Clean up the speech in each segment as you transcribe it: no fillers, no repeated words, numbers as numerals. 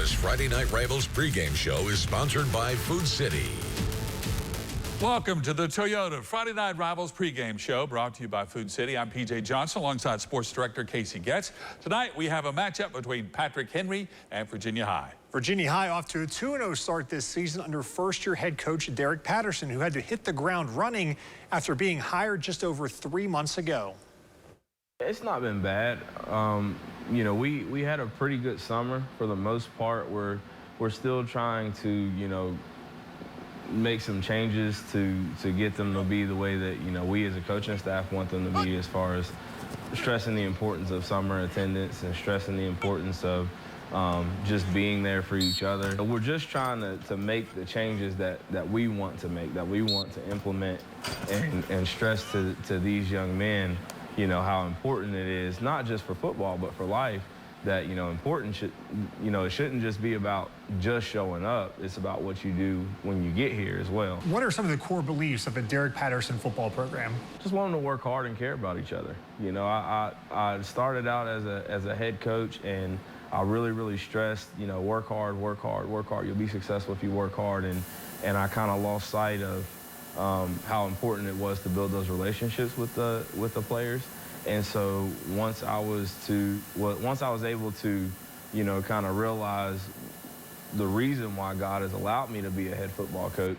This Friday Night Rivals pregame show is sponsored by Food City. Welcome to the Toyota Friday Night Rivals pregame show, brought to you by Food City. I'm PJ Johnson alongside Sports Director Casey Getz. Tonight we have a matchup between Patrick Henry and Virginia High. Virginia High off to a 2-0 start this season under first-year head coach Derek Patterson, who had to hit the ground running after being hired just over 3 months ago. It's not been bad. You know, we had a pretty good summer for the most part. We're still trying to, you know, make some changes to get them to be the way that, you know, we as a coaching staff want them to be, as far as stressing the importance of summer attendance and stressing the importance of just being there for each other. We're just trying to make the changes that we want to make, that we want to implement, and stress to these young men, you know, how important it is, not just for football, but for life, that, you know, it shouldn't just be about just showing up. It's about what you do when you get here as well. What are some of the core beliefs of a Derek Patterson football program? Just want them to work hard and care about each other. You know, I started out as a head coach, and I really stressed, you know, work hard, work hard, work hard. You'll be successful if you work hard, and I kind of lost sight of how important it was to build those relationships with the players. And so once I was able to, you know, kind of realize the reason why God has allowed me to be a head football coach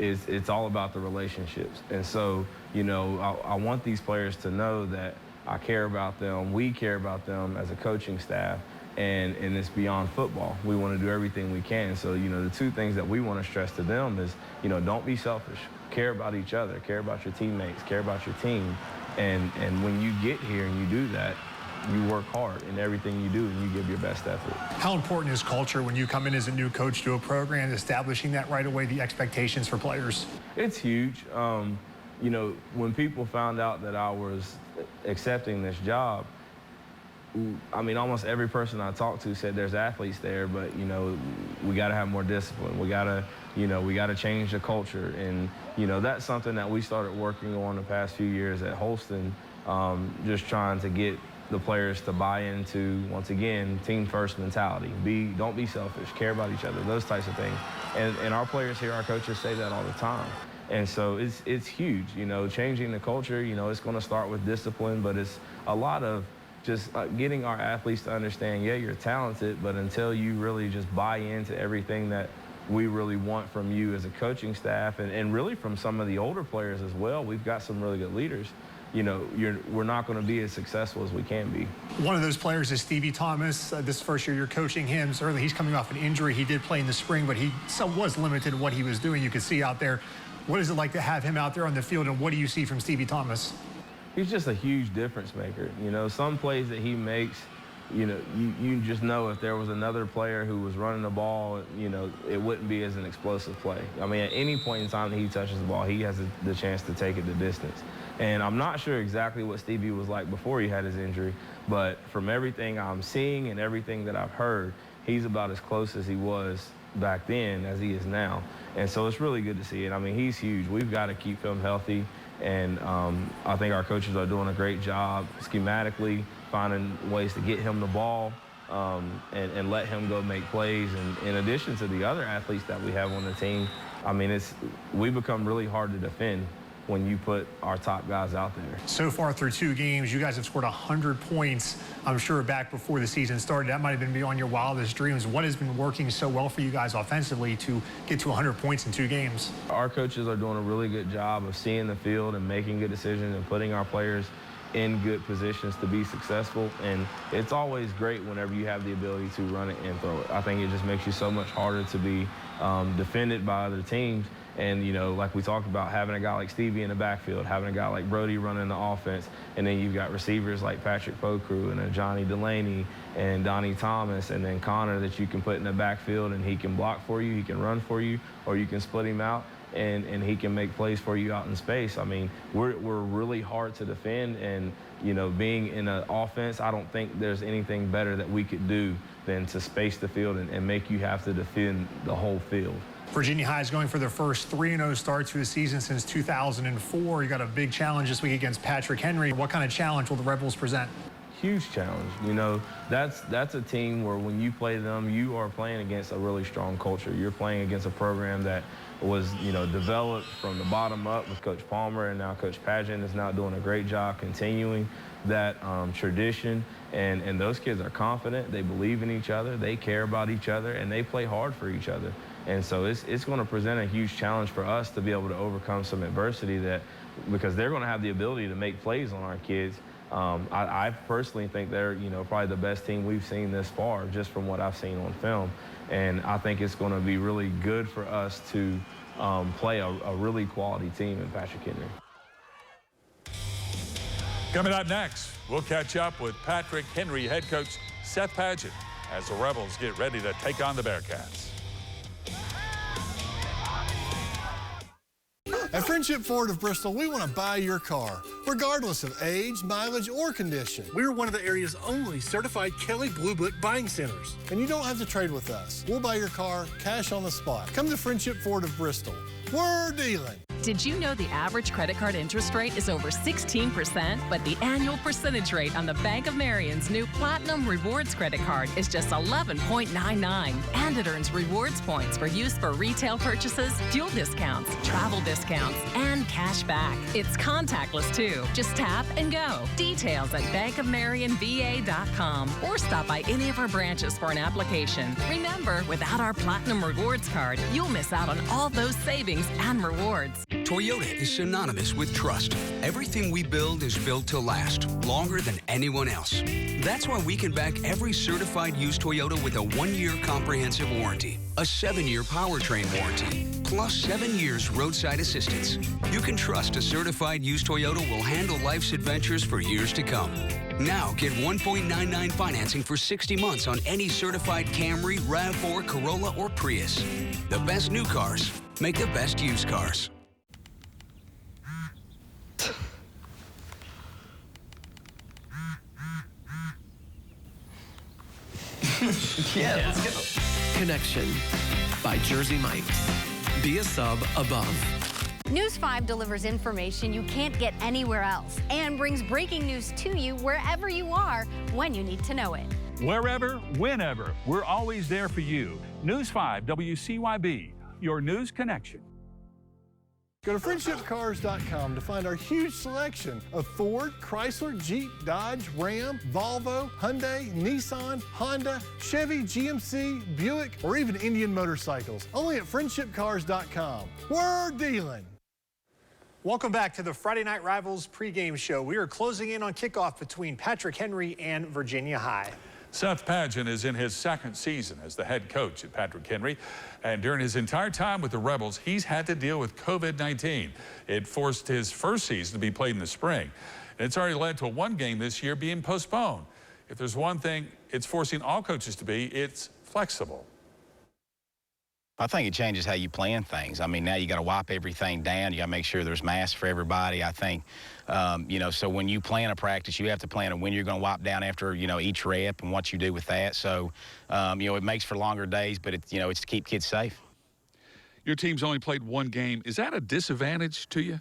is it's all about the relationships. And so, you know, I want these players to know that I care about them, we care about them as a coaching staff, and it's beyond football. We want to do everything we can. So, you know, the two things that we want to stress to them is, you know, don't be selfish. Care about each other, care about your teammates, care about your team. And when you get here and you do that, you work hard in everything you do and you give your best effort. How important is culture when you come in as a new coach to a program, establishing that right away, the expectations for players? It's huge. You know, when people found out that I was accepting this job, I mean, almost every person I talked to said there's athletes there, but, you know, we got to have more discipline. We got to change the culture. And, you know, that's something that we started working on the past few years at Holston, just trying to get the players to buy into, once again, team first mentality. Don't be selfish, care about each other, those types of things. And our players here, our coaches say that all the time. And so it's huge, you know, changing the culture. You know, it's going to start with discipline, but it's a lot of just getting our athletes to understand, yeah, you're talented, but until you really just buy into everything that we really want from you as a coaching staff, and really from some of the older players as well, we've got some really good leaders, you know, we're not going to be as successful as we can be. One of those players is Stevie Thomas. This first year you're coaching him. Certainly he's coming off an injury. He did play in the spring, but he was limited in what he was doing. You could see out there. What is it like to have him out there on the field, and what do you see from Stevie Thomas? He's just a huge difference maker. You know, some plays that he makes, you know, you just know if there was another player who was running the ball, you know, it wouldn't be as an explosive play. I mean, at any point in time that he touches the ball, he has the chance to take it the distance. And I'm not sure exactly what Stevie was like before he had his injury, but from everything I'm seeing and everything that I've heard, he's about as close as he was back then as he is now. And so it's really good to see it. I mean, he's huge. We've got to keep him healthy. And I think our coaches are doing a great job schematically, finding ways to get him the ball and let him go make plays. And in addition to the other athletes that we have on the team, I mean, we become really hard to defend when you put our top guys out there. So far through 2 games, you guys have scored 100 points. I'm sure back before the season started, that might have been beyond your wildest dreams. What has been working so well for you guys offensively to get to 100 points in 2 games? Our coaches are doing a really good job of seeing the field and making good decisions and putting our players in good positions to be successful. And it's always great whenever you have the ability to run it and throw it. I think it just makes you so much harder to be defended by other teams. And, you know, like we talked about, having a guy like Stevie in the backfield, having a guy like Brody running the offense, and then you've got receivers like Patrick Pocrew and Johnny Delaney and Donnie Thomas, and then Connor that you can put in the backfield, and he can block for you, he can run for you, or you can split him out, and he can make plays for you out in space. I mean, we're really hard to defend, and, you know, being in an offense, I don't think there's anything better that we could do than to space the field and make you have to defend the whole field. Virginia High is going for their first 3-0 start to the season since 2004. You got a big challenge this week against Patrick Henry. What kind of challenge will the Rebels present? Huge challenge. You know, that's a team where when you play them, you are playing against a really strong culture. You're playing against a program that was, you know, developed from the bottom up with Coach Palmer, and now Coach Pageant is now doing a great job continuing that tradition. And those kids are confident. They believe in each other. They care about each other, and they play hard for each other. And so it's going to present a huge challenge for us to be able to overcome some adversity because they're going to have the ability to make plays on our kids. I personally think they're, you know, probably the best team we've seen this far, just from what I've seen on film. And I think it's going to be really good for us to play a really quality team in Patrick Henry. Coming up next, we'll catch up with Patrick Henry head coach Seth Pageant as the Rebels get ready to take on the Bearcats. At Friendship Ford of Bristol, we want to buy your car, regardless of age, mileage, or condition. We're one of the area's only certified Kelley Blue Book buying centers. And you don't have to trade with us. We'll buy your car cash on the spot. Come to Friendship Ford of Bristol. We're dealing. Did you know the average credit card interest rate is over 16%, but the annual percentage rate on the Bank of Marion's new Platinum Rewards credit card is just 11.99, and it earns rewards points for use for retail purchases, fuel discounts, travel discounts, and cash back. It's contactless too. Just tap and go. Details at bankofmarionva.com or stop by any of our branches for an application. Remember, without our Platinum Rewards card, you'll miss out on all those savings and rewards. Toyota is synonymous with trust. Everything we build is built to last longer than anyone else. That's why we can back every certified used Toyota with a 1-year comprehensive warranty, a 7-year powertrain warranty, plus 7 years roadside assistance. You can trust a certified used Toyota will handle life's adventures for years to come. Now get 1.99 financing for 60 months on any certified Camry, RAV4, Corolla, or Prius. The best new cars make the best used cars. Yeah, let's go. Connection by Jersey Mike's. Be a sub above. News 5 delivers information you can't get anywhere else and brings breaking news to you wherever you are when you need to know it. Wherever, whenever, we're always there for you. News 5 WCYB, your news connection. Go to friendshipcars.com to find our huge selection of Ford, Chrysler, Jeep, Dodge, Ram, Volvo, Hyundai, Nissan, Honda, Chevy, GMC, Buick, or even Indian motorcycles. Only at friendshipcars.com. We're dealing. Welcome back to the Friday Night Rivals pregame show. We are closing in on kickoff between Patrick Henry and Virginia High. Seth Pageant is in his second season as the head coach at Patrick Henry, and during his entire time with the Rebels, he's had to deal with COVID-19. It forced his first season to be played in the spring, and it's already led to one game this year being postponed. If there's one thing it's forcing all coaches to be, it's flexible. I think it changes how you plan things. I mean, now you got to wipe everything down. You got to make sure there's masks for everybody. I think, you know, so when you plan a practice, you have to plan when you're going to wipe down after, you know, each rep and what you do with that. So, you know, it makes for longer days, but it's, you know, it's to keep kids safe. Your team's only played one game. Is that a disadvantage to you?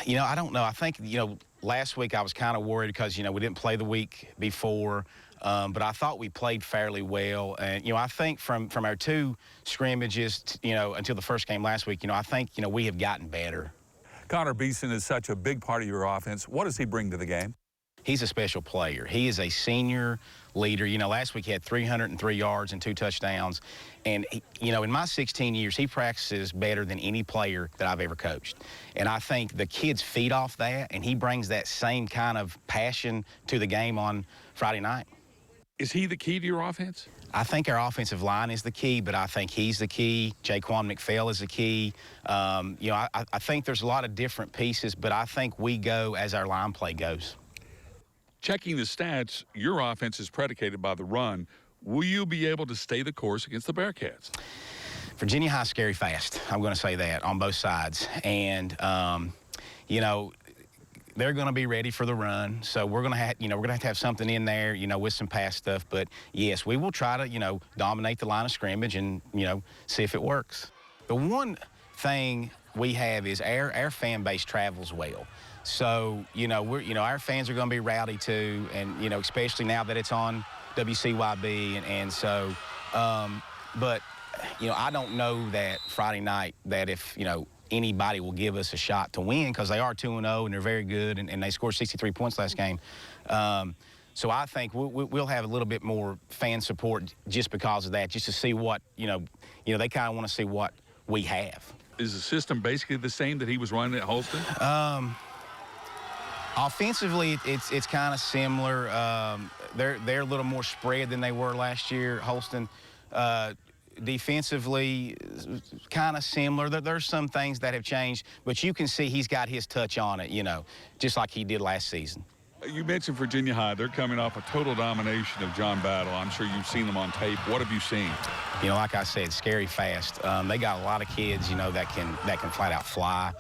You know, I don't know. I think, you know, last week I was kind of worried because, you know, we didn't play the week before. But I thought we played fairly well. And, you know, I think from our two scrimmages, you know, until the first game last week, you know, I think, you know, we have gotten better. Connor Beeson is such a big part of your offense. What does he bring to the game? He's a special player. He is a senior leader. You know, last week he had 303 yards and 2 touchdowns. And, you know, in my 16 years, he practices better than any player that I've ever coached. And I think the kids feed off that, and he brings that same kind of passion to the game on Friday night. Is he the key to your offense? I think our offensive line is the key, but I think he's the key. Jaquan McPhail is the key. You know, I think there's a lot of different pieces, but I think we go as our line play goes. Checking the stats, your offense is predicated by the run. Will you be able to stay the course against the Bearcats? Virginia High's scary fast. I'm going to say that on both sides. And, you know, they're going to be ready for the run, so we're going to have, you know, we're going to have something in there, you know, with some pass stuff. But yes, we will try to, you know, dominate the line of scrimmage and, you know, see if it works. The one thing we have is our fan base travels well. So, our fans are going to be rowdy too, and, especially now that it's on WCYB. And so, but, I don't know that Friday night that if, anybody will give us a shot to win, because they are 2-0 and they're very good, and they scored 63 points last game. So I think we'll have a little bit more fan support just because of that, just to see what, they kind of want to see what we have. Is the system basically the same that he was running at Holston? Offensively, it's kind of similar. They're a little more spread than they were last year, Holston. Defensively, kind of similar. There's some things that have changed, but you can see he's got his touch on it, just like he did last season. You mentioned Virginia High. They're coming off a total domination of John Battle. I'm sure you've seen them on tape. What have you seen? Like I said, scary fast. They got a lot of kids, that can flat out fly.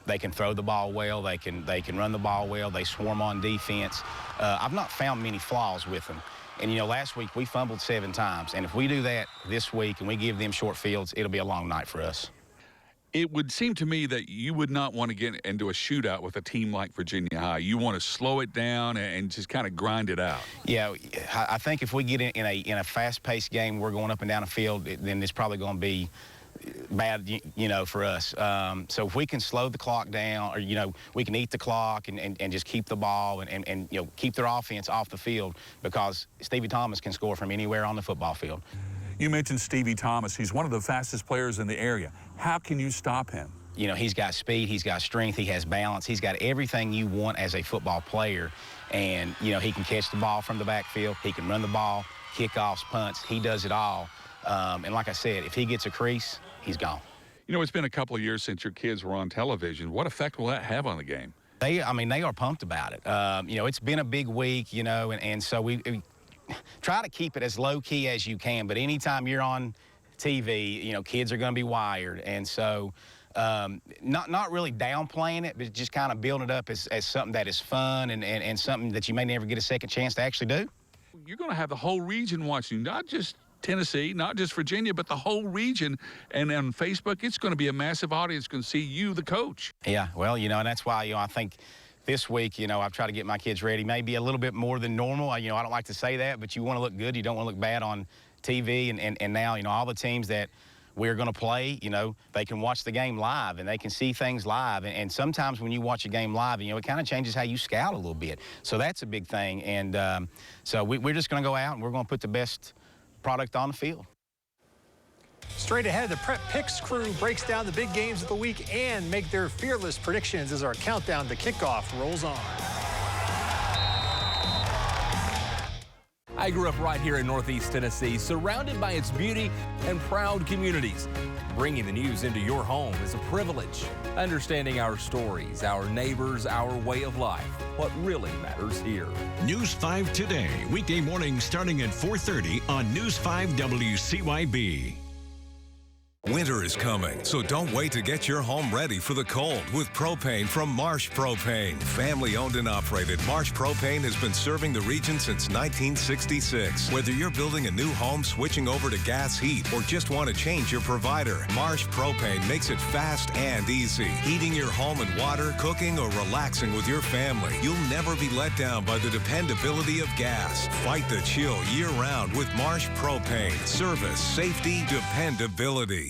They can throw the ball well. They can run the ball well. They swarm on defense. I've not found many flaws with them. And, last week we fumbled 7 times. And if we do that this week and we give them short fields, it'll be a long night for us. It would seem to me that you would not want to get into a shootout with a team like Virginia High. You want to slow it down and just kind of grind it out. Yeah, I think if we get in a fast-paced game, we're going up and down the field, then it's probably going to be bad, for us. So if we can slow the clock down, or, we can eat the clock and just keep the ball and keep their offense off the field, because Stevie Thomas can score from anywhere on the football field. You mentioned Stevie Thomas. He's one of the fastest players in the area. How can you stop him? He's got speed, he's got strength, he has balance, he's got everything you want as a football player. And, he can catch the ball from the backfield, he can run the ball, kickoffs, punts, he does it all. And like I said, if he gets a crease, he's gone. It's been a couple of years since your kids were on television. What effect will that have on the game? They are pumped about it. It's been a big week, and so we try to keep it as low-key as you can. But anytime you're on TV, kids are going to be wired. And so not really downplaying it, but just kind of building it up as something that is fun and something that you may never get a second chance to actually do. You're going to have the whole region watching, not just Tennessee, not just Virginia, but the whole region. And on Facebook, it's going to be a massive audience going to see you, the coach. Yeah, well, and that's why, I think this week, I've tried to get my kids ready, maybe a little bit more than normal. I don't like to say that, but you want to look good. You don't want to look bad on TV. And now, all the teams that we're going to play, they can watch the game live and they can see things live. And sometimes when you watch a game live, it kind of changes how you scout a little bit. So that's a big thing. And so we're just going to go out and we're going to put the best product on the field. Straight ahead, the Prep Picks crew breaks down the big games of the week and make their fearless predictions as our countdown to kickoff rolls on. I grew up right here in Northeast Tennessee, surrounded by its beauty and proud communities. Bringing the news into your home is a privilege. Understanding our stories, our neighbors, our way of life, what really matters here. News 5 Today, weekday mornings starting at 4:30 on News 5 WCYB. Winter is coming, so don't wait to get your home ready for the cold with propane from Marsh Propane. Family owned and operated, Marsh Propane has been serving the region since 1966. Whether you're building a new home, switching over to gas heat, or just want to change your provider, Marsh Propane makes it fast and easy. Heating your home and water, cooking, or relaxing with your family, you'll never be let down by the dependability of gas. Fight the chill year-round with Marsh Propane. Service, safety, dependability.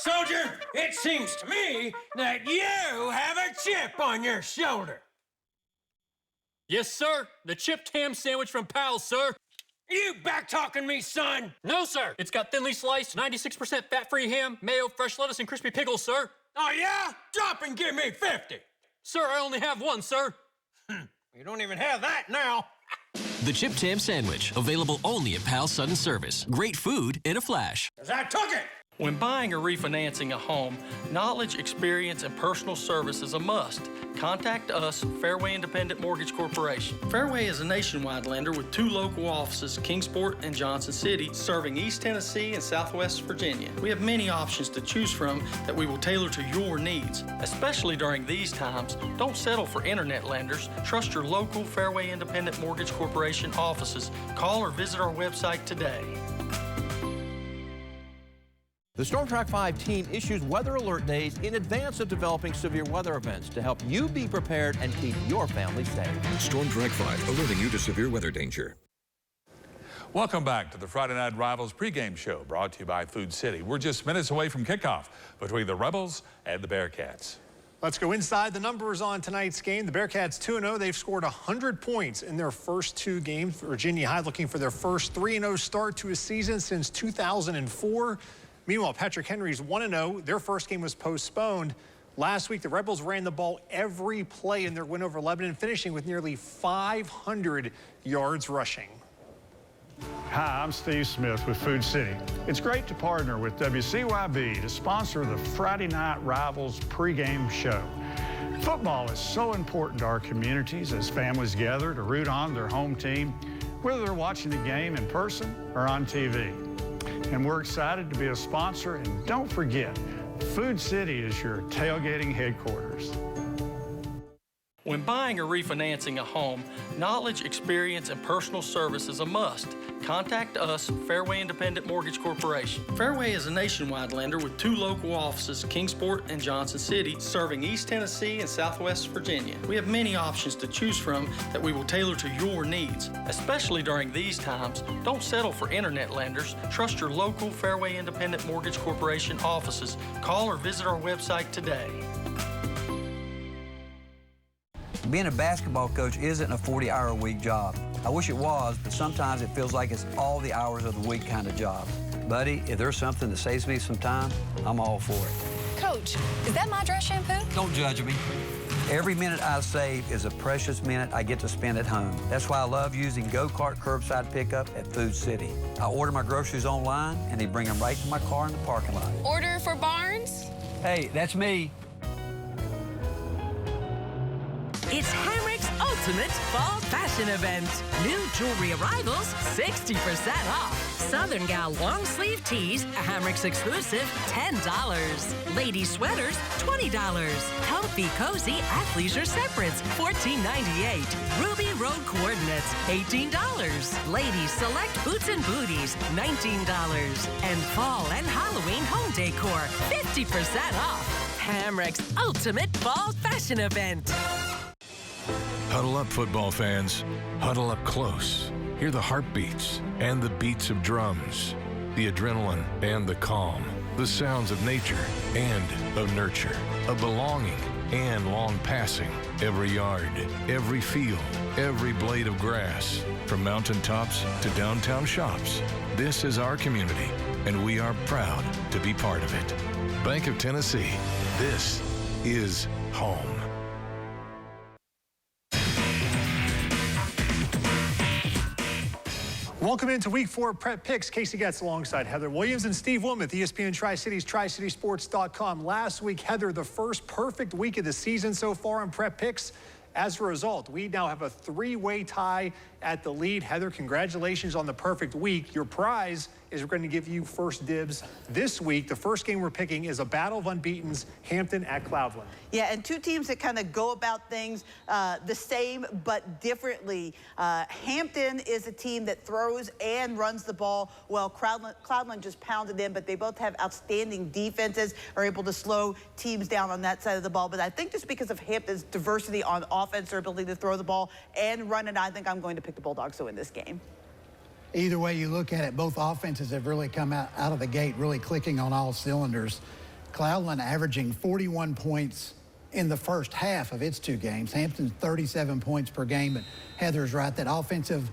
Soldier, it seems to me that you have a chip on your shoulder. Yes, sir. The chipped ham sandwich from Pal's, sir. You back-talking me, son? No, sir. It's got thinly sliced, 96% fat-free ham, mayo, fresh lettuce, and crispy pickles, sir. Oh, yeah? Drop and give me 50. Sir, I only have one, sir. You don't even have that now. The chipped ham sandwich, available only at Pal's Sudden Service. Great food in a flash. 'Cause I took it. When buying or refinancing a home, knowledge, experience, and personal service is a must. Contact us, Fairway Independent Mortgage Corporation. Fairway is a nationwide lender with 2 local offices, Kingsport and Johnson City, serving East Tennessee and Southwest Virginia. We have many options to choose from that we will tailor to your needs. Especially during these times, don't settle for internet lenders. Trust your local Fairway Independent Mortgage Corporation offices. Call or visit our website today. The Storm Track 5 team issues weather alert days in advance of developing severe weather events to help you be prepared and keep your family safe. Storm Track 5, alerting you to severe weather danger. Welcome back to the Friday Night Rivals pregame show, brought to you by Food City. We're just minutes away from kickoff between the Rebels and the Bearcats. Let's go inside the numbers on tonight's game. The Bearcats 2-0. They've scored 100 points in their first 2 games. Virginia High looking for their first 3-0 start to a season since 2004. Meanwhile, Patrick Henry's 1-0. Their first game was postponed. Last week, the Rebels ran the ball every play in their win over Lebanon, finishing with nearly 500 yards rushing. Hi, I'm Steve Smith with Food City. It's great to partner with WCYB to sponsor the Friday Night Rivals pregame show. Football is so important to our communities as families gather to root on their home team, whether they're watching the game in person or on TV. And we're excited to be a sponsor, and don't forget, Food City is your tailgating headquarters. When buying or refinancing a home, knowledge, experience, and personal service is a must. Contact us, Fairway Independent Mortgage Corporation. Fairway is a nationwide lender with 2 local offices, Kingsport and Johnson City, serving East Tennessee and Southwest Virginia. We have many options to choose from that we will tailor to your needs. Especially during these times, don't settle for internet lenders. Trust your local Fairway Independent Mortgage Corporation offices. Call or visit our website today. Being a basketball coach isn't a 40-hour-a-week job. I wish it was, but sometimes it feels like it's all the hours of the week kind of job. Buddy, if there's something that saves me some time, I'm all for it. Coach, is that my dress shampoo? Don't judge me. Every minute I save is a precious minute I get to spend at home. That's why I love using Go-Kart curbside pickup at Food City. I order my groceries online, and they bring them right to my car in the parking lot. Order for Barnes? Hey, that's me. It's Hamrick's Ultimate Fall Fashion Event. New jewelry arrivals, 60% off. Southern Gal long sleeve tees, a Hamrick's exclusive, $10. Lady sweaters, $20. Comfy, cozy athleisure separates, $14.98. Ruby Road coordinates, $18. Ladies select boots and booties, $19. And fall and Halloween home decor, 50% off. Hamrick's Ultimate Fall Fashion Event. Huddle up, football fans. Huddle up close. Hear the heartbeats and the beats of drums, the adrenaline and the calm, the sounds of nature and of nurture, of belonging and long passing. Every yard, every field, every blade of grass, from mountaintops to downtown shops. This is our community, and we are proud to be part of it. Bank of Tennessee, this is home. Welcome into Week 4 Prep Picks. Casey Getz alongside Heather Williams and Steve Wilmuth, ESPN Tri-Cities, TriCitySports.com. Last week, Heather, the first perfect week of the season so far in Prep Picks. As a result, we now have a 3-way tie at the lead. Heather, congratulations on the perfect week. Your prize is we're going to give you first dibs this week. The first game we're picking is a battle of unbeatens, Hampton at Cloudland. Yeah, and 2 teams that kind of go about things the same but differently. Hampton is a team that throws and runs the ball. Well, Cloudland just pounded in, but they both have outstanding defenses, are able to slow teams down on that side of the ball. But I think just because of Hampton's diversity on offense, their ability to throw the ball and run it, I think I'm going to pick the Bulldogs to win this game. Either way you look at it, both offenses have really come out of the gate, really clicking on all cylinders. Cloudland averaging 41 points in the first half of its 2 games. Hampton's 37 points per game, but Heather's right, that offensive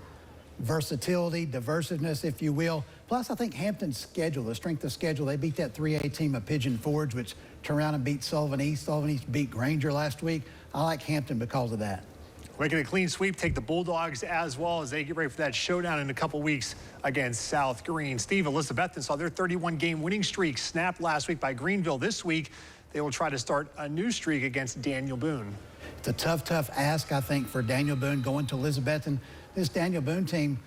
versatility, diversiveness, if you will. Plus, I think Hampton's schedule, the strength of schedule, they beat that 3A team of Pigeon Forge, which turned around and beat Sullivan East. Sullivan East beat Granger last week. I like Hampton because of that. Making a clean sweep, take the Bulldogs as well as they get ready for that showdown in a couple weeks against South Green. Steve, Elizabethton saw their 31-game winning streak snapped last week by Greenville. This week, they will try to start a new streak against Daniel Boone. It's a tough ask, I think, for Daniel Boone going to Elizabethton. This Daniel Boone team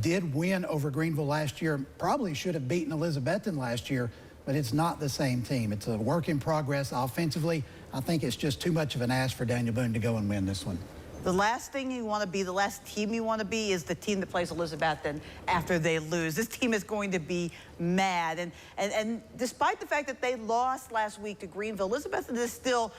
did win over Greenville last year. Probably should have beaten Elizabethton last year, but it's not the same team. It's a work in progress offensively. I think it's just too much of an ask for Daniel Boone to go and win this one. The last thing you want to be, the last team you want to be is the team that plays Elizabethton after they lose. This team is going to be mad. And despite the fact that they lost last week to Greenville, Elizabethton is still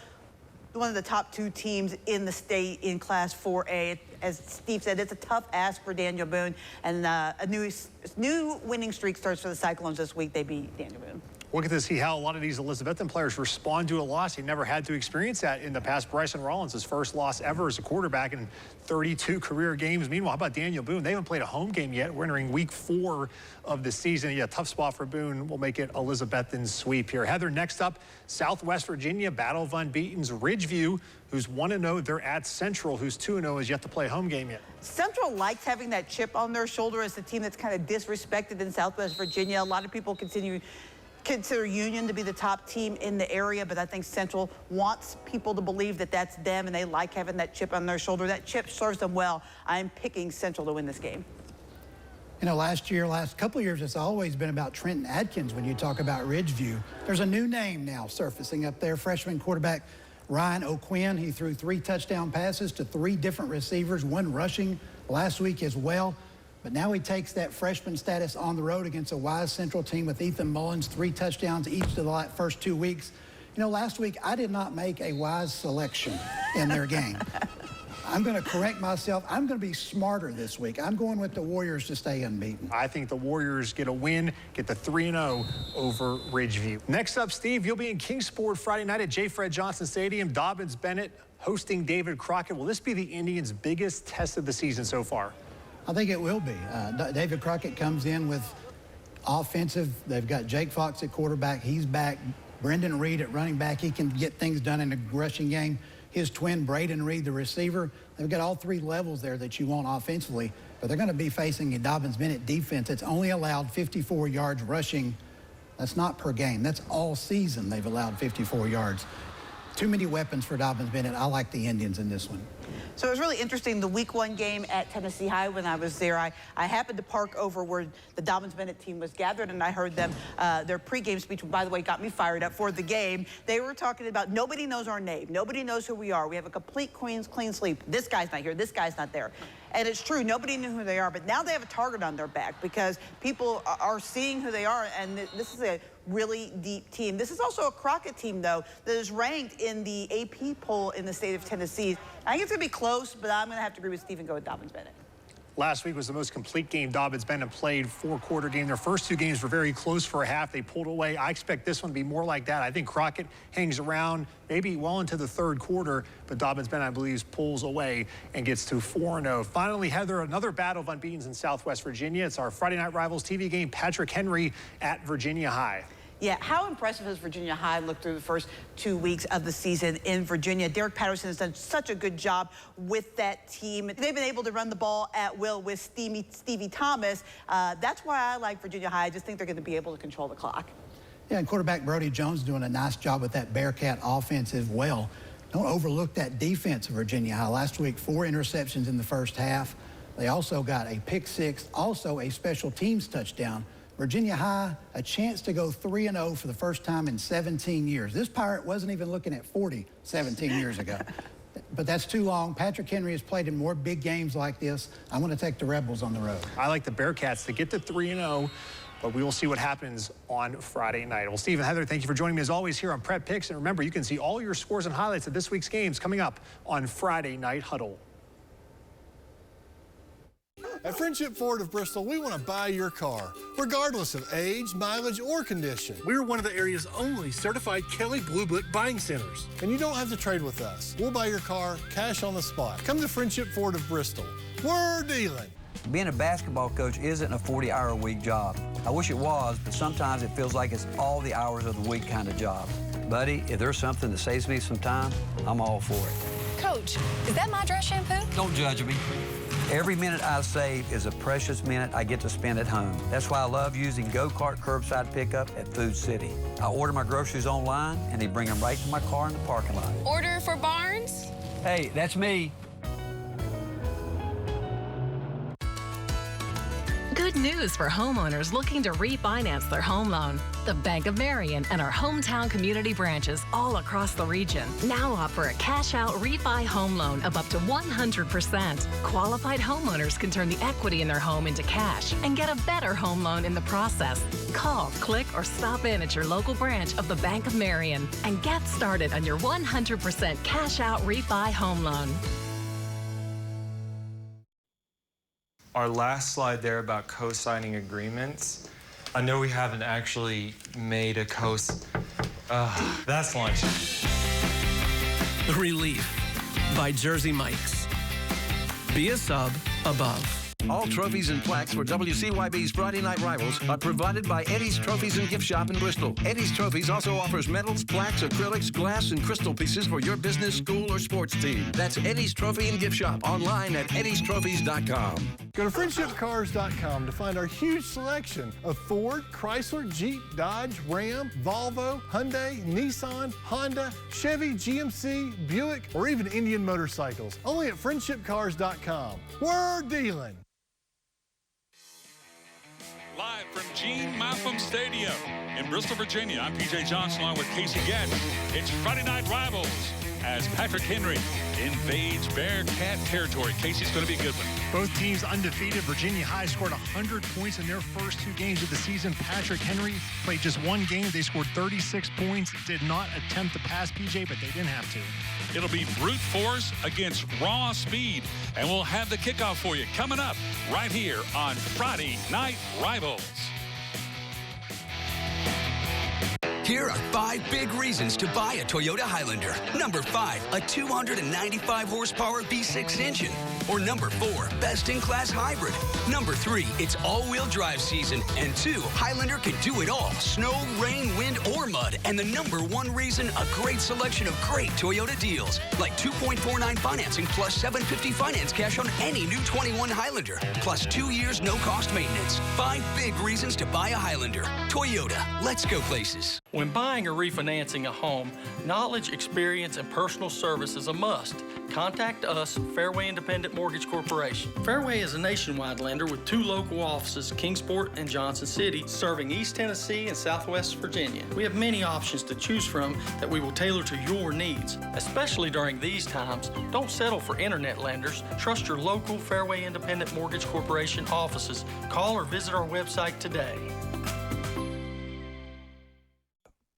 one of the top 2 teams in the state in Class 4A. As Steve said, it's a tough ask for Daniel Boone. And a new winning streak starts for the Cyclones this week. They beat Daniel Boone. We'll get to see how a lot of these Elizabethton players respond to a loss. He never had to experience that in the past. Bryson Rollins, his first loss ever as a quarterback in 32 career games. Meanwhile, how about Daniel Boone? They haven't played a home game yet. We're entering week 4 of the season. Yeah, tough spot for Boone. We'll make it Elizabethton's sweep here. Heather, next up, Southwest Virginia, battle of unbeaten's Ridgeview, who's 1-0. They're at Central, who's 2-0, has yet to play a home game yet. Central likes having that chip on their shoulder as the team that's kind of disrespected in Southwest Virginia. A lot of people consider Union to be the top team in the area, but I think Central wants people to believe that that's them, and they like having that chip on their shoulder. That chip serves them well. I'm picking Central to win this game. You know, last couple of years, it's always been about Trenton Adkins when you talk about Ridgeview. There's a new name now surfacing up there, freshman quarterback Ryan O'Quinn. He threw 3 touchdown passes to 3 different receivers, 1 rushing last week as well. But now he takes that freshman status on the road against a Wise Central team with Ethan Mullins, 3 touchdowns each of the first 2 weeks. You know, last week I did not make a Wise selection in their game. I'm going to correct myself. I'm going to be smarter this week. I'm going with the Warriors to stay unbeaten. I think the Warriors get a win, get the 3-0 over Ridgeview. Next up, Steve, you'll be in Kingsport Friday night at J. Fred Johnson Stadium. Dobbins-Bennett hosting David Crockett. Will this be the Indians' biggest test of the season so far? I think it will be. David Crockett comes in with offensive. They've got Jake Fox at quarterback. He's back. Brendan Reed at running back. He can get things done in a rushing game. His twin, Braden Reed, the receiver. They've got all 3 levels there that you want offensively, but they're going to be facing a Dobbins-Bennett defense that's only allowed 54 yards rushing. That's not per game. That's all season they've allowed 54 yards. Too many weapons for Dobbins-Bennett. I like the Indians in this one. So it was really interesting, the week 1 game at Tennessee High when I was there. I happened to park over where the Dobbins-Bennett team was gathered, and I heard them, their pregame speech, by the way, got me fired up for the game. They were talking about nobody knows our name. Nobody knows who we are. We have a complete clean sweep. This guy's not here. This guy's not there. And it's true, nobody knew who they are, but now they have a target on their back because people are seeing who they are, and this is a really deep team. This is also a Crockett team, though, that is ranked in the AP poll in the state of Tennessee. I think it's going to be close, but I'm going to have to agree with Steve and go with Dobbins-Bennett. Last week was the most complete game Dobbins-Bennett played, 4-quarter game. Their first 2 games were very close for a half. They pulled away. I expect this one to be more like that. I think Crockett hangs around maybe well into the 3rd quarter, but Dobbins-Bennett, I believe, pulls away and gets to 4-0. Finally, Heather, another battle of unbeatens in Southwest Virginia. It's our Friday Night Rivals TV game, Patrick Henry at Virginia High. Yeah, how impressive has Virginia High looked through the first 2 weeks of the season in Virginia? Derek Patterson has done such a good job with that team. They've been able to run the ball at will with Stevie Thomas. That's why I like Virginia High. I just think they're going to be able to control the clock. Yeah, and quarterback Brody Jones doing a nice job with that Bearcat offense as well. Don't overlook that defense of Virginia High. Last week, 4 interceptions in the first half. They also got a pick 6, also a special teams touchdown. Virginia High, a chance to go 3-0 for the first time in 17 years. This Pirate wasn't even looking at 40 17 years ago. But that's too long. Patrick Henry has played in more big games like this. I'm going to take the Rebels on the road. I like the Bearcats to get to 3-0, but we will see what happens on Friday night. Well, Steve and Heather, thank you for joining me as always here on Prep Picks. And remember, you can see all your scores and highlights of this week's games coming up on Friday Night Huddle. At Friendship Ford of Bristol, we want to buy your car, regardless of age, mileage, or condition. We're one of the area's only certified Kelley Blue Book buying centers. And you don't have to trade with us. We'll buy your car cash on the spot. Come to Friendship Ford of Bristol. We're dealing. Being a basketball coach isn't a 40-hour-a-week job. I wish it was, but sometimes it feels like it's all the hours of the week kind of job. Buddy, if there's something that saves me some time, I'm all for it. Coach, is that my dress shampoo? Don't judge me. Every minute I save is a precious minute I get to spend at home. That's why I love using Go-Kart curbside pickup at Food City. I order my groceries online, and they bring them right to my car in the parking lot. Order for Barnes? Hey, that's me. Good Good news for homeowners looking to refinance their home loan. The Bank of Marion and our hometown community branches all across the region now offer a cash-out refi home loan of up to 100%. Qualified homeowners can turn the equity in their home into cash and get a better home loan in the process. Call, click, or stop in at your local branch of the Bank of Marion and get started on your 100% cash-out refi home loan. Our last slide there about co-signing agreements. I know we haven't actually made a that's lunch. Relief by Jersey Mike's. Be a sub above. All trophies and plaques for WCYB's Friday Night Rivals are provided by Eddie's Trophies and Gift Shop in Bristol. Eddie's Trophies also offers medals, plaques, acrylics, glass, and crystal pieces for your business, school, or sports team. That's Eddie's Trophy and Gift Shop online at eddiestrophies.com. Go to friendshipcars.com to find our huge selection of Ford, Chrysler, Jeep, Dodge, Ram, Volvo, Hyundai, Nissan, Honda, Chevy, GMC, Buick, or even Indian motorcycles. Only at friendshipcars.com. We're dealing. Live from Gene Malcolm Stadium in Bristol, Virginia, I'm PJ Johnson along with Casey Getz. It's Friday Night Rivals as Patrick Henry invades Bearcat territory. Casey's going to be a good one. Both teams undefeated. Virginia High scored 100 points in their first 2 games of the season. Patrick Henry played just 1 game. They scored 36 points. Did not attempt to pass PJ, but they didn't have to. It'll be brute force against raw speed, and we'll have the kickoff for you coming up right here on Friday Night Rivals. Here are 5 big reasons to buy a Toyota Highlander. Number 5, a 295 horsepower V6 engine. Or number 4, best-in-class hybrid. Number 3, it's all-wheel drive season. And 2, Highlander can do it all. Snow, rain, wind, or mud. And the number 1 reason, a great selection of great Toyota deals. Like 2.49 financing plus $750 finance cash on any new 21 Highlander. Plus 2 years no-cost maintenance. 5 big reasons to buy a Highlander. Toyota, let's go places. When buying or refinancing a home, knowledge, experience, and personal service is a must. Contact us, Fairway Independent Mortgage Corporation. Fairway is a nationwide lender with 2 local offices, Kingsport and Johnson City, serving East Tennessee and Southwest Virginia. We have many options to choose from that we will tailor to your needs. Especially during these times, don't settle for internet lenders. Trust your local Fairway Independent Mortgage Corporation offices. Call or visit our website today.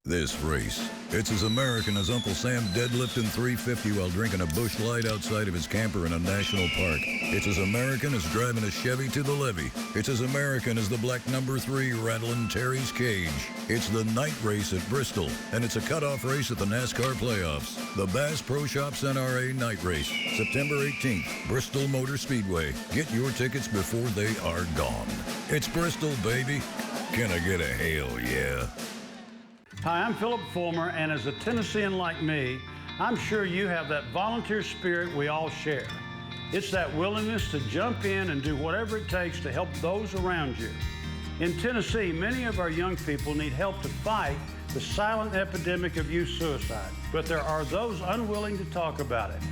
This race, it's as American as Uncle Sam deadlifting 350 while drinking a Busch Light outside of his camper in a national park. It's as American as driving a Chevy to the levee. It's as American as the black number 3 rattling Terry's cage. It's the night race at Bristol, and it's a cutoff race at the NASCAR playoffs. The Bass Pro Shops NRA night race, September 18th, Bristol Motor Speedway. Get your tickets before they are gone. It's Bristol, baby. Can I get a hell yeah? Hi, I'm Philip Fulmer, and as a Tennessean like me, I'm sure you have that volunteer spirit we all share. It's that willingness to jump in and do whatever it takes to help those around you. In Tennessee, many of our young people need help to fight the silent epidemic of youth suicide, but there are those unwilling to talk about it.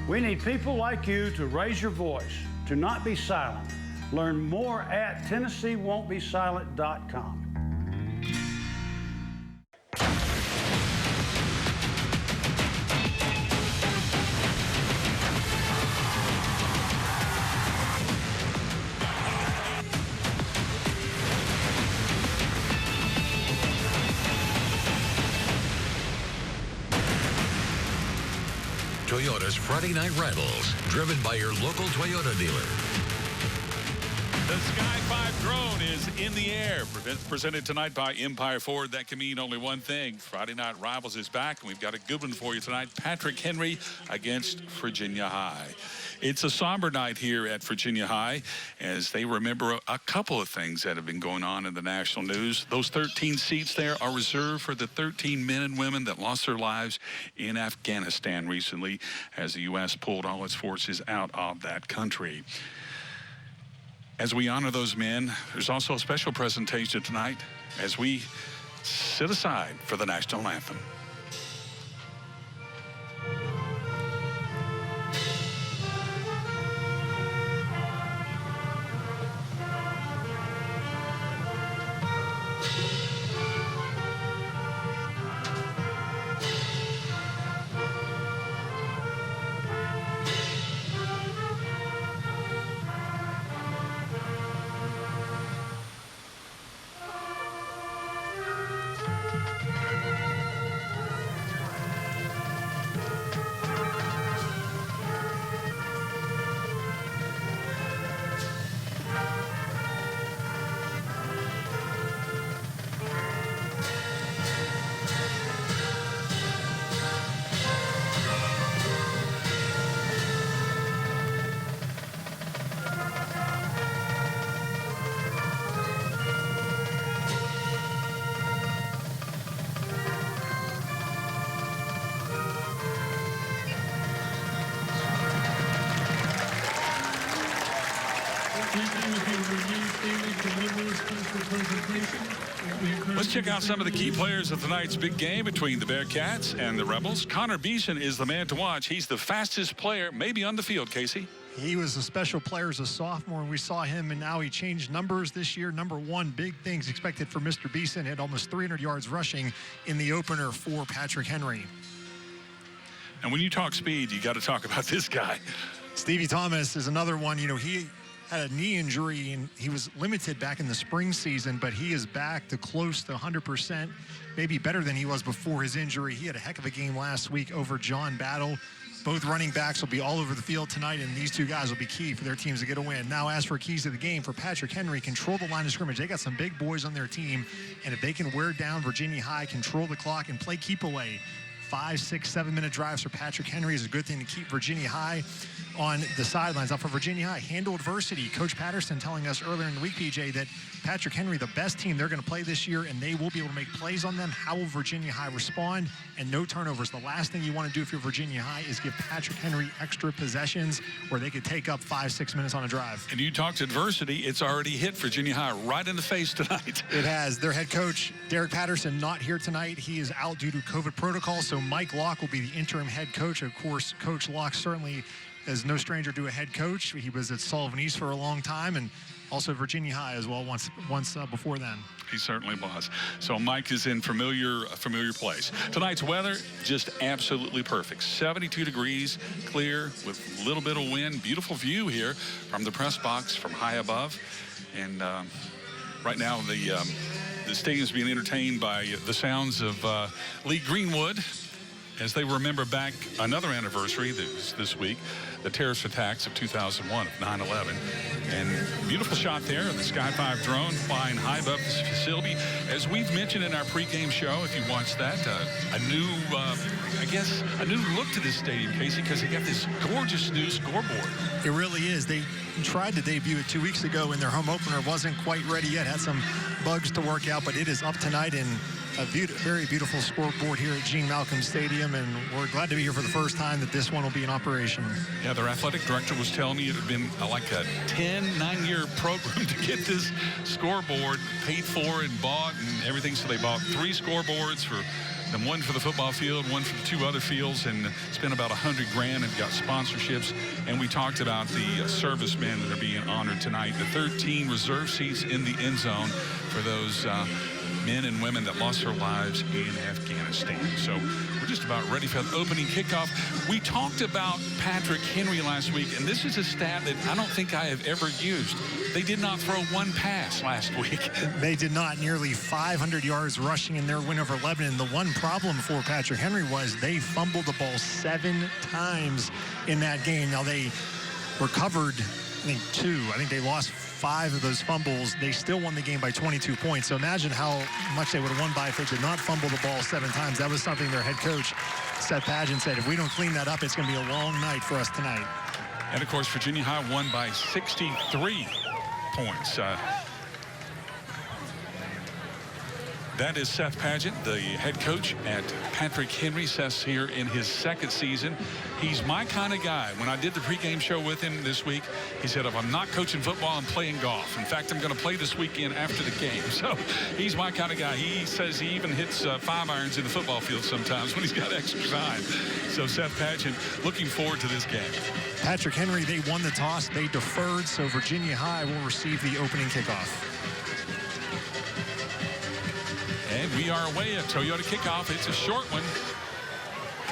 We need people like you to raise your voice, to not be silent. Learn more at TennesseeWon'tBeSilent.com. Toyota's Friday Night Rivals, driven by your local Toyota dealer. The Sky 5 drone is in the air. Presented tonight by Empire Ford. That can mean only one thing. Friday Night Rivals is back, and we've got a good one for you tonight. Patrick Henry against Virginia High. It's a somber night here at Virginia High as they remember a couple of things that have been going on in the national news. Those 13 seats there are reserved for the 13 men and women that lost their lives in Afghanistan recently as the U.S. pulled all its forces out of that country. As we honor those men, there's also a special presentation tonight as we sit aside for the national anthem. Let's check out some of the key players of tonight's big game between the Bearcats and the Rebels. Connor Beeson is the man to watch. He's the fastest player maybe on the field, Casey. He was a special player as a sophomore, and we saw him, and now he changed numbers this year. Number one, big things expected for Mr. Beeson. Had almost 300 yards rushing in the opener for Patrick Henry. And when you talk speed, you got to talk about this guy. Stevie Thomas is another one. You know, he had a knee injury, and he was limited back in the spring season, but he is back to close to 100%, maybe better than he was before his injury. He had a heck of a game last week over John Battle. Both running backs will be all over the field tonight, and these two guys will be key for their teams to get a win. Now, as for keys to the game, for Patrick Henry, control the line of scrimmage. They got some big boys on their team, and if they can wear down Virginia High, control the clock, and play keep away, 5, 6, 7-minute drives for Patrick Henry is a good thing to keep Virginia High on the sidelines. Now for Virginia High, handle adversity. Coach Patterson telling us earlier in the week, PJ, that Patrick Henry, the best team they're going to play this year, and they will be able to make plays on them. How will Virginia High respond? And no turnovers. The last thing you want to do if you're Virginia High is give Patrick Henry extra possessions where they could take up 5, 6 minutes on a drive. And you talked adversity. It's already hit Virginia High right in the face tonight. It has. Their head coach, Derek Patterson, not here tonight. He is out due to COVID protocol, so Mike Locke will be the interim head coach. Of course, Coach Locke certainly is no stranger to a head coach. He was at Sullivan East for a long time, and also Virginia High as well once before then. He certainly was. So Mike is in familiar place. Tonight's weather, just absolutely perfect. 72 degrees, clear, with a little bit of wind. Beautiful view here from the press box from high above. And right now the stadium is being entertained by the sounds of Lee Greenwood, as they remember back another anniversary this week, the terrorist attacks of 2001 of 9/11. And beautiful shot there of the Sky 5 drone flying high above this facility. As we've mentioned in our pregame show, if you watched that, a new look to this stadium, Casey, because they got this gorgeous new scoreboard. It really is. They tried to debut it 2 weeks ago in their home opener. Wasn't quite ready yet. Had some bugs to work out, but it is up tonight in a very beautiful scoreboard here at Gene Malcolm Stadium, and we're glad to be here for the first time that this one will be in operation. Yeah, their athletic director was telling me it had been like a 9-year program to get this scoreboard paid for and bought and everything. So they bought 3 scoreboards for them, one for the football field, one for the 2 other fields, and spent about $100 grand and got sponsorships. And we talked about the servicemen that are being honored tonight, the 13 reserve seats in the end zone for those men and women that lost their lives in Afghanistan. So we're just about ready for the opening kickoff. We talked about Patrick Henry last week, and this is a stat that I don't think I have ever used. They did not throw 1 pass last week. They did not. Nearly 500 yards rushing in their win over Lebanon. The one problem for Patrick Henry was they fumbled the ball 7 times in that game. Now they recovered, I think, 2. I think they lost 5 of those fumbles. They still won the game by 22 points. So imagine how much they would have won by if they did not fumble the ball 7 times. That was something their head coach, Seth Pageant, said, if we don't clean that up, it's going to be a long night for us tonight. And, of course, Virginia High won by 63 points. That is Seth Pageant, the head coach at Patrick Henry. Seth's here in his 2nd season. He's my kind of guy. When I did the pregame show with him this week, he said, if I'm not coaching football, I'm playing golf. In fact, I'm going to play this weekend after the game. So he's my kind of guy. He says he even hits 5 irons in the football field sometimes when he's got extra time. So Seth Pageant, looking forward to this game. Patrick Henry, they won the toss. They deferred, so Virginia High will receive the opening kickoff. And we are away at Toyota Kickoff. It's a short one.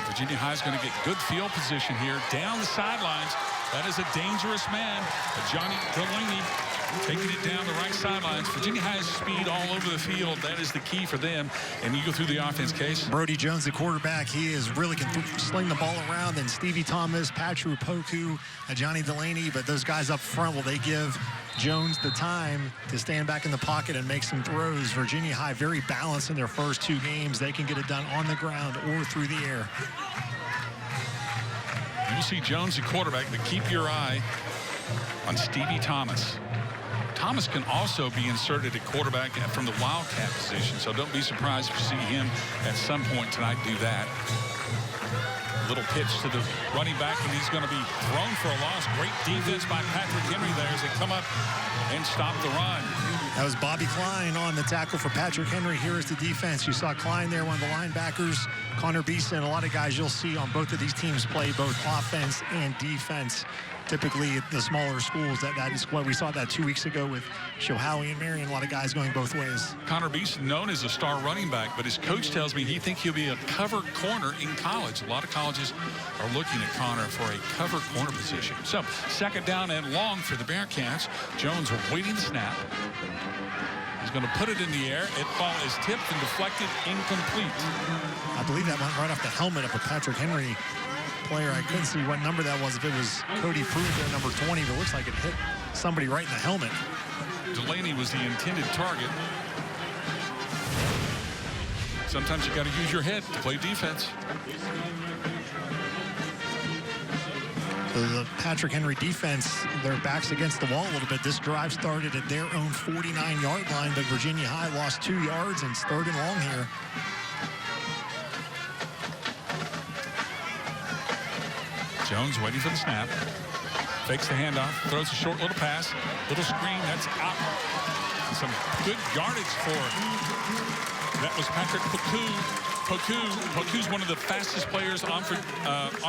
Virginia High is going to get good field position here down the sidelines. That is a dangerous man, Johnny Delaney, taking it down the right sidelines. Virginia High's speed all over the field. That is the key for them. And you go through the offense, Case. Brody Jones, the quarterback, he is really can sling the ball around. And Stevie Thomas, Patrick Poku, Johnny Delaney. But those guys up front, will they give Jones the time to stand back in the pocket and make some throws? Virginia High very balanced in their first 2 games. They can get it done on the ground or through the air. You'll see Jones, the quarterback, but keep your eye on Stevie Thomas. Thomas can also be inserted at quarterback from the Wildcat position, so don't be surprised if you see him at some point tonight do that. Little pitch to the running back, and he's going to be thrown for a loss. Great defense by Patrick Henry there as they come up and stop the run. That was Bobby Klein on the tackle for Patrick Henry. Here is the defense. You saw Klein there, one of the linebackers. Connor Beeson, a lot of guys you'll see on both of these teams play both offense and defense. Typically, the smaller schools, that is what we saw that 2 weeks ago with Shohowie and Marion. A lot of guys going both ways. Connor Beeson, known as a star running back, but his coach tells me he thinks he'll be a cover corner in college. A lot of colleges are looking at Connor for a cover corner position. So, second down and long for the Bearcats. Jones waiting the snap. He's going to put it in the air. It ball is tipped and deflected, incomplete. I believe that went right off the helmet of a Patrick Henry player. I couldn't see what number that was, if it was Cody Pruitt there, number 20, but it looks like it hit somebody right in the helmet. Delaney was the intended target. Sometimes you got to use your head to play defense. The Patrick Henry defense, their backs against the wall a little bit. This drive started at their own 49-yard line, but Virginia High lost 2 yards and it's third and long here. Jones waiting for the snap. Fakes the handoff, throws a short little pass, little screen, that's out. And some good yardage for, that was Patrick Poku's one of the fastest players on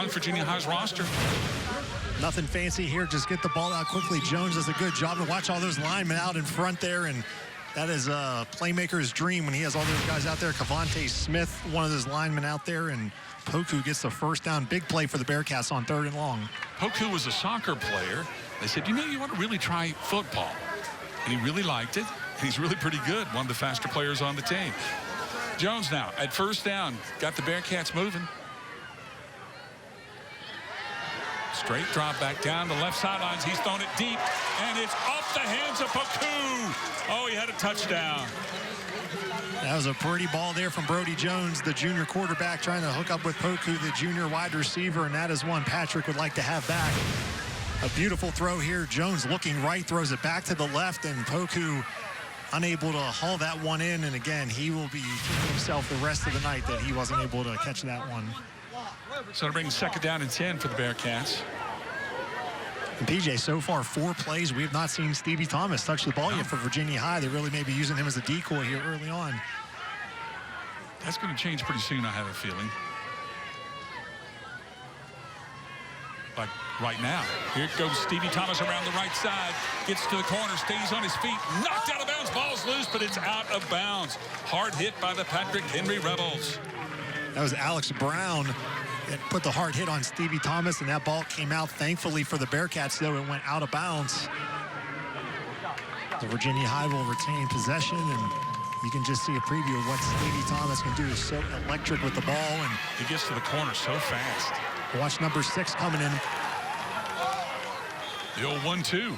Virginia High's roster. Nothing fancy here, just get the ball out quickly. Jones does a good job, and watch all those linemen out in front there, and that is a playmaker's dream when he has all those guys out there. Cavante Smith, one of those linemen out there, and Poku gets the first down. Big play for the Bearcats on third and long. Poku was a soccer player. They said, you know, you want to really try football. And he really liked it. He's really pretty good. One of the faster players on the team. Jones now at first down. Got the Bearcats moving. Straight drop back down the left sidelines. He's thrown it deep. And it's off the hands of Poku. Oh, he had a touchdown. That was a pretty ball there from Brody Jones, the junior quarterback, trying to hook up with Poku, the junior wide receiver, and that is one Patrick would like to have back. A beautiful throw here. Jones looking right, throws it back to the left, and Poku unable to haul that one in. And again, he will be kicking himself the rest of the night that he wasn't able to catch that one. So to bring second down and 10 for the Bearcats. And PJ, so far 4 plays, we have not seen Stevie Thomas touch the ball yet for Virginia High. They really may be using him as a decoy here early on. That's going to change pretty soon, I have a feeling. Like right now. Here goes Stevie Thomas around the right side. Gets to the corner, stays on his feet. Knocked out of bounds, ball's loose, but it's out of bounds. Hard hit by the Patrick Henry Rebels. That was Alex Brown that put the hard hit on Stevie Thomas, and that ball came out. Thankfully for the Bearcats, though, it went out of bounds. The Virginia High will retain possession, and you can just see a preview of what Stevie Thomas can do. He's so electric with the ball, and he gets to the corner so fast. Watch number 6 coming in. The old 1-2.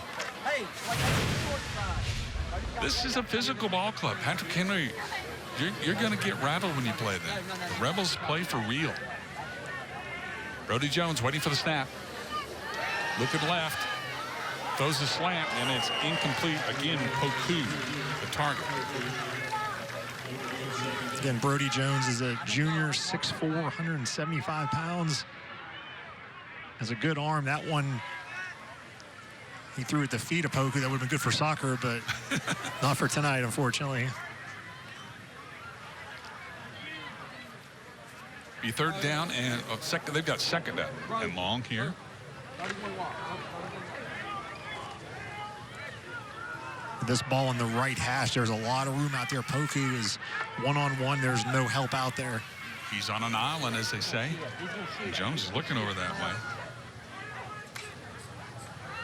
This is a physical ball club. Patrick Henry, you're going to get rattled when you play them. The Rebels play for real. Brody Jones waiting for the snap. Looking left. Throws the slant, and it's incomplete. Again, Poku, the target. Again, Brody Jones is a junior, 6'4", 175 pounds. Has a good arm. That one, he threw at the feet of Poku. That would have been good for soccer, but not for tonight, unfortunately. Be third down and second. They've got second down and long here. This ball in the right hash, there's a lot of room out there. Poku is one-on-one. There's no help out there. He's on an island, as they say. And Jones is looking over that way.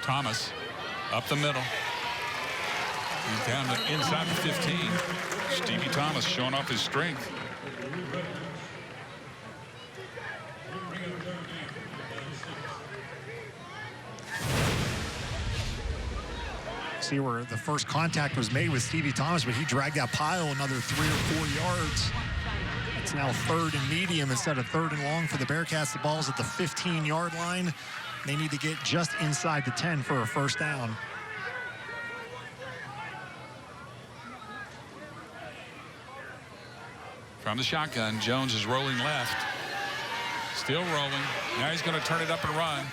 Thomas up the middle. He's down to inside the 15. Stevie Thomas showing off his strength. See where the first contact was made with Stevie Thomas, but he dragged that pile another 3 or 4 yards. It's now third and medium instead of third and long for the Bearcats. The ball's at the 15-yard line. They need to get just inside the 10 for a first down. From the shotgun, Jones is rolling left. Still rolling. Now he's going to turn it up and run.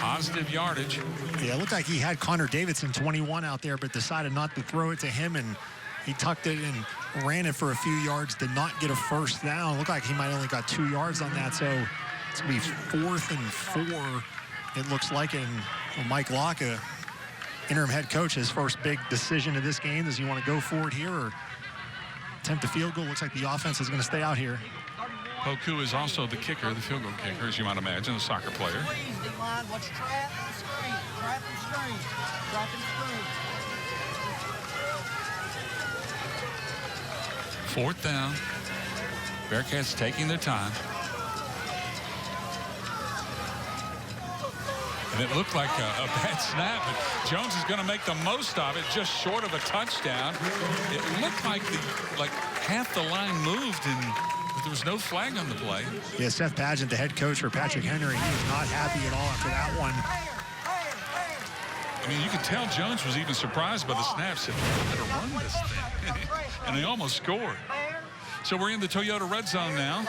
positive yardage. Yeah, it looked like he had Connor Davidson 21 out there, but decided not to throw it to him, and he tucked it and ran it for a few yards, did not get a first down. Looked like he might only got 2 yards on that, so it's going to be 4th and 4, it looks like. And Mike Locke, interim head coach, his first big decision of this game. Does he want to go for it here or attempt a field goal? Looks like the offense is going to stay out here. Poku is also the kicker, the field goal kicker, as you might imagine, a soccer player. Watch trap and screen. Trap and screen. Trap and screen. 4th down. Bearcats taking their time. And it looked like a bad snap, but Jones is going to make the most of it, just short of a touchdown. It looked like half the line moved, but there was no flag on the play. Yeah, Seth Padgett, the head coach for Patrick Henry, he was not happy at all after that one. I mean, you could tell Jones was even surprised by the snap. Said, "I better run this thing," and they almost scored. So we're in the Toyota red zone now.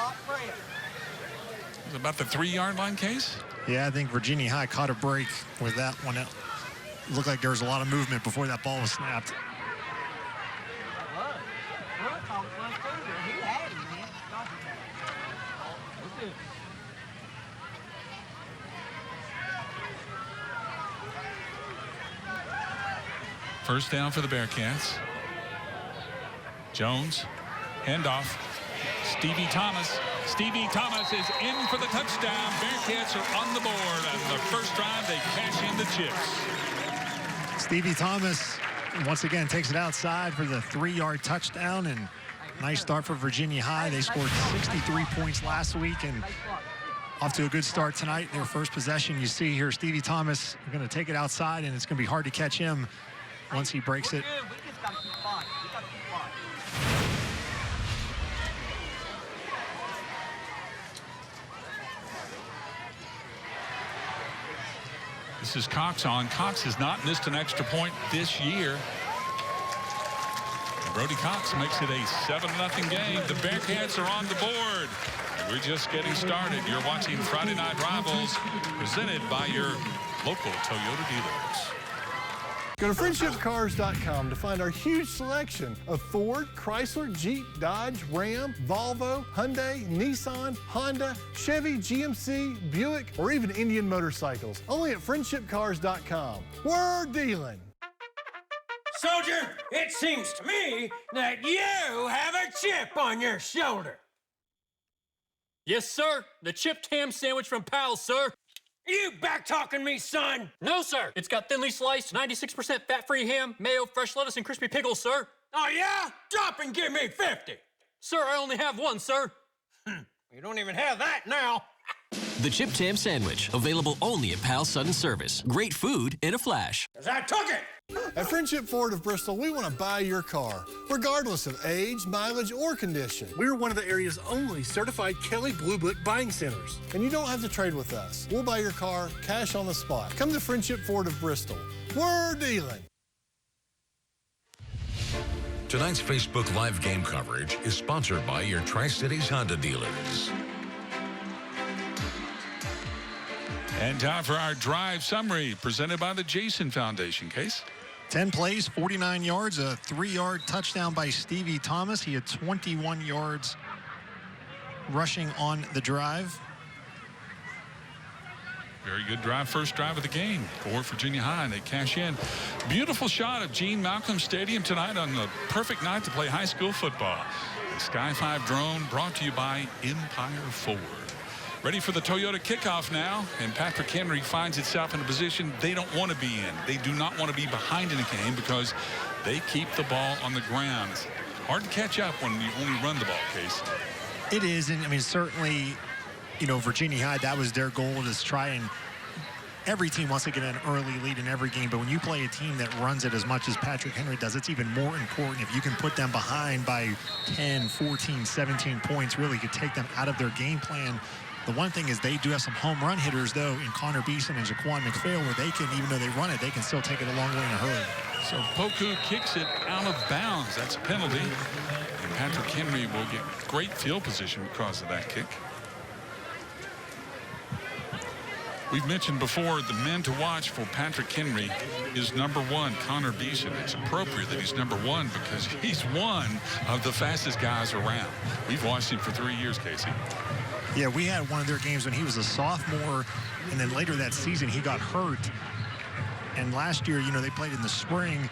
It's about the 3-yard line, Case. Yeah, I think Virginia High caught a break with that one. It looked like there was a lot of movement before that ball was snapped. First down for the Bearcats. Jones, handoff. Stevie Thomas. Stevie Thomas is in for the touchdown. Bearcats are on the board. And the first drive, they cash in the chips. Stevie Thomas, once again, takes it outside for the 3-yard touchdown. And nice start for Virginia High. They scored 63 points last week and off to a good start tonight. Their first possession, you see here, Stevie Thomas going to take it outside, and it's going to be hard to catch him once he breaks it. This is Cox on. Cox has not missed an extra point this year. Brody Cox makes it a 7-0 game. The Bearcats are on the board. We're just getting started. You're watching Friday Night Rivals, presented by your local Toyota dealers. Go to friendshipcars.com to find our huge selection of Ford, Chrysler, Jeep, Dodge, Ram, Volvo, Hyundai, Nissan, Honda, Chevy, GMC, Buick, or even Indian motorcycles. Only at friendshipcars.com. We're dealing. Soldier, it seems to me that you have a chip on your shoulder. Yes, sir. The chipped ham sandwich from Pal, sir. You back-talking me, son? No, sir. It's got thinly sliced, 96% fat-free ham, mayo, fresh lettuce, and crispy pickles, sir. Oh, yeah? Drop and give me 50. Sir, I only have one, sir. You don't even have that now. The chipped ham sandwich, available only at Pal Sudden Service. Great food in a flash. 'Cause I took it. At Friendship Ford of Bristol, we want to buy your car, regardless of age, mileage, or condition. We're one of the area's only certified Kelley Blue Book buying centers. And you don't have to trade with us. We'll buy your car cash on the spot. Come to Friendship Ford of Bristol. We're dealing. Tonight's Facebook Live game coverage is sponsored by your Tri-Cities Honda dealers. And time for our drive summary, presented by the Jason Foundation. Case. 10 plays, 49 yards, a 3-yard touchdown by Stevie Thomas. He had 21 yards rushing on the drive. Very good drive, first drive of the game for Virginia High, and they cash in. Beautiful shot of Gene Malcolm Stadium tonight on the perfect night to play high school football. The Sky 5 drone brought to you by Empire Ford. Ready for the Toyota kickoff now, and Patrick Henry finds itself in a position they don't want to be in. They do not want to be behind in a game because they keep the ball on the ground. It's hard to catch up when you only run the ball, Case. It is, and I mean, certainly, you know, Virginia High, that was their goal, is try and every team wants to get an early lead in every game, but when you play a team that runs it as much as Patrick Henry does, it's even more important. If you can put them behind by 10, 14, 17 points, really could take them out of their game plan. The one thing is they do have some home run hitters, though, in Connor Beeson and Jaquan McPhail, where they can, even though they run it, they can still take it a long way in a hurry. So Poku kicks it out of bounds. That's a penalty. And Patrick Henry will get great field position because of that kick. We've mentioned before the men to watch for Patrick Henry is number 1, Connor Beeson. It's appropriate that he's number 1 because he's one of the fastest guys around. We've watched him for 3 years, Casey. Yeah, we had one of their games when he was a sophomore, and then later that season he got hurt. And last year, they played in the spring.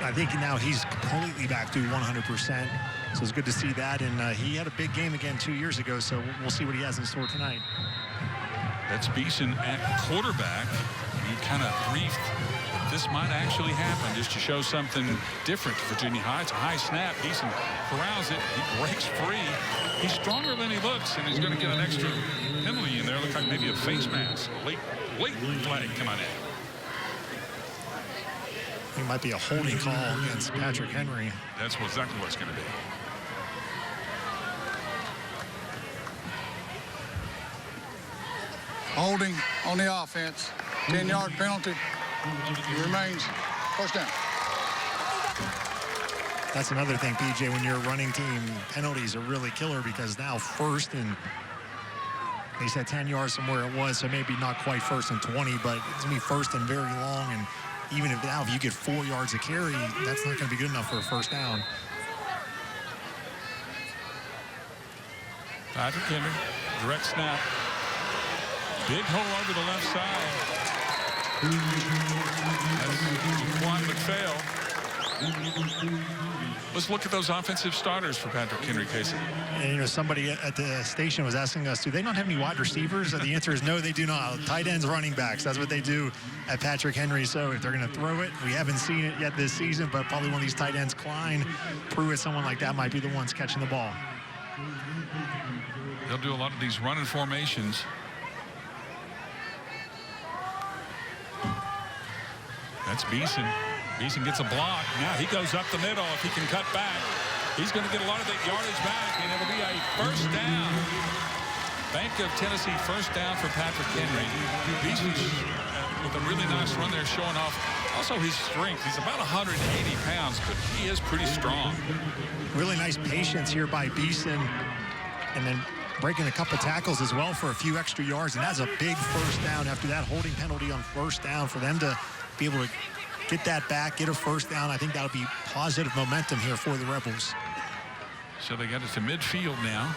I think now he's completely back to 100%. So it's good to see that. And he had a big game again 2 years ago, so we'll see what he has in store tonight. That's Beeson at quarterback. You kind of briefed that this might actually happen just to show something different to Virginia High. It's a high snap. Beeson corrals it. He breaks free. He's stronger than he looks, and he's going to get an extra penalty in there. Looks like maybe a face mask. Late flag coming in. It might be a holding call against Patrick Henry. That's exactly what it's going to be. Holding on the offense. 10-yard penalty. It remains first down. That's another thing, PJ, when you're a running team, penalties are really killer because now first and they said 10 yards from where it was, so maybe not quite first and 20, but it's going to be first and very long. And even if you get 4 yards of carry, that's not going to be good enough for a first down. Patrick Henry, direct snap. Big hole over the left side. That's Juan McPhail. Let's look at those offensive starters for Patrick Henry, Casey. And, somebody at the station was asking us, do they not have any wide receivers? The answer is no, they do not. Tight ends, running backs. That's what they do at Patrick Henry. So if they're going to throw it, we haven't seen it yet this season, but probably one of these tight ends, Klein, Pruitt, someone like that might be the ones catching the ball. They'll do a lot of these running formations. That's Beeson. Beeson gets a block. Now he goes up the middle. If he can cut back, he's going to get a lot of that yardage back, and it'll be a first down. Bank of Tennessee first down for Patrick Henry. Beeson with a really nice run there, showing off also his strength. He's about 180 pounds, but he is pretty strong. Really nice patience here by Beeson, and then breaking a couple tackles as well for a few extra yards, and that's a big first down after that holding penalty on first down. For them to be able to get that back, get a first down, I think that'll be positive momentum here for the Rebels. So they got it to midfield now.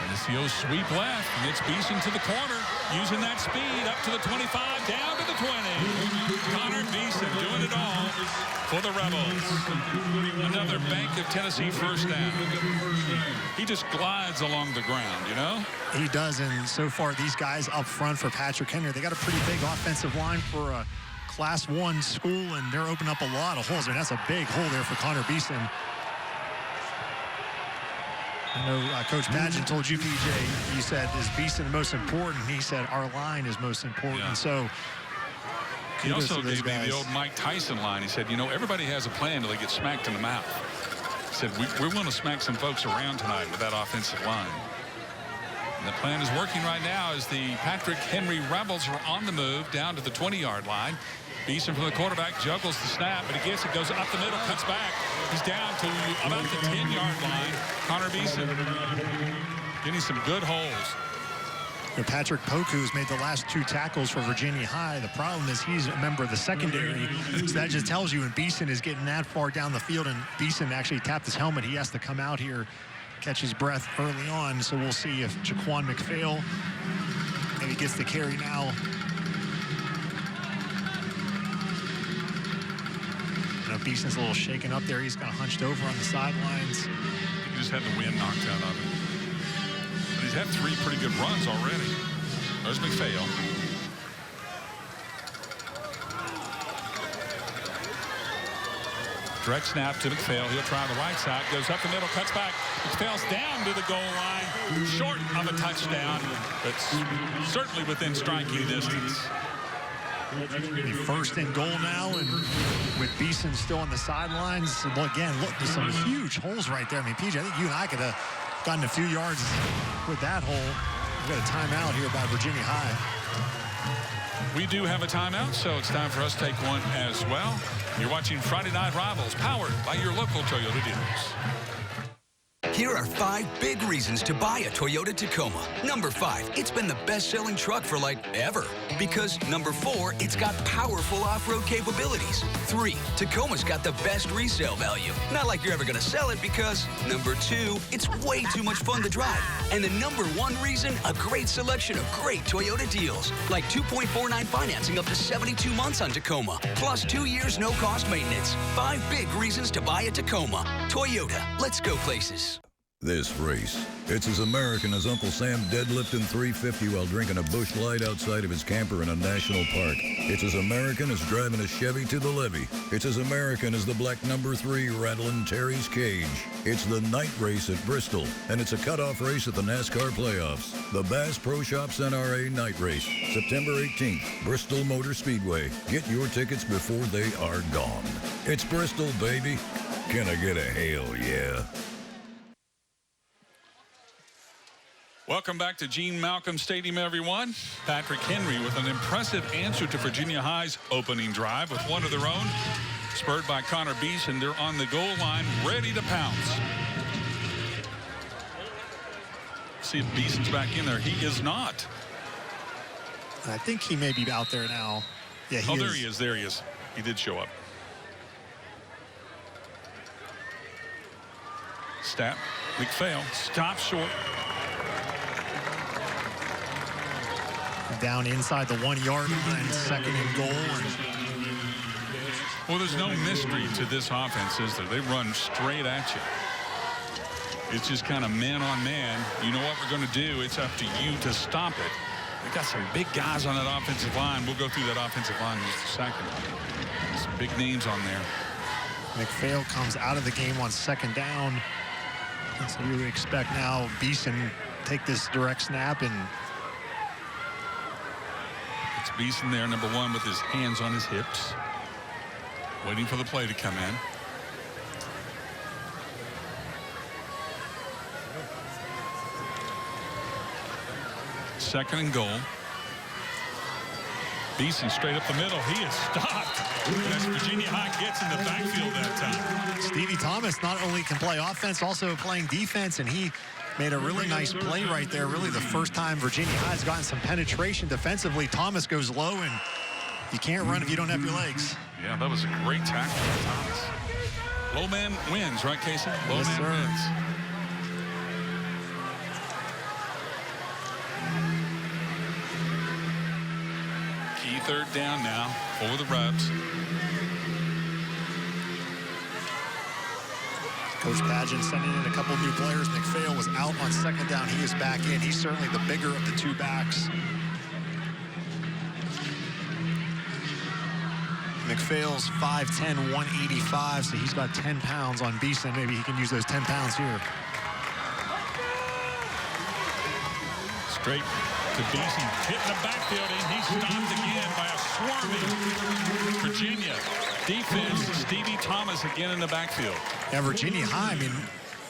And it's the sweep left, and it's Beeson to the corner, using that speed up to the 25, down to the 20. Connor Beeson doing it all for the Rebels. Another Bank of Tennessee first down. He just glides along the ground, He does, and so far these guys up front for Patrick Henry, they got a pretty big offensive line for a Class 1 school, and they're opening up a lot of holes. And that's a big hole there for Connor Beeson. I know Coach Padgett told you, PJ, you said, is Beeson the most important? He said, our line is most important. Yeah. So he also gave me the old Mike Tyson line. He said, everybody has a plan until they get smacked in the mouth. He said, we want to smack some folks around tonight with that offensive line. And the plan is working right now as the Patrick Henry Rebels are on the move down to the 20-yard line. Beeson from the quarterback juggles the snap, but he gets it, goes up the middle, cuts back. He's down to about the 10-yard line. Connor Beeson getting some good holes. Patrick Poku has made the last 2 tackles for Virginia High. The problem is he's a member of the secondary, so that just tells you when Beeson is getting that far down the field and Beeson actually tapped his helmet, he has to come out here, catch his breath early on. So we'll see if Jaquan McPhail maybe gets the carry now. Beeson's a little shaken up there. He's kind of hunched over on the sidelines. He just had the wind knocked out of him. But he's had 3 pretty good runs already. There's McPhail. Direct snap to McPhail. He'll try the right side. Goes up the middle, cuts back. McPhail's down to the goal line. Short of a touchdown, but certainly within striking distance. First and goal now, and with Beeson still on the sidelines. And again, look, there's some huge holes right there. I mean, PJ, I think you and I could have gotten a few yards with that hole. We've got a timeout here by Virginia High. We do have a timeout, so it's time for us to take one as well. You're watching Friday Night Rivals, powered by your local Toyota dealers. Here are 5 big reasons to buy a Toyota Tacoma. Number 5, it's been the best-selling truck for like ever. Because number 4, it's got powerful off-road capabilities. 3, Tacoma's got the best resale value. Not like you're ever gonna sell it because number 2, it's way too much fun to drive. And the number 1 reason, a great selection of great Toyota deals. Like 2.49 financing up to 72 months on Tacoma. Plus 2 years no-cost maintenance. 5 big reasons to buy a Tacoma. Toyota, let's go places. This race, it's as American as Uncle Sam deadlifting 350 while drinking a Busch Light outside of his camper in a national park. It's as American as driving a Chevy to the levee. It's as American as the black number 3 rattling Terry's cage. It's the night race at Bristol, and it's a cutoff race at the NASCAR playoffs. The Bass Pro Shops NRA Night Race, September 18th, Bristol Motor Speedway. Get your tickets before they are gone. It's Bristol, baby. Can I get a hell yeah? Welcome back to Gene Malcolm Stadium, everyone. Patrick Henry with an impressive answer to Virginia High's opening drive with one of their own, spurred by Connor Beeson. They're on the goal line, ready to pounce. See if Beeson's back in there. He is not. I think he may be out there now. Yeah, he is. There he is. There he is. He did show up. Snap. McPhail stops short. Down inside the 1-yard line, second and goal. Well, there's no mystery to this offense, is there? They run straight at you. It's just kind of man on man. You know what we're going to do. It's up to you to stop it. They got some big guys on that offensive line. We'll go through that offensive line in just a second. Some big names on there. McPhail comes out of the game on second down. So you would expect now Beeson take this direct snap, and it's Beeson there, number 1, with his hands on his hips, waiting for the play to come in. Second and goal. Beeson straight up the middle. He is stopped. As Virginia High gets in the backfield that time. Stevie Thomas not only can play offense, also playing defense, and he made a really nice play right there. Really the first time Virginia High's gotten some penetration defensively. Thomas goes low, and you can't run if you don't have your legs. Yeah, that was a great tackle by Thomas. Low man wins, right, Casey? Low Yes, man sir. wins. Key third down now for the Rebs. Coach Padgett sending in a couple new players. McPhail was out on second down. He is back in. He's certainly the bigger of the 2 backs. McPhail's 5'10", 185, so he's got 10 pounds on Beeson. Maybe he can use those 10 pounds here. Straight to Beeson, hitting the backfield, and he's stopped again by a swarming Virginia defense. Stevie Thomas again in the backfield. Yeah, Virginia High, I mean,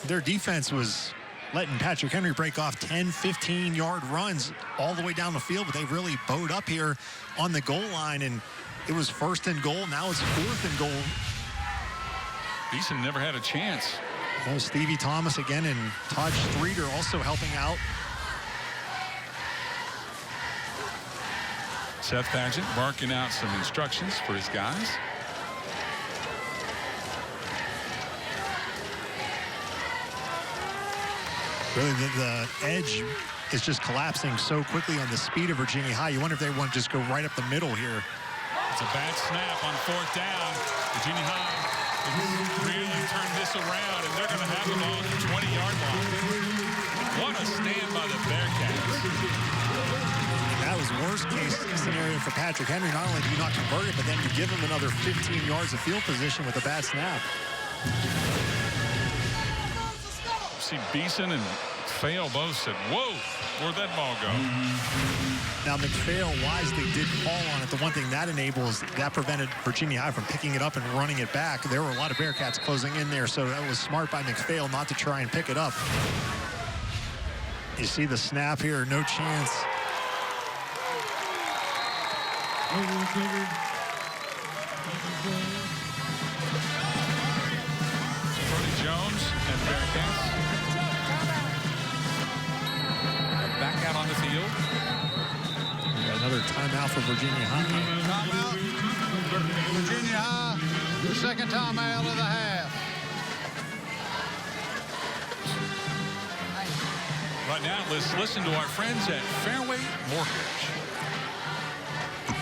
their defense was letting Patrick Henry break off 10, 15-yard runs all the way down the field, but they really bowed up here on the goal line, and it was first and goal. Now it's fourth and goal. Beeson never had a chance. Well, Stevie Thomas again, and Todd Streeter also helping out. Seth Padgett barking out some instructions for his guys. Really, the edge is just collapsing so quickly on the speed of Virginia High. You wonder if they want to just go right up the middle here. It's a bad snap on fourth down. Virginia High really turned this around, and they're going to have the ball at the 20-yard line. What a stand by the Bearcats. That was worst case scenario for Patrick Henry. Not only do you not convert it, but then you give him another 15 yards of field position with a bad snap. See Beeson and McPhail both said, whoa, where'd that ball go? Now McPhail wisely did fall on it. The one thing that enables, that prevented Virginia High from picking it up and running it back. There were a lot of Bearcats closing in there, so that was smart by McPhail not to try and pick it up. You see the snap here, no chance. Brody Jones and Bearcats. on the field. Another timeout for Virginia High. Timeout. Virginia High, the second timeout of the half. Right now, let's listen to our friends at Fairway Mortgage.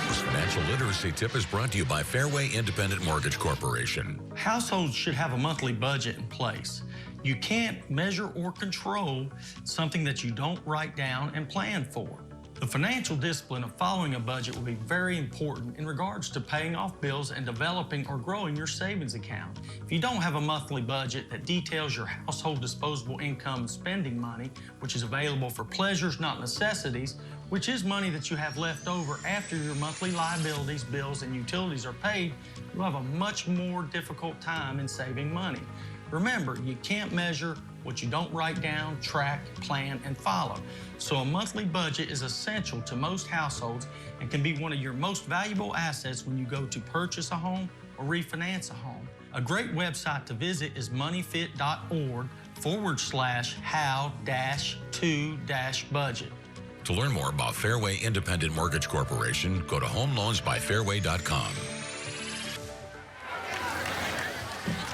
This financial literacy tip is brought to you by Fairway Independent Mortgage Corporation. Households should have a monthly budget in place. You can't measure or control something that you don't write down and plan for. The financial discipline of following a budget will be very important in regards to paying off bills and developing or growing your savings account. If you don't have a monthly budget that details your household disposable income and spending money, which is available for pleasures, not necessities, which is money that you have left over after your monthly liabilities, bills, and utilities are paid, you'll have a much more difficult time in saving money. Remember, you can't measure what you don't write down, track, plan, and follow. So a monthly budget is essential to most households and can be one of your most valuable assets when you go to purchase a home or refinance a home. A great website to visit is moneyfit.org/how-to-budget. To learn more about Fairway Independent Mortgage Corporation, go to homeloansbyfairway.com.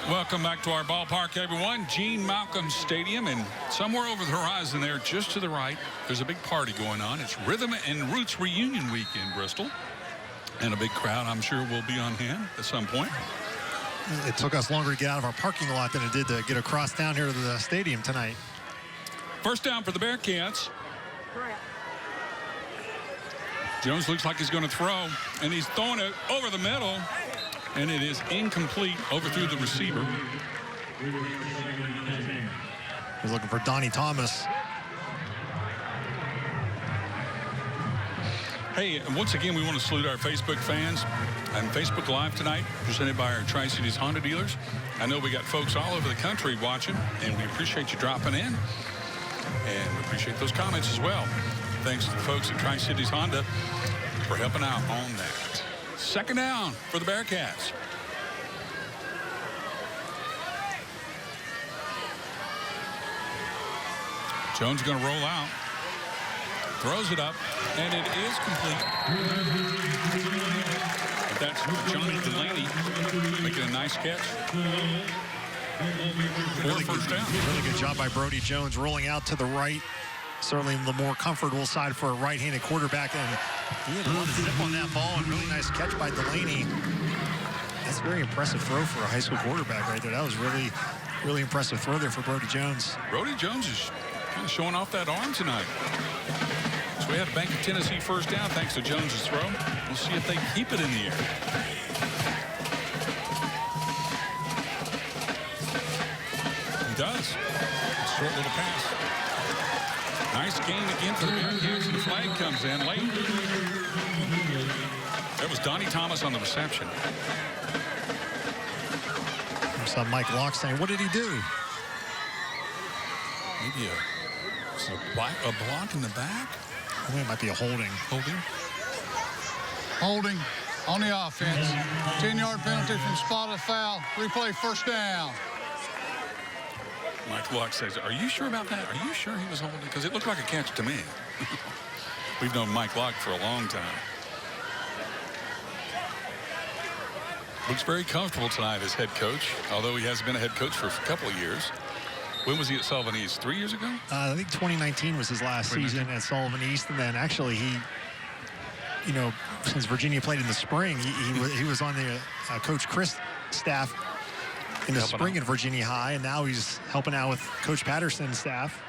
Welcome back to our ballpark, everyone. Gene Malcolm Stadium, and somewhere over the horizon there, just to the right, there's a big party going on. It's Rhythm and Roots Reunion Week in Bristol, and a big crowd, I'm sure, will be on hand at some point. It took us longer to get out of our parking lot than it did to get across down here to the stadium tonight. First down for the Bearcats. Jones looks like he's going to throw, and he's throwing it over the middle. And it is incomplete, overthrew the receiver. He's looking for Donnie Thomas. Hey, once again, we want to salute our Facebook fans and Facebook Live tonight, presented by our Tri-Cities Honda dealers. I know we got folks all over the country watching, and we appreciate you dropping in. And we appreciate those comments as well. Thanks to the folks at Tri-Cities Honda for helping out on that. Second down for the Bearcats. Jones going to roll out. Throws it up, and it is complete. But that's Johnny Delaney making a nice catch. Really good job by Brody Jones rolling out to the right. Certainly the more comfortable side for a right-handed quarterback, and he had a lot of zip on that ball, and really nice catch by Delaney. That's a very impressive throw for a high school quarterback right there. That was really, really impressive throw there for Brody Jones. Brody Jones is kind of showing off that arm tonight. So we had a Bank of Tennessee first down thanks to Jones's throw. We'll see if they keep it in the air. He does. Short little pass. Nice gain again for the Bearcats, and the flag comes in late. That was Donnie Thomas on the reception. I saw Mike Locke saying, what did he do? Maybe a block in the back? I think it might be a holding. Holding on the offense. 10-yard penalty from spotted foul. Replay first down. Mike Locke says, are you sure about that? Are you sure he was holding? Because it looked like a catch to me. We've known Mike Locke for a long time. Looks very comfortable tonight as head coach, although he hasn't been a head coach for a couple of years. When was he at Sullivan East? 3 years ago? I think 2019 was his last season at Sullivan East. And then actually he, you know, since Virginia played in the spring, he was on the Coach Chris staff in the spring at Virginia High, and now he's helping out with Coach Patterson's staff.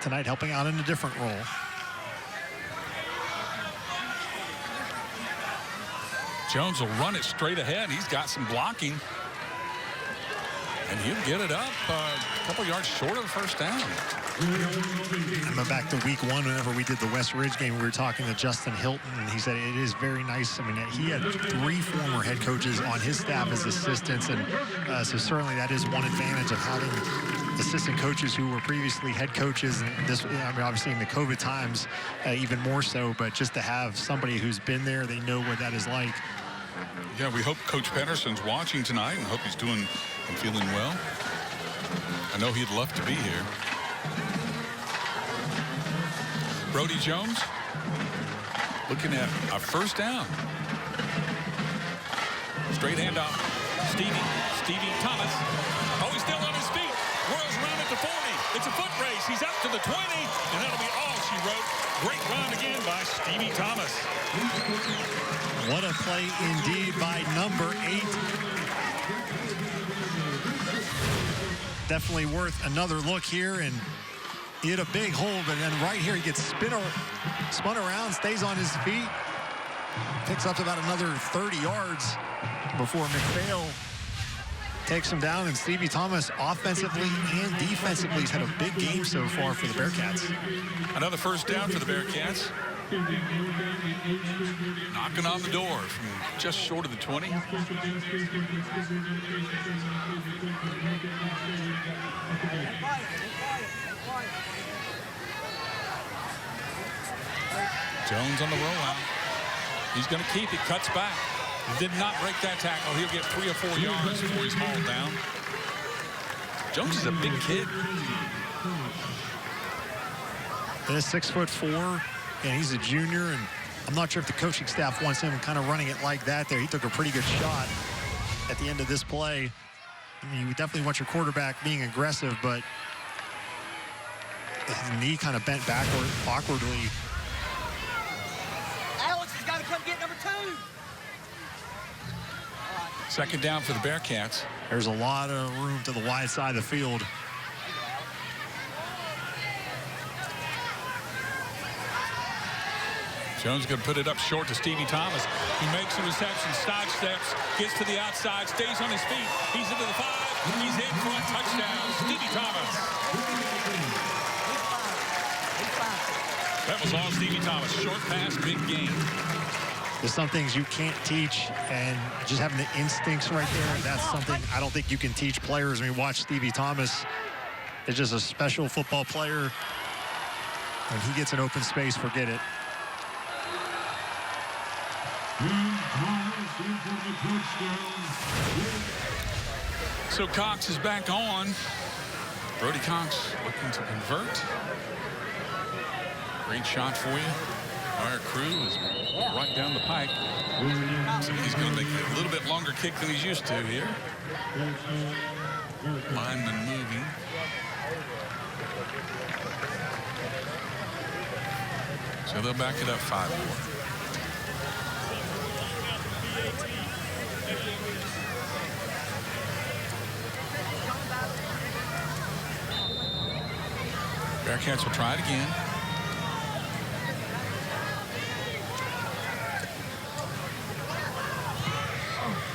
Tonight helping out in a different role. Jones will run it straight ahead. He's got some blocking. And he'll get it up a couple yards short of the first down. I went back to week one whenever we did the West Ridge game. We were talking to Justin Hilton, and he said it is very nice. I mean, he had 3 former head coaches on his staff as assistants, and so certainly that is one advantage of having assistant coaches who were previously head coaches. And this, I mean, obviously in the COVID times, even more so, but just to have somebody who's been there, they know what that is like. Yeah, we hope Coach Patterson's watching tonight and hope he's doing and feeling well. I know he'd love to be here. Brody Jones looking at a first down. Straight handoff. Stevie Thomas. Oh, he's still on his feet. Whirls around at the 40. It's a foot race. He's up to the 20, and that'll be all she wrote. Great run again by Stevie Thomas. What a play indeed by number 8. Definitely worth another look here, and he hit a big hole, but then right here he gets spun around, stays on his feet, picks up about another 30 yards before McPhail takes him down. And Stevie Thomas, offensively and defensively, has had a big game so far for the Bearcats. Another first down for the Bearcats. Knocking on the door from just short of the 20. Jones on the rollout. He's going to keep it. Cuts back. He did not break that tackle. He'll get 3 or 4 yards before he's hauled down. Jones is a big kid. He's 6'4", and he's a junior, and I'm not sure if the coaching staff wants him kind of running it like that there. He took a pretty good shot at the end of this play. I mean, you definitely want your quarterback being aggressive, but his knee kind of bent backward awkwardly. Alex has got to come get number 2. Second down for the Bearcats. There's a lot of room to the wide side of the field. Jones going to put it up short to Stevie Thomas. He makes the reception, side steps, gets to the outside, stays on his feet. He's into the 5. He's in for a touchdown. Stevie Thomas. That was all Stevie Thomas. Short pass, big game. There's some things you can't teach, and just having the instincts right there, that's something I don't think you can teach players. I mean, watch Stevie Thomas is just a special football player. When he gets an open space, forget it. So Cox is back on. Brody Cox looking to convert. Great shot for you. Our crew is right down the pike. So he's going to make a little bit longer kick than he's used to here. Lineman moving. So they'll back it up 5-4. Bearcats will try it again.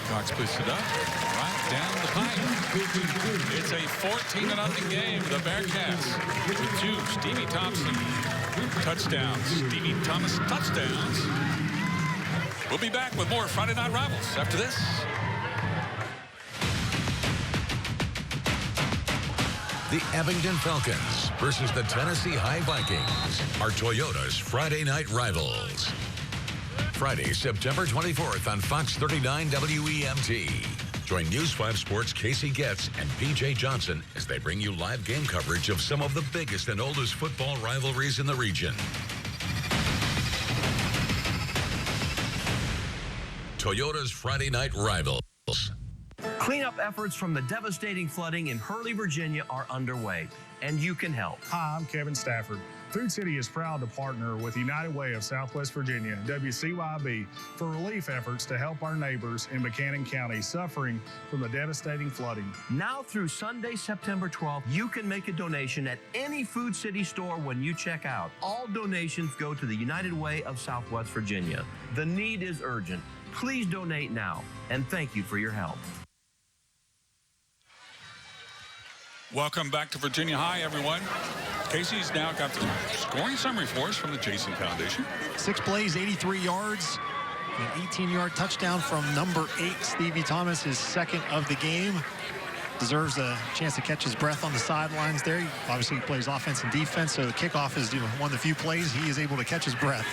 Cox puts it up right down the pipe. It's a 14-0 game. The Bearcats with 2 Stevie Thompson touchdowns. Stevie Thomas touchdowns. We'll be back with more Friday Night Rivals after this. The Abingdon Falcons versus the Tennessee High Vikings are Toyota's Friday Night Rivals. Friday, September 24th on Fox 39 WEMT. Join News 5 Sports' Casey Getz and PJ Johnson as they bring you live game coverage of some of the biggest and oldest football rivalries in the region. Toyota's Friday Night Rivals. Cleanup efforts from the devastating flooding in Hurley, Virginia are underway, and you can help. Hi, I'm Kevin Stafford. Food City is proud to partner with United Way of Southwest Virginia, WCYB, for relief efforts to help our neighbors in Buchanan County suffering from the devastating flooding. Now through Sunday, September 12th, you can make a donation at any Food City store when you check out. All donations go to the United Way of Southwest Virginia. The need is urgent. Please donate now, and thank you for your help. Welcome back to Virginia High, everyone. Casey's now got the scoring summary for us from the Jason Foundation. 6 plays, 83 yards, an 18-yard touchdown from number 8, Stevie Thomas, his second of the game. Deserves a chance to catch his breath on the sidelines there. He obviously plays offense and defense, so the kickoff is one of the few plays he is able to catch his breath.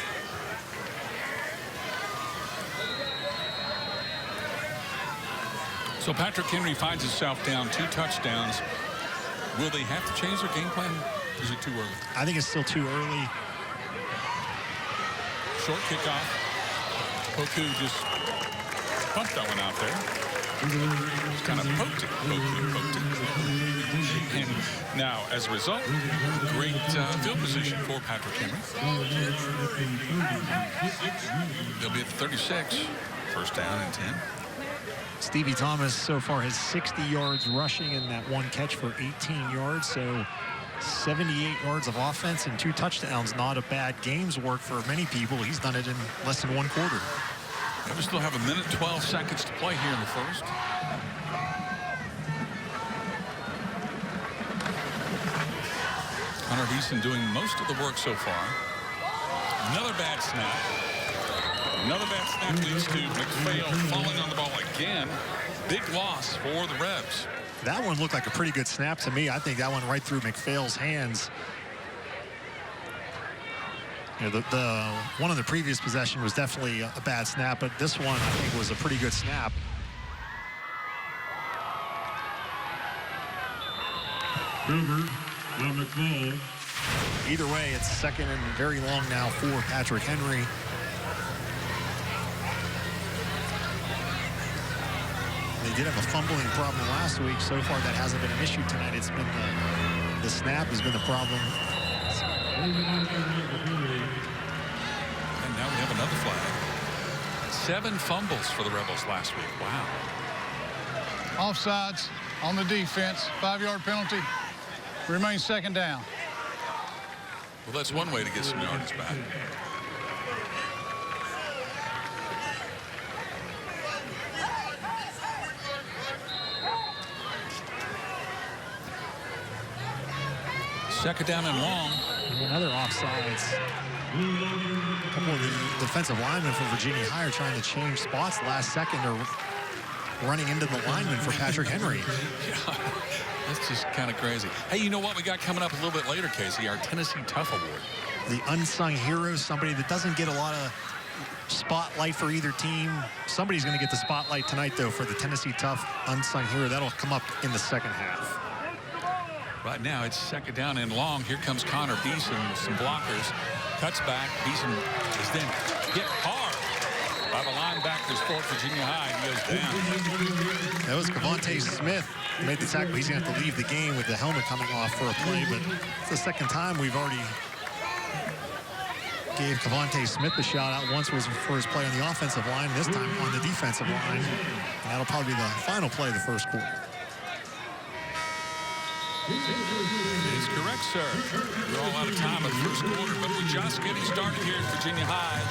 So Patrick Henry finds himself down 2 touchdowns. Will they have to change their game plan? Is it too early? I think it's still too early. short kickoff. Poku just pumped that one out there. Just kind of poked it. Poku poked it. And now, as a result, great field position for Patrick Henry. They'll be at 36. First down and 10. Stevie Thomas so far has 60 yards rushing and that one catch for 18 yards. So 78 yards of offense and 2 touchdowns. Not a bad game's work for many people. He's done it in less than 1 quarter. We still have 1 minute, 12 seconds to play here in the first. Hunter Deason doing most of the work so far. Another bad snap. Another bad snap leads to McPhail falling on the ball again. Big loss for the Rebs. That one looked like a pretty good snap to me. I think that went right through McPhail's hands. You know, the one of the previous possession was definitely a bad snap, but this one I think was a pretty good snap. Either way, it's second and very long now for Patrick Henry. They did have a fumbling problem last week. So far, that hasn't been an issue tonight. It's been the snap has been the problem. And now we have another flag. 7 fumbles for the Rebels last week. Wow. Offsides on the defense. 5-yard penalty. Remains second down. Well, that's one way to get some yardage back. Second down and long. And another offsides. A couple of the defensive linemen for Virginia High are trying to change spots last second. They're running into the lineman for Patrick Henry. Yeah, that's just kind of crazy. Hey, you know what we got coming up a little bit later, Casey? Our Tennessee Tough Award. The unsung hero, somebody that doesn't get a lot of spotlight for either team. Somebody's going to get the spotlight tonight, though, for the Tennessee Tough unsung hero. That'll come up in the second half. Right now, it's second down and long. Here comes Connor Beeson, some blockers. Cuts back. Beeson is then hit hard by the linebackers for Virginia High. He goes down. That was Cavante Smith who made the tackle. He's going to have to leave the game with the helmet coming off for a play, but it's the second time we've already gave Cavante Smith the shot out. Once was for his play on the offensive line, this time on the defensive line. And that'll probably be the final play of the first quarter. Is correct, sir. We're all out of time in the first quarter, but we're just getting started here at Virginia High.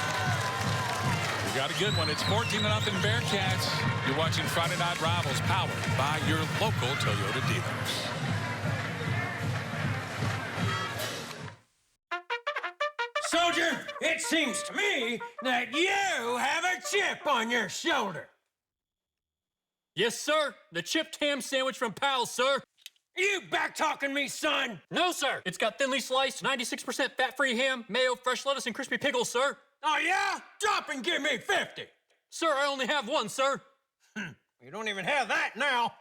We got a good one. It's 14-0 Bearcats. You're watching Friday Night Rivals, powered by your local Toyota dealers. Soldier, it seems to me that you have a chip on your shoulder. Yes, sir. The chipped ham sandwich from Pal's, sir. You back-talking me, son? No, sir. It's got thinly sliced, 96% fat-free ham, mayo, fresh lettuce, and crispy pickles, sir. Oh, yeah? Drop and give me 50. Sir, I only have one, sir. You don't even have that now.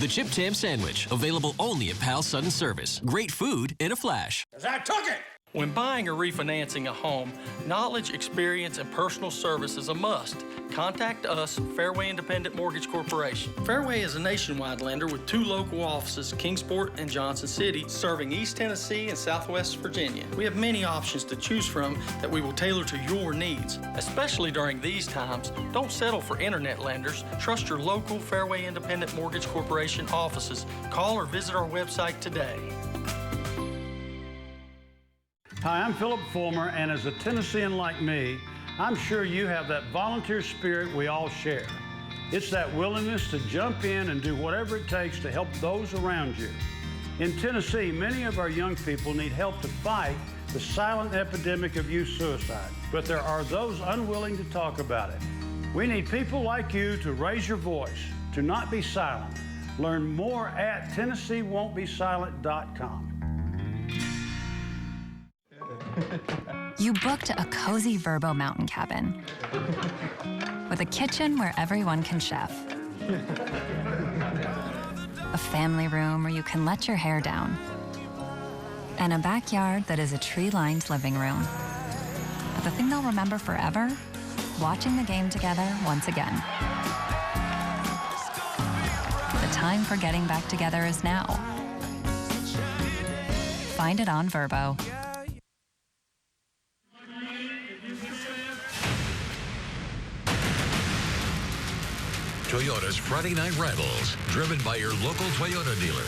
The chipped ham sandwich, available only at Pal's Sudden Service. Great food in a flash. 'Cause I took it. When buying or refinancing a home, knowledge, experience, and personal service is a must. Contact us, Fairway Independent Mortgage Corporation. Fairway is a nationwide lender with 2 local offices, Kingsport and Johnson City, serving East Tennessee and Southwest Virginia. We have many options to choose from that we will tailor to your needs. Especially during these times, don't settle for internet lenders. Trust your local Fairway Independent Mortgage Corporation offices. Call or visit our website today. Hi, I'm Philip Fulmer, and as a Tennessean like me, I'm sure you have that volunteer spirit we all share. It's that willingness to jump in and do whatever it takes to help those around you. In Tennessee, many of our young people need help to fight the silent epidemic of youth suicide, but there are those unwilling to talk about it. We need people like you to raise your voice, to not be silent. Learn more at TennesseeWon'tBeSilent.com. You booked a cozy Verbo mountain cabin with a kitchen where everyone can chef, a family room where you can let your hair down, and a backyard that is a tree-lined living room. A the thing they'll remember forever? Watching the game together once again. The time for getting back together is now. Find it on Vrbo. Toyota's Friday Night Rivals, driven by your local Toyota dealer.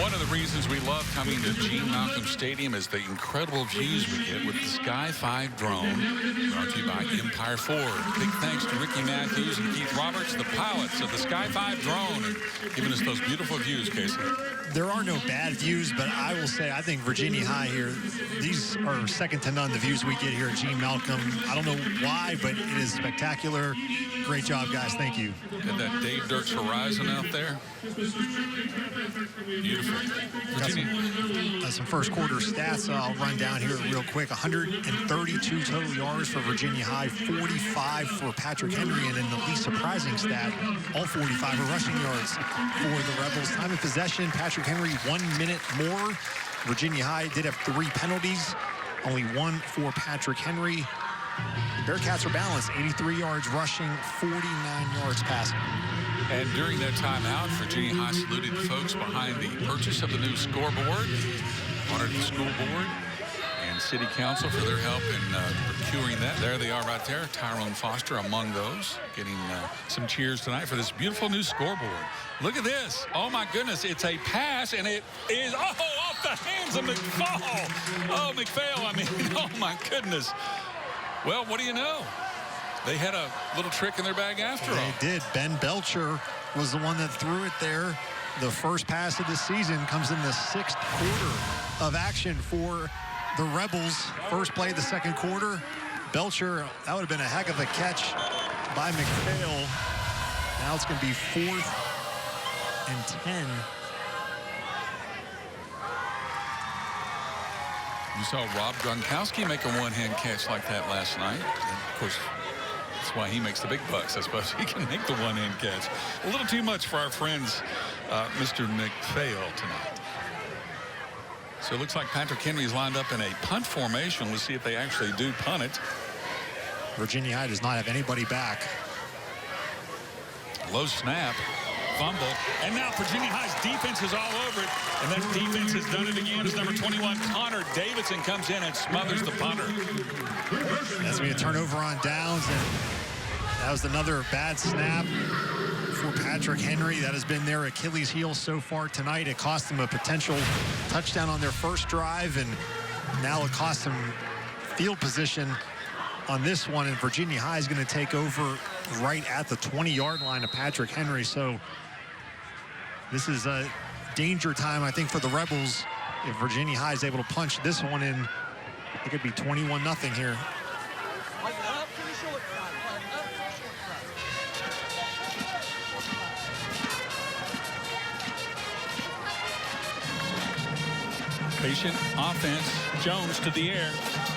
One of the reasons we love coming to Gene Malcolm Stadium is the incredible views we get with the Sky 5 drone, brought to you by Empire Ford. Big thanks to Ricky Matthews and Keith Roberts, the pilots of the Sky 5 drone, and giving us those beautiful views, Casey. There are no bad views, but I will say I think Virginia High here, these are second to none, the views we get here at Gene Malcolm. I don't know why, but it is spectacular. Great job, guys. Thank you. Got that Dave Dirks horizon out there. Beautiful. Some first quarter stats I'll run down here real quick. 132 total yards for Virginia High, 45 for Patrick Henry, and then the least surprising stat, all 45 are rushing yards for the Rebels. Time of possession, Patrick Henry 1 minute more. Virginia High did have 3 penalties, only 1 for Patrick Henry. The Bearcats are balanced, 83 yards rushing, 49 yards passing. And during that timeout, Virginia High saluted the folks behind the purchase of the new scoreboard, honored the school board and city council for their help in procuring that. There they are right there, Tyrone Foster among those, getting some cheers tonight for this beautiful new scoreboard. Look at this. Oh, my goodness. It's a pass, and it is, off the hands of McFall. Oh, McPhail, I mean, oh, my goodness. Well, what do you know? They had a little trick in their bag after all. They did. Ben Belcher was the one that threw it there. The first pass of the season comes in the 6th quarter of action for the Rebels. First play of the 2nd quarter. Belcher, that would have been a heck of a catch by McPhail. Now it's going to be 4th and 10. You saw Rob Gronkowski make a one-hand catch like that last night. And of course, that's why he makes the big bucks. I suppose he can make the one-hand catch. A little too much for our friends, Mr. McPhail tonight. So it looks like Patrick Henry's lined up in a punt formation. Let's see if they actually do punt it. Virginia High does not have anybody back. Low snap. Fumble, and now Virginia High's defense is all over it, and that defense has done it again as number 21, Connor Davidson, comes in and smothers the punter. That's going to be a turnover on downs, and that was another bad snap for Patrick Henry. That has been their Achilles heel so far tonight. It cost them a potential touchdown on their first drive, and now it cost them field position on this one, and Virginia High is going to take over right at the 20-yard line of Patrick Henry. So this is a danger time, I think, for the Rebels. If Virginia High is able to punch this one in, it could be 21-0 here. Patient offense. Jones to the air.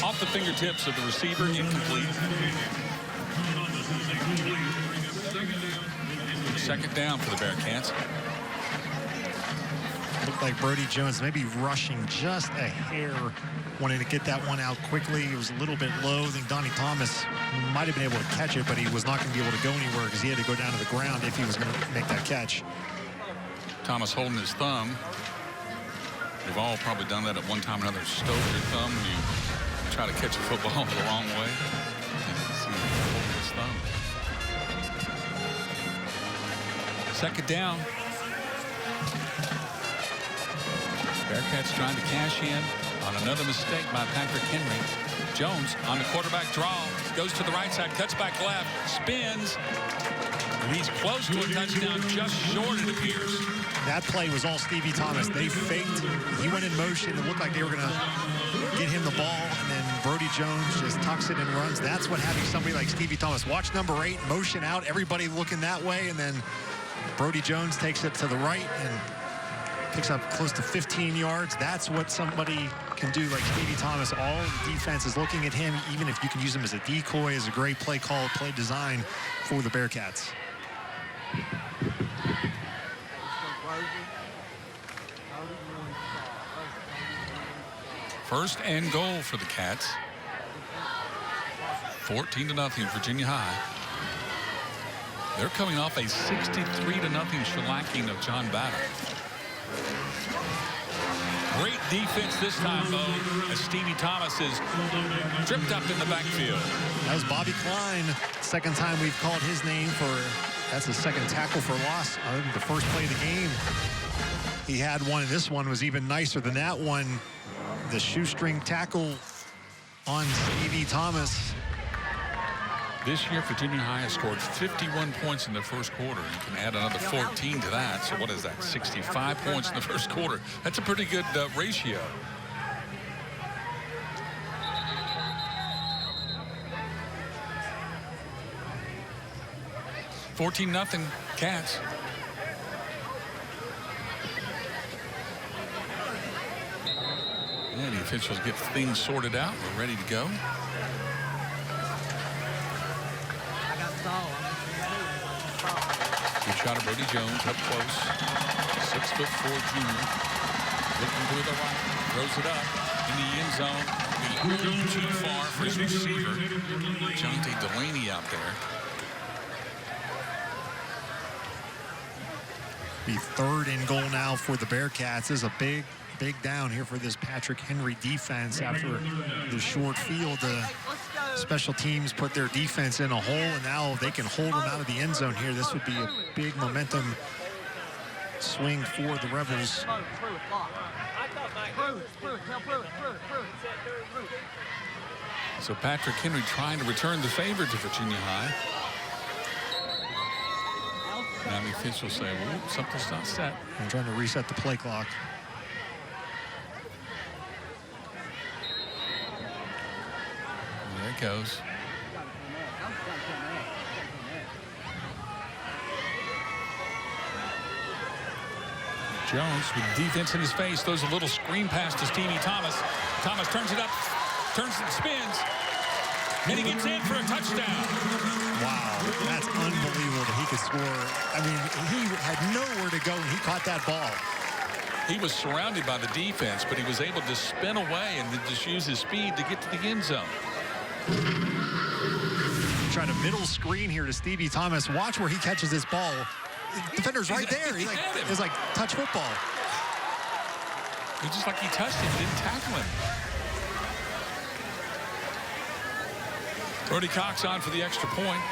Off the fingertips of the receiver. Incomplete. Second down for the Bearcats. Looked like Brody Jones maybe rushing just a hair, wanting to get that one out quickly. It was a little bit low. I think Donnie Thomas might have been able to catch it, but he was not going to be able to go anywhere because he had to go down to the ground if he was going to make that catch. Thomas holding his thumb. We've all probably done that at one time or another. Stoke your thumb when you try to catch a football the wrong way. See him holding his thumb. Second down. Bearcats trying to cash in on another mistake by Patrick Henry. Jones on the quarterback draw. Goes to the right side, cuts back left, spins. And he's close to a touchdown, just short it appears. That play was all Stevie Thomas. They faked. He went in motion. It looked like they were going to get him the ball, and then Brody Jones just tucks it and runs. That's what having somebody like Stevie Thomas. Watch number 8, motion out, everybody looking that way, and then Brody Jones takes it to the right and picks up close to 15 yards. That's what somebody can do like Stevie Thomas. All the defense is looking at him, even if you can use him as a decoy, is a great play call, play design for the Bearcats. First and goal for the Cats. 14-0 Virginia High. They're coming off a 63-0 shellacking of John Battle. Great defense this time, Mo, as Stevie Thomas is tripped up in the backfield. That was Bobby Klein. Second time we've called his name that's his second tackle for loss on the first play of the game. He had one, and this one was even nicer than that one. The shoestring tackle on Stevie Thomas. This year, Virginia High has scored 51 points in the first quarter. You can add another 14 to that. So what is that? 65 points in the first quarter. That's a pretty good ratio. $14-0 Cats. And the officials get things sorted out. We're ready to go. Good shot of Brody Jones up close. 6'4" junior. Looking to the right. Throws it up in the end zone. A little too far for his receiver. Jonte Delaney out there. The third and goal now for the Bearcats. This is a big down here for this Patrick Henry defense after the short field. Special teams put their defense in a hole, and now they can hold them out of the end zone here. This would be a big momentum swing for the Rebels. So Patrick Henry trying to return the favor to Virginia High. Now the officials say, well, something's not set. I'm trying to reset the play clock. There it goes. Jones with defense in his face throws a little screen pass to Stevie Thomas. Thomas turns it up, turns and spins, and he gets in for a touchdown. Wow, that's unbelievable that he could score. I mean, he had nowhere to go when he caught that ball. He was surrounded by the defense, but he was able to spin away and just use his speed to get to the end zone. Trying to middle screen here to Stevie Thomas. Watch where he catches this ball. The defender's right there. It's like touch football. It's just like he touched him, didn't tackle him. Brody Cox on for the extra point.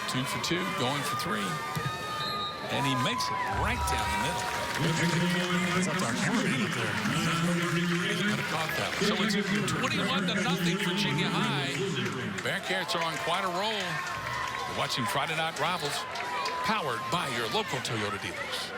2 for 2, going for 3. And he makes it right down the middle. It's up to our cameraman up there. He could have caught that. So it's 21-0 Virginia High. Bearcats are on quite a roll. You're watching Friday Night Rivals, powered by your local Toyota dealers.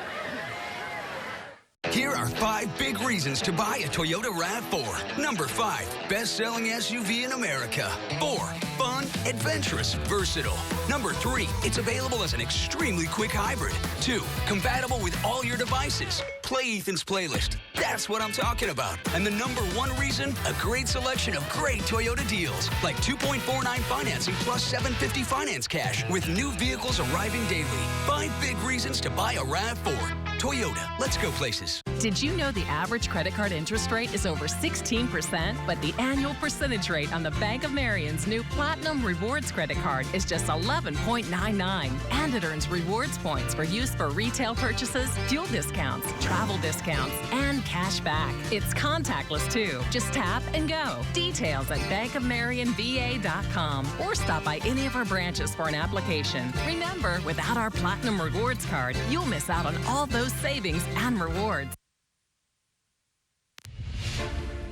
Here are 5 big reasons to buy a Toyota RAV4. Number 5, best-selling SUV in America. 4, fun, adventurous, versatile. Number 3, it's available as an extremely quick hybrid. 2, compatible with all your devices. Play Ethan's playlist. That's what I'm talking about. And the number 1 reason, a great selection of great Toyota deals, like 2.49 financing plus $750 finance cash with new vehicles arriving daily. 5 big reasons to buy a RAV4. Toyota, let's go places. Did you know the average credit card interest rate is over 16%, but the annual percentage rate on the Bank of Marion's new Platinum Rewards credit card is just 11.99, and it earns rewards points for use for retail purchases, fuel discounts, travel discounts, and cash back. It's contactless too. Just tap and go. Details at bankofmarionva.com or stop by any of our branches for an application. Remember, without our Platinum Rewards card, you'll miss out on all those savings and rewards.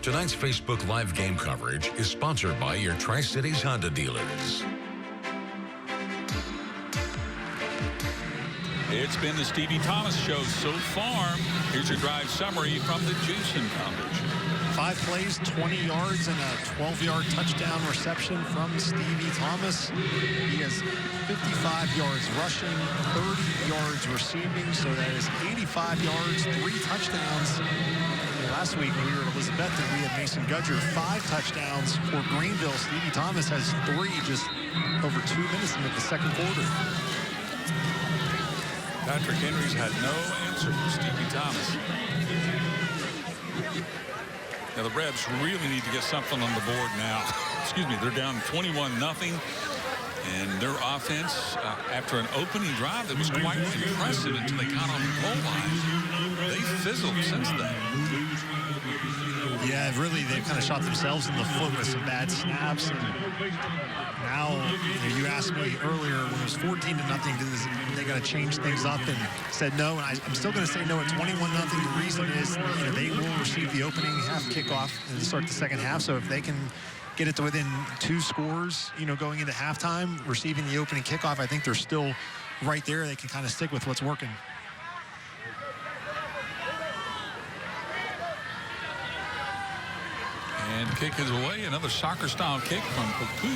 Tonight's Facebook Live game coverage is sponsored by your Tri-Cities Honda dealers. It's been the Stevie Thomas show so far. Here's your drive summary from the Jason coverage. 5 plays, 20 yards, and a 12-yard touchdown reception from Stevie Thomas. He has 55 yards rushing, 30 yards receiving, so that is 85 yards, 3 touchdowns. Last week when we were at Elizabethton, we had Mason Gudger, 5 touchdowns for Greenville. Stevie Thomas has 3 just over 2 minutes into the second quarter. Patrick Henry's had no answer for Stevie Thomas. Now, the Rebs really need to get something on the board now. Excuse me, they're down 21-0. And their offense, after an opening drive that was quite impressive until they got on the goal line, they fizzled since then. Yeah, really, they've kind of shot themselves in the foot with some bad snaps. And now, you asked me earlier when it was 14-0, they got to change things up, and said no. And I'm still going to say no at 21-0. The reason is, they will receive the opening half kickoff and start the second half. So if they can get it to within 2 scores, going into halftime, receiving the opening kickoff, I think they're still right there. They can kind of stick with what's working. And the kick is away. Another soccer-style kick from Poku.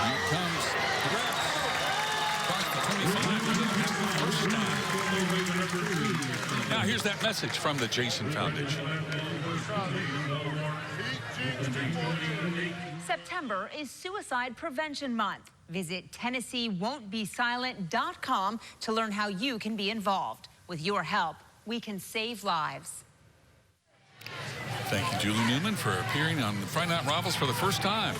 Here comes the Rebs. Across the 25 for the first down. Now here's that message from the Jason Foundation. September is Suicide Prevention Month. Visit TennesseeWon'tBeSilent.com to learn how you can be involved. With your help, we can save lives. Thank you, Julie Newman, for appearing on the Friday Night Rivals for the first time.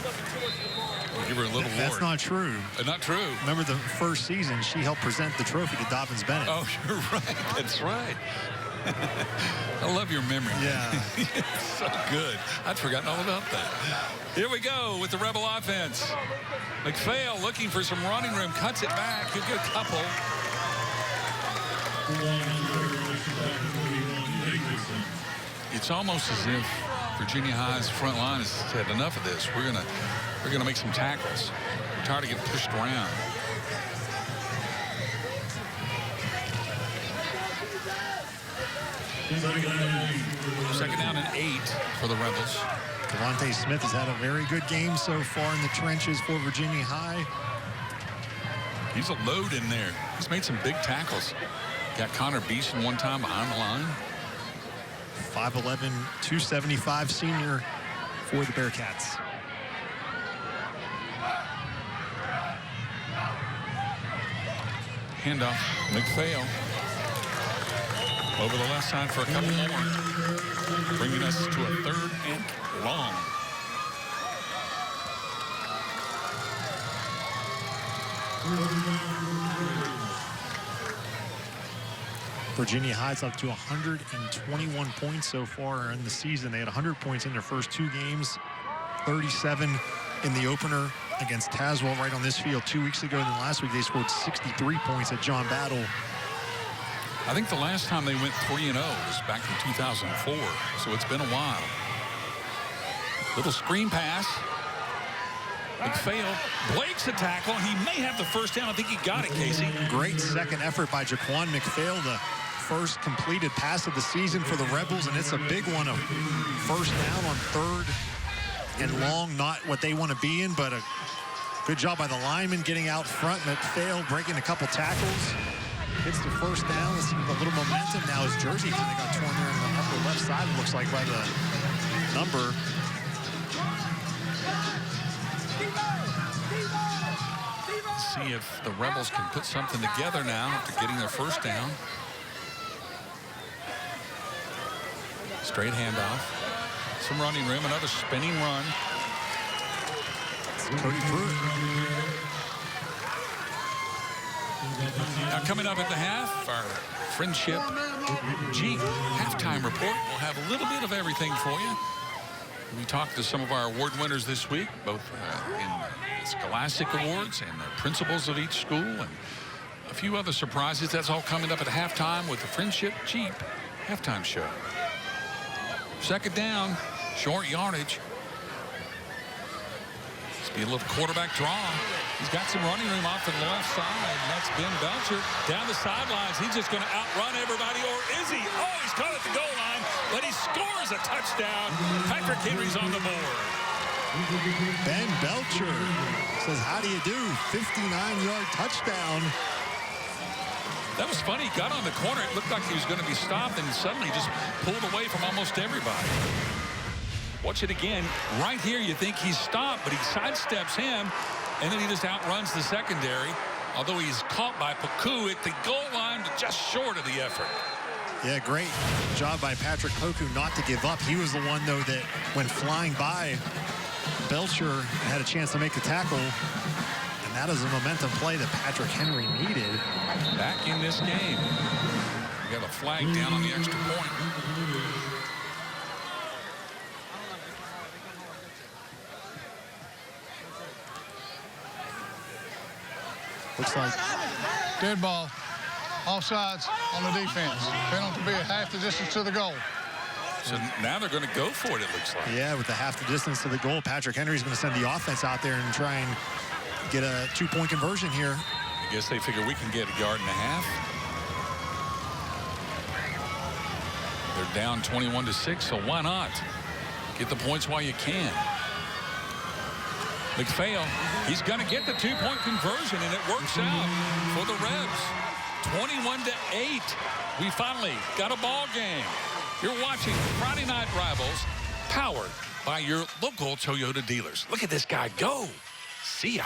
We'll give her a little award. That's not true. Not true. Remember the first season, she helped present the trophy to Dobbins Bennett. Oh, you're right. That's right. I love your memory. Yeah. It's so good. I'd forgotten all about that. Here we go with the Rebel offense. McPhail looking for some running room, cuts it back. He'll get a couple. It's almost as if Virginia High's front line has said, enough of this. We're gonna make some tackles. We're tired of getting pushed around. Second down and 8 for the Rebels. Devontae Smith has had a very good game so far in the trenches for Virginia High. He's a load in there. He's made some big tackles. Got Connor Beeson one time behind the line. 5'11", 275 senior for the Bearcats. Handoff, McPhail. Over the left side for a couple more. Bringing us to a 3rd and long. Virginia High's up to 121 points so far in the season. They had 100 points in their first 2 games, 37 in the opener against Tazewell right on this field 2 weeks ago. And then last week they scored 63 points at John Battle. I think the last time they went 3-0 was back in 2004, so it's been a while. Little screen pass. McPhail breaks the tackle. He may have the first down. I think he got it, Casey. Great second effort by Jaquan McPhail, the first completed pass of the season for the Rebels, and it's a big one. A first down on 3rd and long, not what they want to be in, but a good job by the lineman getting out front. McPhail breaking a couple tackles. Hits the first down. Let's see the little momentum now. His jersey kind of got torn there on the upper left side, it looks like, by the number. See if the Rebels can put something together now after getting their first down. Straight handoff. Some running room, another spinning run. Cody Pruitt. Now coming up at the half, our Friendship Jeep halftime report. We'll have a little bit of everything for you. We talked to some of our award winners this week, both in Scholastic Awards and the principals of each school, and a few other surprises. That's all coming up at halftime with the Friendship Jeep halftime show. Second down, short yardage. This will be a little quarterback draw. He's got some running room off to the left side, and that's Ben Belcher down the sidelines. He's just going to outrun everybody, or is he? Oh, he's caught at the goal line, but he scores a touchdown. Patrick Henry's on the board. Ben Belcher says, how do you do? 59-yard touchdown. That was funny. He got on the corner. It looked like he was going to be stopped, and suddenly just pulled away from almost everybody. Watch it again. Right here, you think he's stopped, but he sidesteps him, and then he just outruns the secondary, although he's caught by Poku at the goal line, just short of the effort. Yeah, great job by Patrick Poku not to give up. He was the one, though, that when flying by, Belcher had a chance to make the tackle. And that is a momentum play that Patrick Henry needed. Back in this game. We got a flag down on the extra point. Looks like dead ball. Offsides on the defense. Penalty be at half the distance to the goal. So now they're going to go for it, it looks like. Yeah, with the half the distance to the goal, Patrick Henry's going to send the offense out there and try and get a 2-point conversion here. I guess they figure we can get 1.5 yards. They're down 21-6, so why not? Get the points while you can. McPhail, he's going to get the 2-point conversion, and it works out for the Rebs. 21-8. We finally got a ball game. You're watching Friday Night Rivals, powered by your local Toyota dealers. Look at this guy go. See ya.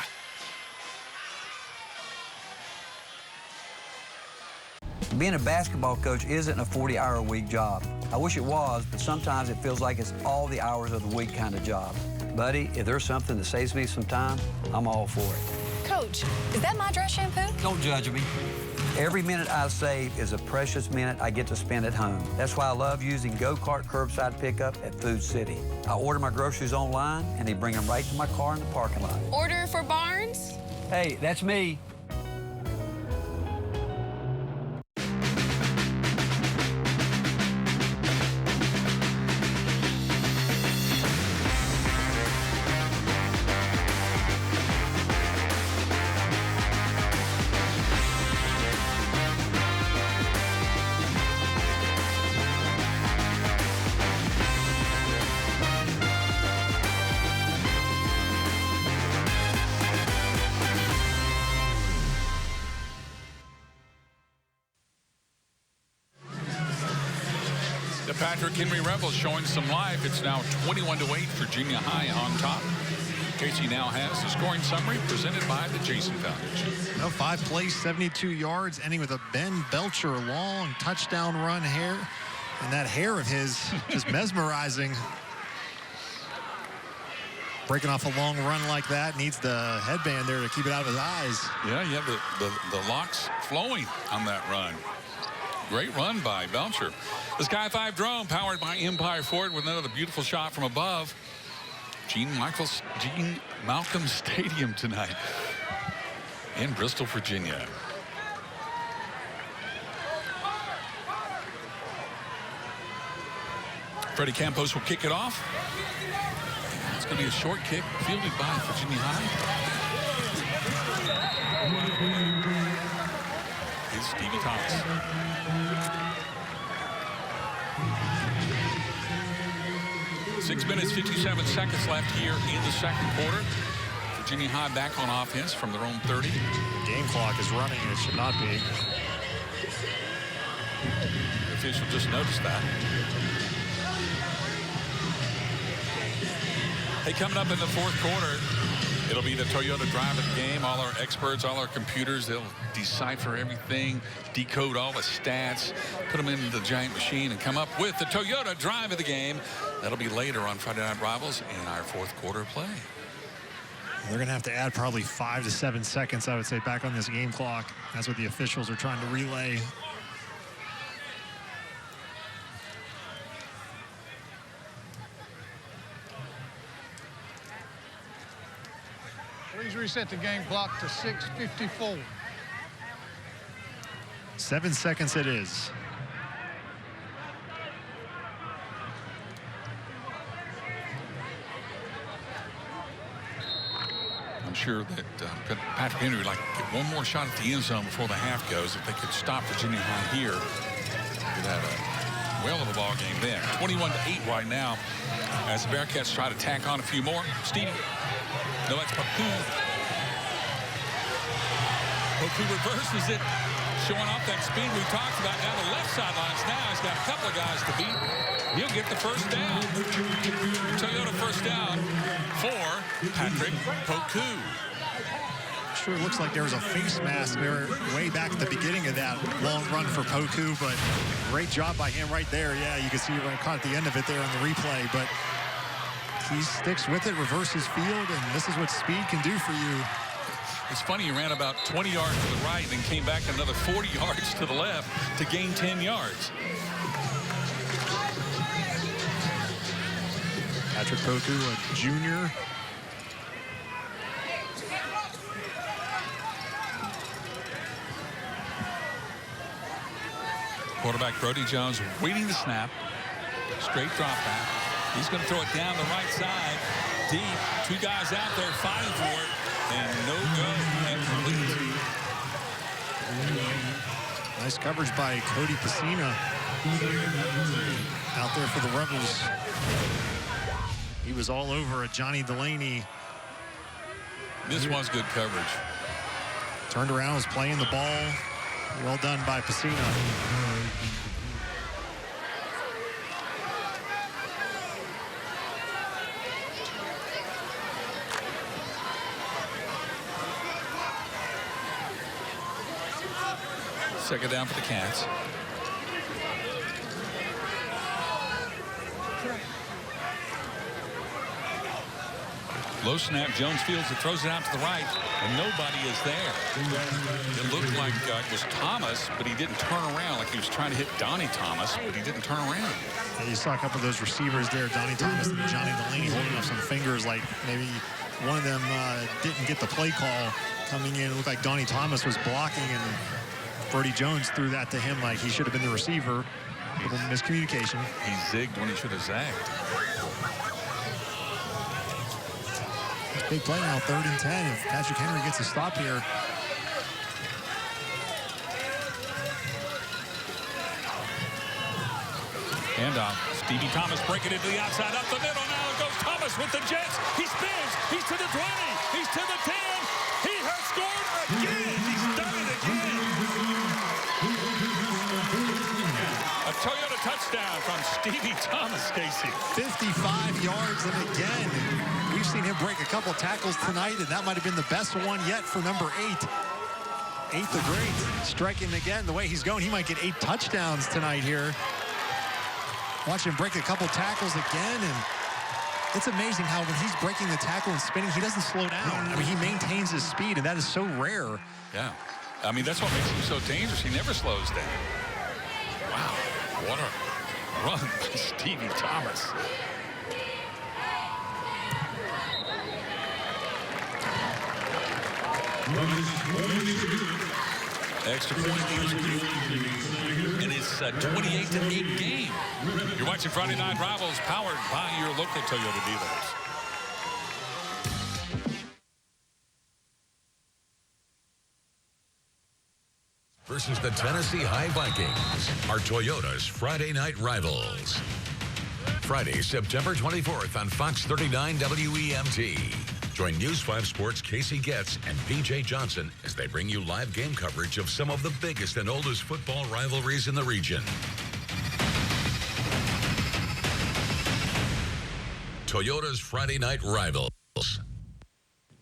Being a basketball coach isn't a 40-hour-a-week job. I wish it was, but sometimes it feels like it's all the hours of the week kind of job. Buddy, if there's something that saves me some time, I'm all for it. Coach, is that my dress shampoo? Don't judge me. Every minute I save is a precious minute I get to spend at home. That's why I love using Go-Kart curbside pickup at Food City. I order my groceries online, and they bring them right to my car in the parking lot. Order for Barnes? Hey, that's me. Patrick Henry Rebels showing some life. It's now 21-8, Virginia High on top. Casey now has the scoring summary presented by the Jason Foundation. 5 plays, 72 yards, ending with a Ben Belcher long touchdown run hair. And that hair of his just mesmerizing. Breaking off a long run like that, needs the headband there to keep it out of his eyes. Yeah, you have the locks flowing on that run. Great run by Belcher. The Sky 5 drone powered by Empire Ford with another beautiful shot from above. Gene Malcolm Stadium tonight in Bristol, Virginia. Freddie Campos will kick it off. It's going to be a short kick fielded by Virginia High. Is Stevie Thomas. 6 minutes, 57 seconds left here in the second quarter. Virginia High back on offense from their own 30. Game clock is running, and it should not be. The official just noticed that. Hey, coming up in the fourth quarter, it'll be the Toyota drive of the game. All our experts, all our computers, they'll decipher everything, decode all the stats, put them into the giant machine, and come up with the Toyota drive of the game. That'll be later on Friday Night Rivals in our fourth quarter play. They're going to have to add probably 5 to 7 seconds, I would say, back on this game clock. That's what the officials are trying to relay. Please reset the game clock to 6:54. 7 seconds it is. I'm sure that Patrick Henry would like to get one more shot at the end zone before the half goes. If they could stop Virginia High here, they could have a well of a ball game then. 21-8 right now as the Bearcats try to tack on a few more. Stevie. No, that's Poku. Poku reverses it, showing off that speed we talked about. Down the left sidelines now. He's got a couple of guys to beat. He'll get the first down. Toyota first down for Patrick Poku. sure it looks like there was a face mask there way back at the beginning of that long run for Poku, but great job by him right there. Yeah, you can see it right caught at the end of it there on the replay, but he sticks with it, reverses field, and this is what speed can do for you. It's funny, he ran about 20 yards to the right and then came back another 40 yards to the left to gain 10 yards. Patrick Poku, a junior. Quarterback Brody Jones waiting the snap. Straight drop back. He's going to throw it down the right side. Deep. Two guys out there fighting for it. And no go. Incomplete. Nice coverage by Cody Pacina out there for the Rebels. He was all over at Johnny Delaney. This was good coverage. Turned around, was playing the ball. Well done by Pacina. Second down for the Cats. Low snap, Jones fields it, throws it out to the right, and nobody is there. It looked like it was Thomas, but he didn't turn around, like he was trying to hit Donnie Thomas, but he didn't turn around. Yeah, you saw a couple of those receivers there, Donnie Thomas and Johnny Delaney, holding up some fingers, like maybe one of them didn't get the play call coming in. It looked like Donnie Thomas was blocking, and Brody Jones threw that to him like he should have been the receiver. With a miscommunication. He zigged when he should have zagged. Big play now, 3rd and 10. If Patrick Henry gets a stop here. Handoff. Stevie Thomas breaking it to the outside, up the middle. Now goes Thomas with the Jets. He spins. He's to the 20. He's to the 10. He has scored again. He's done it again. A Toyota touchdown from Stevie Thomas, Casey. 55 yards, and again, we've seen him break a couple tackles tonight, and that might have been the best one yet for number 8. 8th of great. Striking again, the way he's going, he might get 8 touchdowns tonight here. Watch him break a couple tackles again, and it's amazing how when he's breaking the tackle and spinning, he doesn't slow down. I mean, he maintains his speed, and that is so rare. Yeah. I mean, that's what makes him so dangerous. He never slows down. Wow. What a run by Stevie Thomas. Extra point, and it's a 28-8 game. You're watching Friday Night Rivals, powered by your local Toyota dealers. Versus the Tennessee High Vikings are Toyota's Friday Night Rivals. Friday, September 24th on Fox 39 WEMT. Join News 5 Sports' Casey Getz and PJ Johnson as they bring you live game coverage of some of the biggest and oldest football rivalries in the region. Toyota's Friday Night Rivals.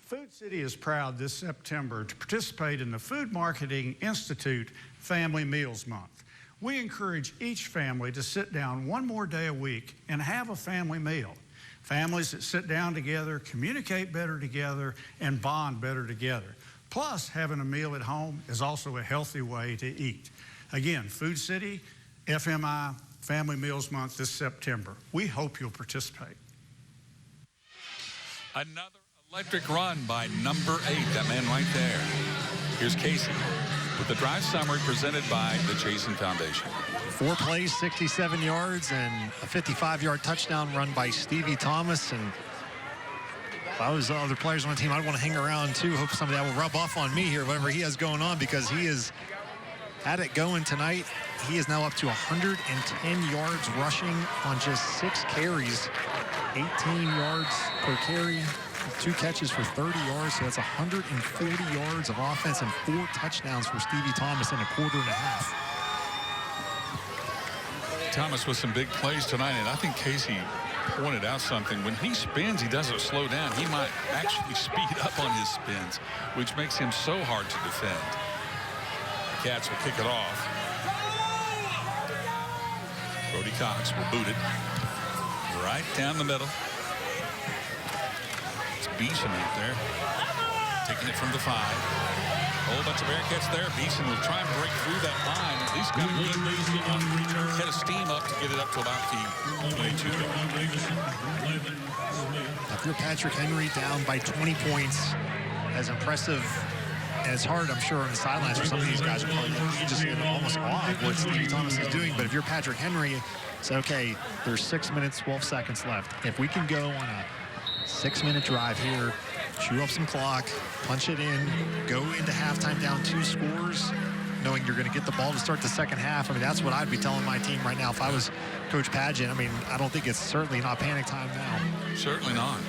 Food City is proud this September to participate in the Food Marketing Institute Family Meals Month. We encourage each family to sit down one more day a week and have a family meal. Families that sit down together, communicate better together, and bond better together. Plus, having a meal at home is also a healthy way to eat. Again, Food City, FMI, Family Meals Month this September. We hope you'll participate. Another electric run by number 8, that man right there. Here's Casey with the drive summary presented by the Jason Foundation. 4 plays, 67 yards, and a 55-yard touchdown run by Stevie Thomas. And if I was other players on the team, I'd want to hang around too. Hope some of that will rub off on me here, whatever he has going on, because he has had it going tonight. He is now up to 110 yards rushing on just 6 carries, 18 yards per carry. 2 catches for 30 yards, so that's 140 yards of offense and 4 touchdowns for Stevie Thomas in a quarter and a half. Thomas with some big plays tonight, and I think Casey, pointed out something. When he spins, he doesn't slow down. He might actually speed up on his spins, which makes him so hard to defend. The Cats will kick it off. Brody Cox will boot it right down the middle. It's Beeson out there, taking it from the 5. A whole bunch of Bearcats there. Beeson will try and break through that line. At least got a good head of steam up to get it up to about the 22. If you're Patrick Henry down by 20 points, as impressive as hard, I'm sure, on the sidelines for some of these guys are probably just almost awe of what Stevie Thomas is doing. But if you're Patrick Henry, say, okay, there's 6 minutes, 12 seconds left. If we can go on a 6-minute drive here, chew up some clock, punch it in, go into halftime down 2 scores, knowing you're going to get the ball to start the second half. I mean, that's what I'd be telling my team right now if I was Coach Padgett. I mean, I don't think it's certainly not panic time now. Certainly not.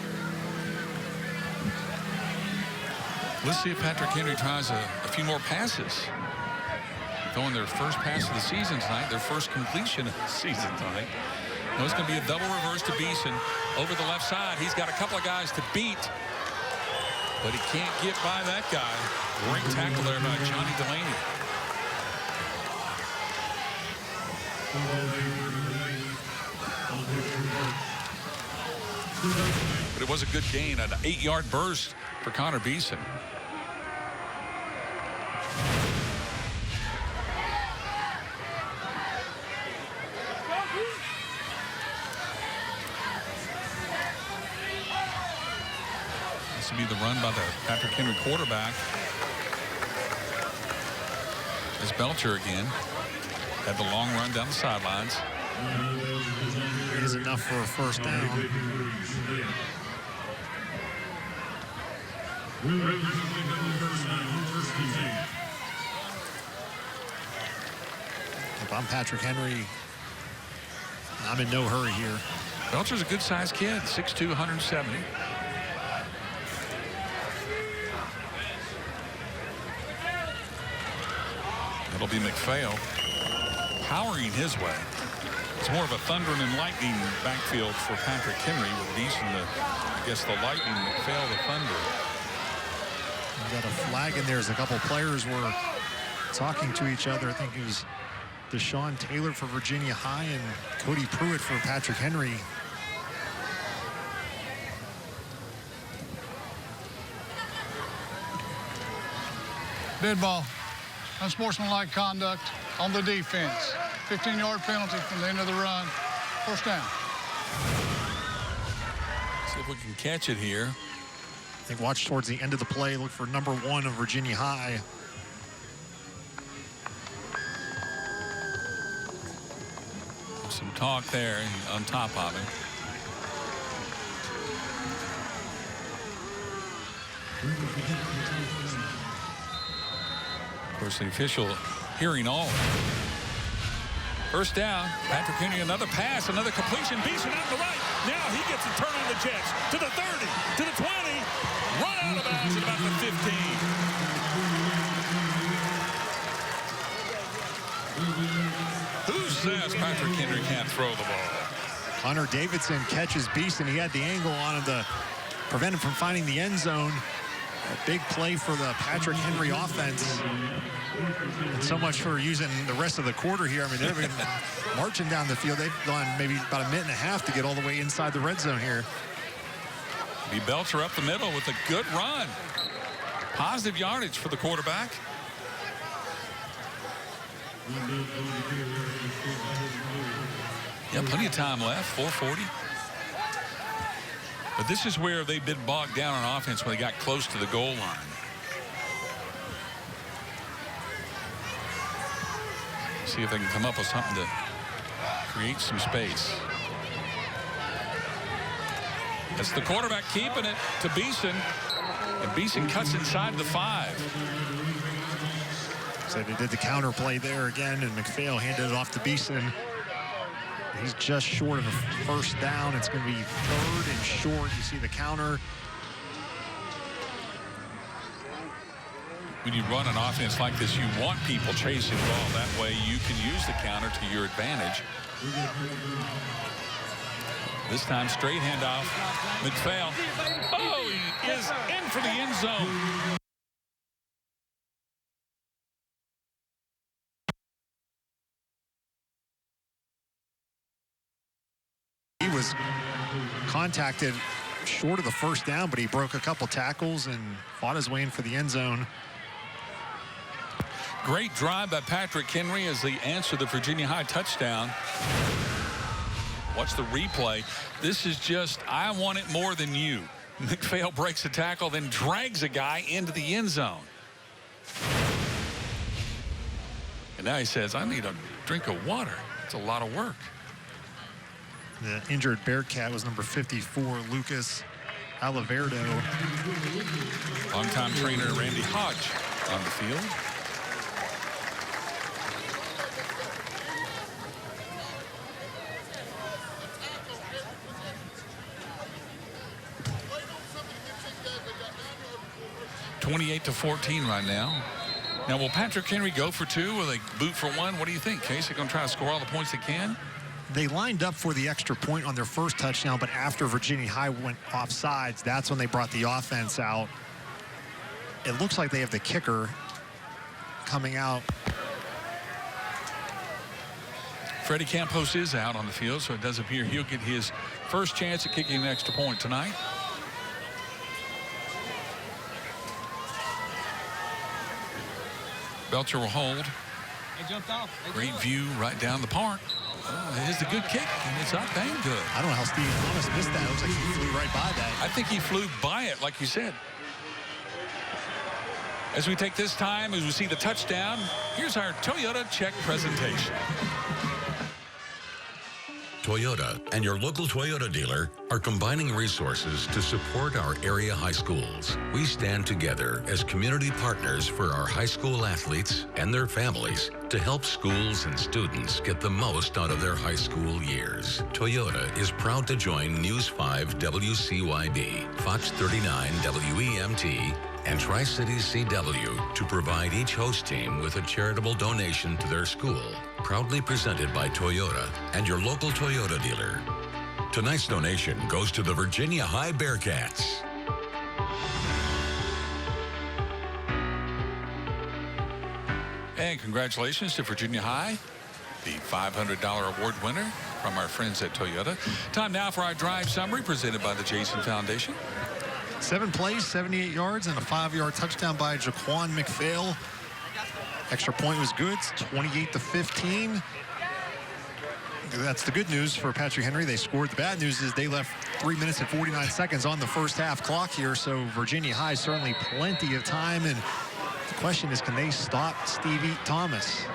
Let's see if Patrick Henry tries a few more passes. Throwing their first pass of the season tonight, their first completion of the season tonight. Now it's going to be a double reverse to Beeson over the left side. He's got a couple of guys to beat, but he can't get by that guy. Great tackle there by Johnny Delaney. But it was a good gain, an 8-yard burst for Connor Beeson. This will be the run by the Patrick Henry quarterback. It's Belcher again. Had the long run down the sidelines. It is enough for a first down. If I'm Patrick Henry, I'm in no hurry here. Belcher's a good-sized kid, 6'2", 170. It'll be McPhail powering his way. It's more of a thunder and lightning backfield for Patrick Henry with Beeson, I guess the lightning, McPhail the thunder. We got a flag in there as a couple players were talking to each other. I think it was Deshaun Taylor for Virginia High and Cody Pruitt for Patrick Henry. Dead ball. Unsportsmanlike conduct on the defense. 15-yard penalty from the end of the run. First down. See if we can catch it here. I think watch towards the end of the play. Look for number 1 of Virginia High. Some talk there on top of him. Of course, the official hearing all. First down, Patrick Henry, another pass, another completion. Beeson out to the right. Now he gets a turn on the Jets to the 30, to the 20. Run out of bounds at about the 15. Who says Patrick Henry can't throw the ball? Hunter Davidson catches Beeson. He had the angle on him to prevent him from finding the end zone. A big play for the Patrick Henry offense. And so much for using the rest of the quarter here. I mean, they've been marching down the field. They've gone maybe about a minute and a half to get all the way inside the red zone here. Be Belcher up the middle with a good run. Positive yardage for the quarterback. Yeah, plenty of time left, 4:40. But this is where they've been bogged down on offense when they got close to the goal line. See if they can come up with something to create some space. It's the quarterback keeping it to Beeson. And Beeson cuts inside the 5. So they did the counter play there again, and McPhail handed it off to Beeson. He's just short of a first down. It's going to be 3rd and short. You see the counter. When you run an offense like this, you want people chasing the ball. That way you can use the counter to your advantage. This time straight handoff. McPhail. Oh, he is in for the end zone. He was contacted short of the first down, but he broke a couple tackles and fought his way in for the end zone. Great drive by Patrick Henry as they answer the Virginia High touchdown. Watch the replay. This is just, I want it more than you. McPhail breaks a tackle, then drags a guy into the end zone. And now he says, I need a drink of water. It's a lot of work. The injured Bearcat was number 54, Lucas Aliverdo. Longtime trainer Randy Hodge on the field. (28-14) right now. Now, will Patrick Henry go for two? Will they boot for one? What do you think, Case? They're going to try to score all the points they can? They lined up for the extra point on their first touchdown, but after Virginia High went offsides, that's when they brought the offense out. It looks like they have the kicker coming out. Freddie Campos is out on the field, so it does appear he'll get his first chance at kicking an extra point tonight. Belcher will hold. Great view right down the park. Oh, it is a good kick, and it's up and good. I don't know how Stevie Thomas missed that. It looks like he flew right by that. I think he flew by it, like you said. As we take this time, as we see the touchdown, here's our Toyota check presentation. Toyota and your local Toyota dealer are combining resources to support our area high schools. We stand together as community partners for our high school athletes and their families to help schools and students get the most out of their high school years. Toyota is proud to join News 5 WCYB, Fox 39 WEMT, and Tri-Cities CW to provide each host team with a charitable donation to their school. Proudly presented by Toyota and your local Toyota dealer. Tonight's donation goes to the Virginia High Bearcats. And congratulations to Virginia High, the $500 award winner from our friends at Toyota. Time now for our drive summary presented by the Jason Foundation. 7 plays, 78 yards, and a 5-yard touchdown by Jaquan McPhail. Extra point was good, 28-15. That's the good news for Patrick Henry. They scored. The bad news is they left 3 minutes and 49 seconds on the first half clock here, so Virginia High certainly plenty of time. And the question is, can they stop Stevie Thomas?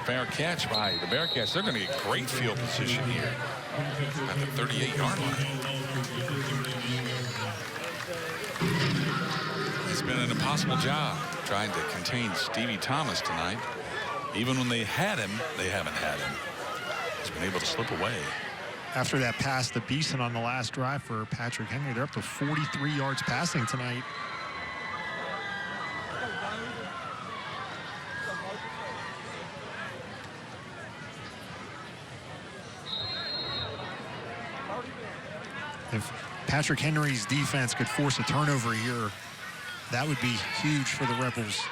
Fair catch by the Bearcats. They're going to get great field position here at the 38-yard line. It's been an impossible job trying to contain Stevie Thomas tonight. Even when they had him, they haven't had him. He's been able to slip away. After that pass to Beeson on the last drive for Patrick Henry, they're up to 43 yards passing tonight. If Patrick Henry's defense could force a turnover here, that would be huge for the Rebels.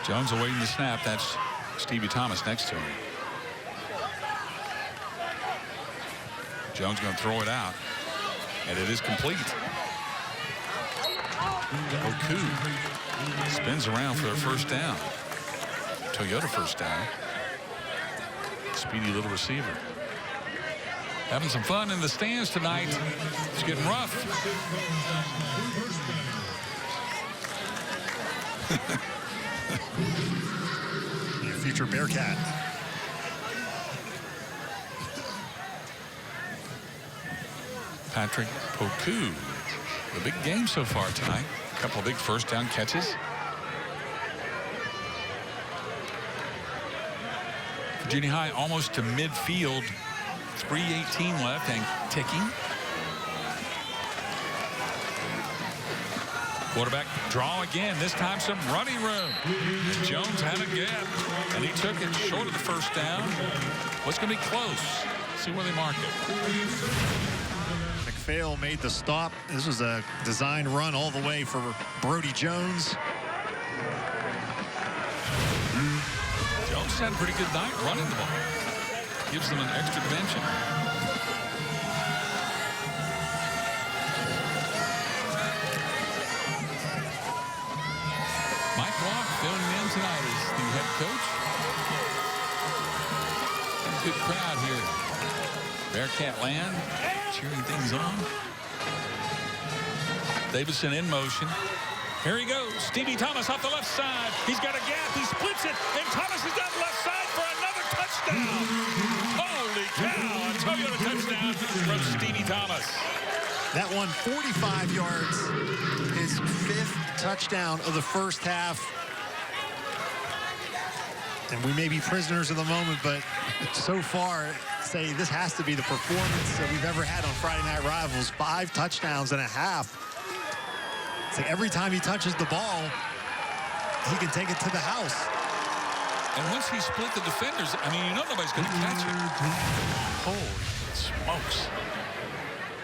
Jones awaiting the snap. That's Stevie Thomas next to him. Jones going to throw it out, and it is complete. Oku spins around for a first down. Toyota first down. Speedy little receiver. Having some fun in the stands tonight. It's getting rough. Your future Bearcat. Patrick Poku. The big game so far tonight. A couple of big first down catches. Virginia High almost to midfield. 3:18 left and ticking. Quarterback draw again. This time some running room. Jones had a gap, and he took it short of the first down. What's going to be close? See where they mark it. McPhail made the stop. This was a design run all the way for Brody Jones. Jones had a pretty good night running the ball. Gives them an extra dimension. Mike Block filling in tonight as the head coach. Good crowd here. Bearcat land, cheering things on. Davidson in motion. Here he goes. Stevie Thomas off the left side. He's got a gap. He splits it. And Thomas is down the left side for another touchdown. Holy cow. A Toyota touchdown from Stevie Thomas. That one, 45 yards. His 5th touchdown of the first half. And we may be prisoners of the moment, but so far, say this has to be the performance that we've ever had on Friday Night Rivals. 5 touchdowns and a half. It's like every time he touches the ball, he can take it to the house. And once he split the defenders, I mean, you know nobody's going to catch it. Holy smokes.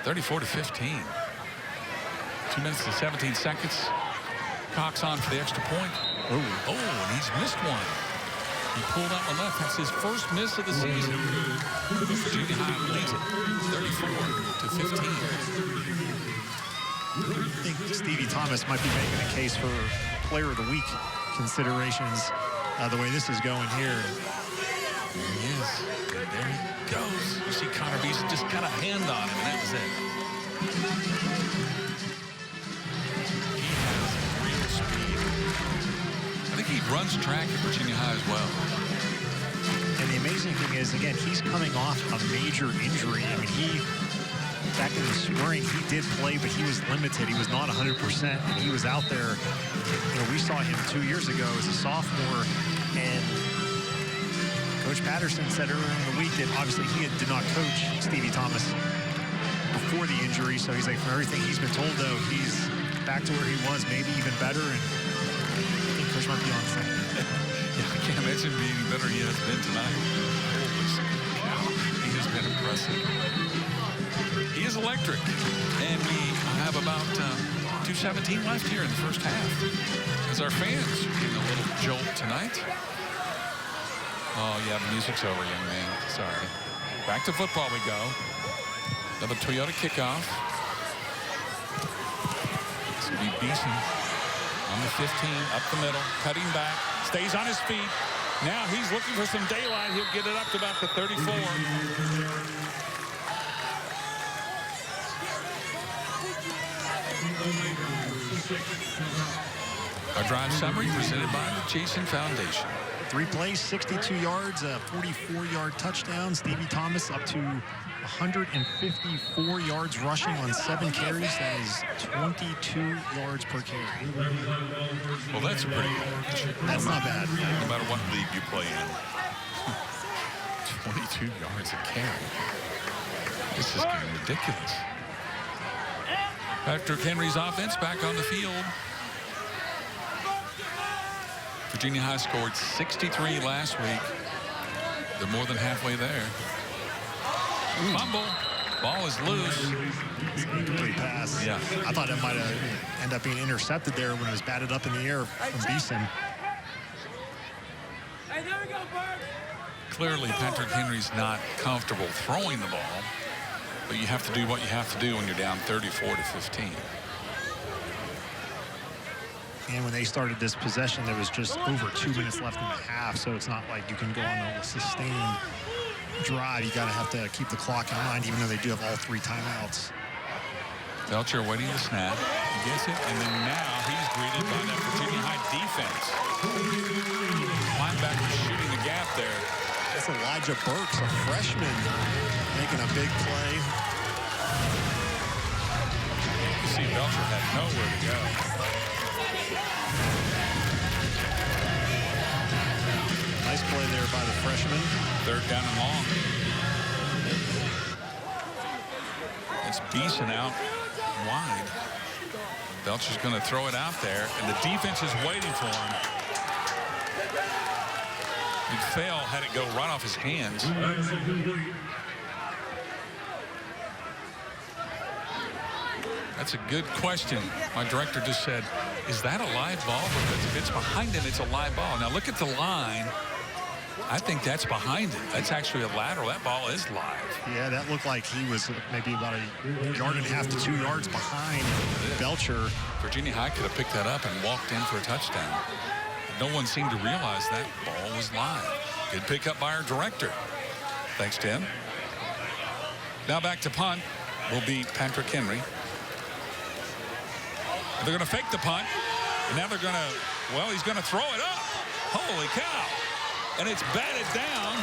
34-15. 2 minutes and 17 seconds. Cox on for the extra point. Oh, and he's missed one. He pulled out the left. That's his first miss of the season. Virginia High leads it 34-15. I think Stevie Thomas might be making a case for Player of the Week considerations the way this is going here. There he is. There he goes. You see Connor Beason just kind of hand on him, and that was it. He has real speed. I think he runs track at Virginia High as well. And the amazing thing is, again, he's coming off a major injury. I mean, back in the spring, he did play, but he was limited. He was not 100%, and he was out there. You know, we saw him 2 years ago as a sophomore, and Coach Patterson said earlier in the week that obviously he did not coach Stevie Thomas before the injury, so he's like, from everything he's been told, though, he's back to where he was, maybe even better, and I think Coach might be on something. Yeah, I can't imagine being better he has been tonight. Holy cow, he has been impressive. He is electric, and we have about 2:17 left here in the first half. As our fans are getting a little jolt tonight. Oh, yeah, the music's over, young man. Sorry. Back to football we go. Another Toyota kickoff. This will be Beeson on the 15, up the middle, cutting back, stays on his feet. Now he's looking for some daylight. He'll get it up to about the 34. Our drive summary presented by the Jason Foundation. 3 plays, 62 yards, a 44-yard touchdown. Stevie Thomas up to 154 yards rushing on 7 carries. That is 22 yards per carry. Well, that's pretty good. That's not bad. No matter what league you play in. 22 yards a carry. This is getting ridiculous. Patrick Henry's offense back on the field. Virginia High scored 63 last week. They're more than halfway there. Fumble. Ball is loose. Incomplete pass. Yeah. I thought it might have ended up being intercepted there when it was batted up in the air from Beeson. Hey, there we go, Bert. Clearly, Patrick Henry's not comfortable throwing the ball, but you have to do what you have to do when you're down 34-15. And when they started this possession, there was just over 2 minutes left in the half, so it's not like you can go on a sustained drive. You have to keep the clock in mind, even though they do have all 3 timeouts. Belcher waiting to snap. He gets it, and then now he's greeted by that Virginia High defense. Linebacker shooting the gap there. That's Elijah Burks, a freshman, making a big play. You see Belcher had nowhere to go. Nice play there by the freshman. 3rd down and long. It's Beeson out wide. Belcher's going to throw it out there, and the defense is waiting for him. McPhail had it go right off his hands. That's a good question. My director just said, is that a live ball? Because if it's behind him, it's a live ball. Now look at the line. I think that's behind it. That's actually a lateral. That ball is live. Yeah, that looked like he was maybe about a yard and a half to 2 yards behind Belcher. Virginia High could have picked that up and walked in for a touchdown. No one seemed to realize that ball was live. Good pick up by our director. Thanks, Tim. Now back to punt will be Patrick Henry. They're going to fake the punt, and now they're going to, well, he's going to throw it up. Holy cow. And it's batted down,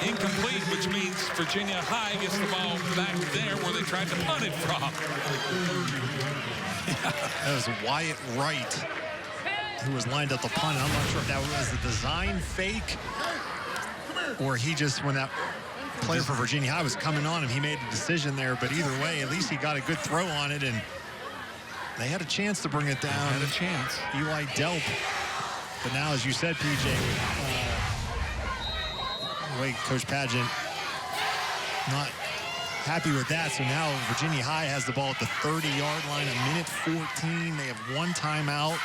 incomplete, which means Virginia High gets the ball back there where they tried to punt it from. That was Wyatt Wright who was lined up the punt. I'm not sure if that was a design fake or he just, when that player for Virginia High was coming on him, he made a decision there. But either way, at least he got a good throw on it, and they had a chance to bring it down. Had a chance. Eli Delp. But now, as you said, PJ, wait, Coach Padgett not happy with that. So now Virginia High has the ball at the 30-yard line, a minute 14. They have one timeout.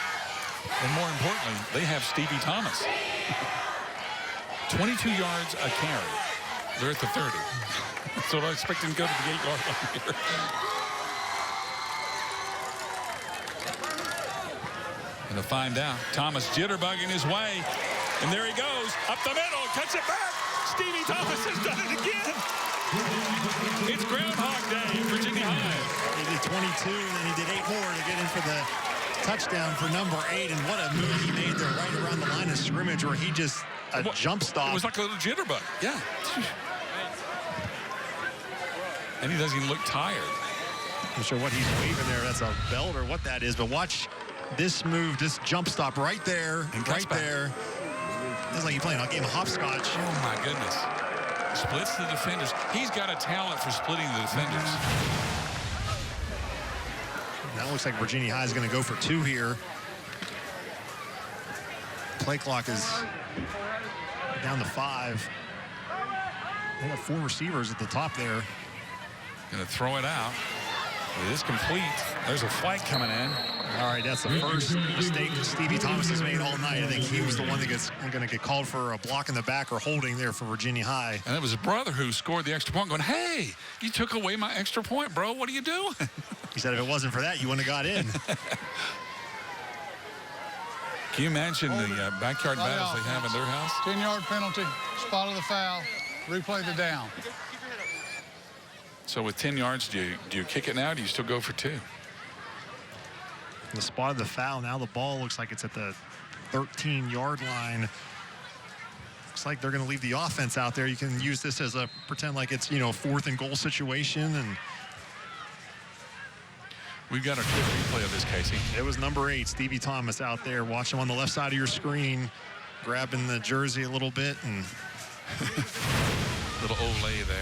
And more importantly, they have Stevie Thomas. 22 yards a carry. They're at the 30. So I expect him to go to the 8-yard line here. Going to find out. Thomas jitterbugging his way. And there he goes. Up the middle. Cuts it back. Stevie Thomas has done it again. It's Groundhog Day in Virginia High. He did 22, and then he did 8 more to get in for the touchdown for number 8. And what a move he made there right around the line of scrimmage where he just jump stop. It was like a little jitterbug. Yeah. And he doesn't even look tired. I'm sure what he's waving there, that's a belt or what that is, but watch this move, this jump stop right there, right there. It's like you're playing a game of hopscotch. Oh, my goodness. Splits the defenders. He's got a talent for splitting the defenders. Now it looks like Virginia High is going to go for 2 here. Play clock is down to 5. They have 4 receivers at the top there. Going to throw it out. It is complete. There's a flag coming in. All right, that's the first mistake Stevie Thomas has made all night. I think he was the one that gets going to get called for a block in the back or holding there for Virginia High. And it was his brother who scored the extra point going, hey, you took away my extra point, bro. What are you doing? He said if it wasn't for that, you wouldn't have got in. Can you imagine the backyard battles they have in their house? 10-yard penalty, spot of the foul, replay the down. So with 10 yards, do you kick it now? Or do you still go for 2? The spot of the foul. Now the ball looks like it's at the 13-yard line. Looks like they're going to leave the offense out there. You can use this as a pretend like it's, 4th and goal situation. And we've got a quick replay of this, Casey. It was number 8, Stevie Thomas, out there. Watch him on the left side of your screen, grabbing the jersey a little bit and little Olay there.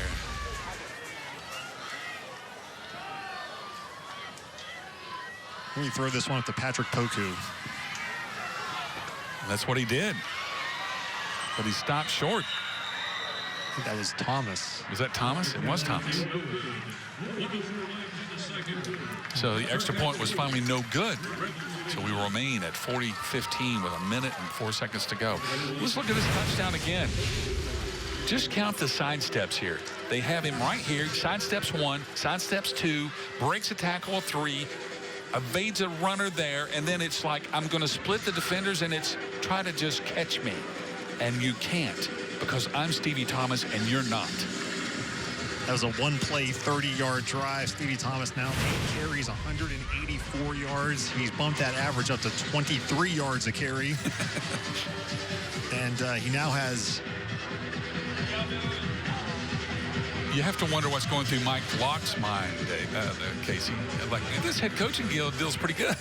Let me throw this one up to Patrick Poku. That's what he did. But he stopped short. I think that was Thomas. Was that Thomas? It was Thomas. So the extra point was finally no good. So we remain at 40-15 with a minute and 4 seconds to go. Let's look at this touchdown again. Just count the sidesteps here. They have him right here. Sidesteps 1, sidesteps 2, breaks a tackle of 3, evades a runner there, and then it's like, I'm going to split the defenders, and it's try to just catch me. And you can't, because I'm Stevie Thomas, and you're not. That was a one-play, 30-yard drive. Stevie Thomas now 8 carries, 184 yards. He's bumped that average up to 23 yards a carry. And he now has... You have to wonder what's going through Mike Locke's mind, Casey. Like, this head coaching deal's pretty good.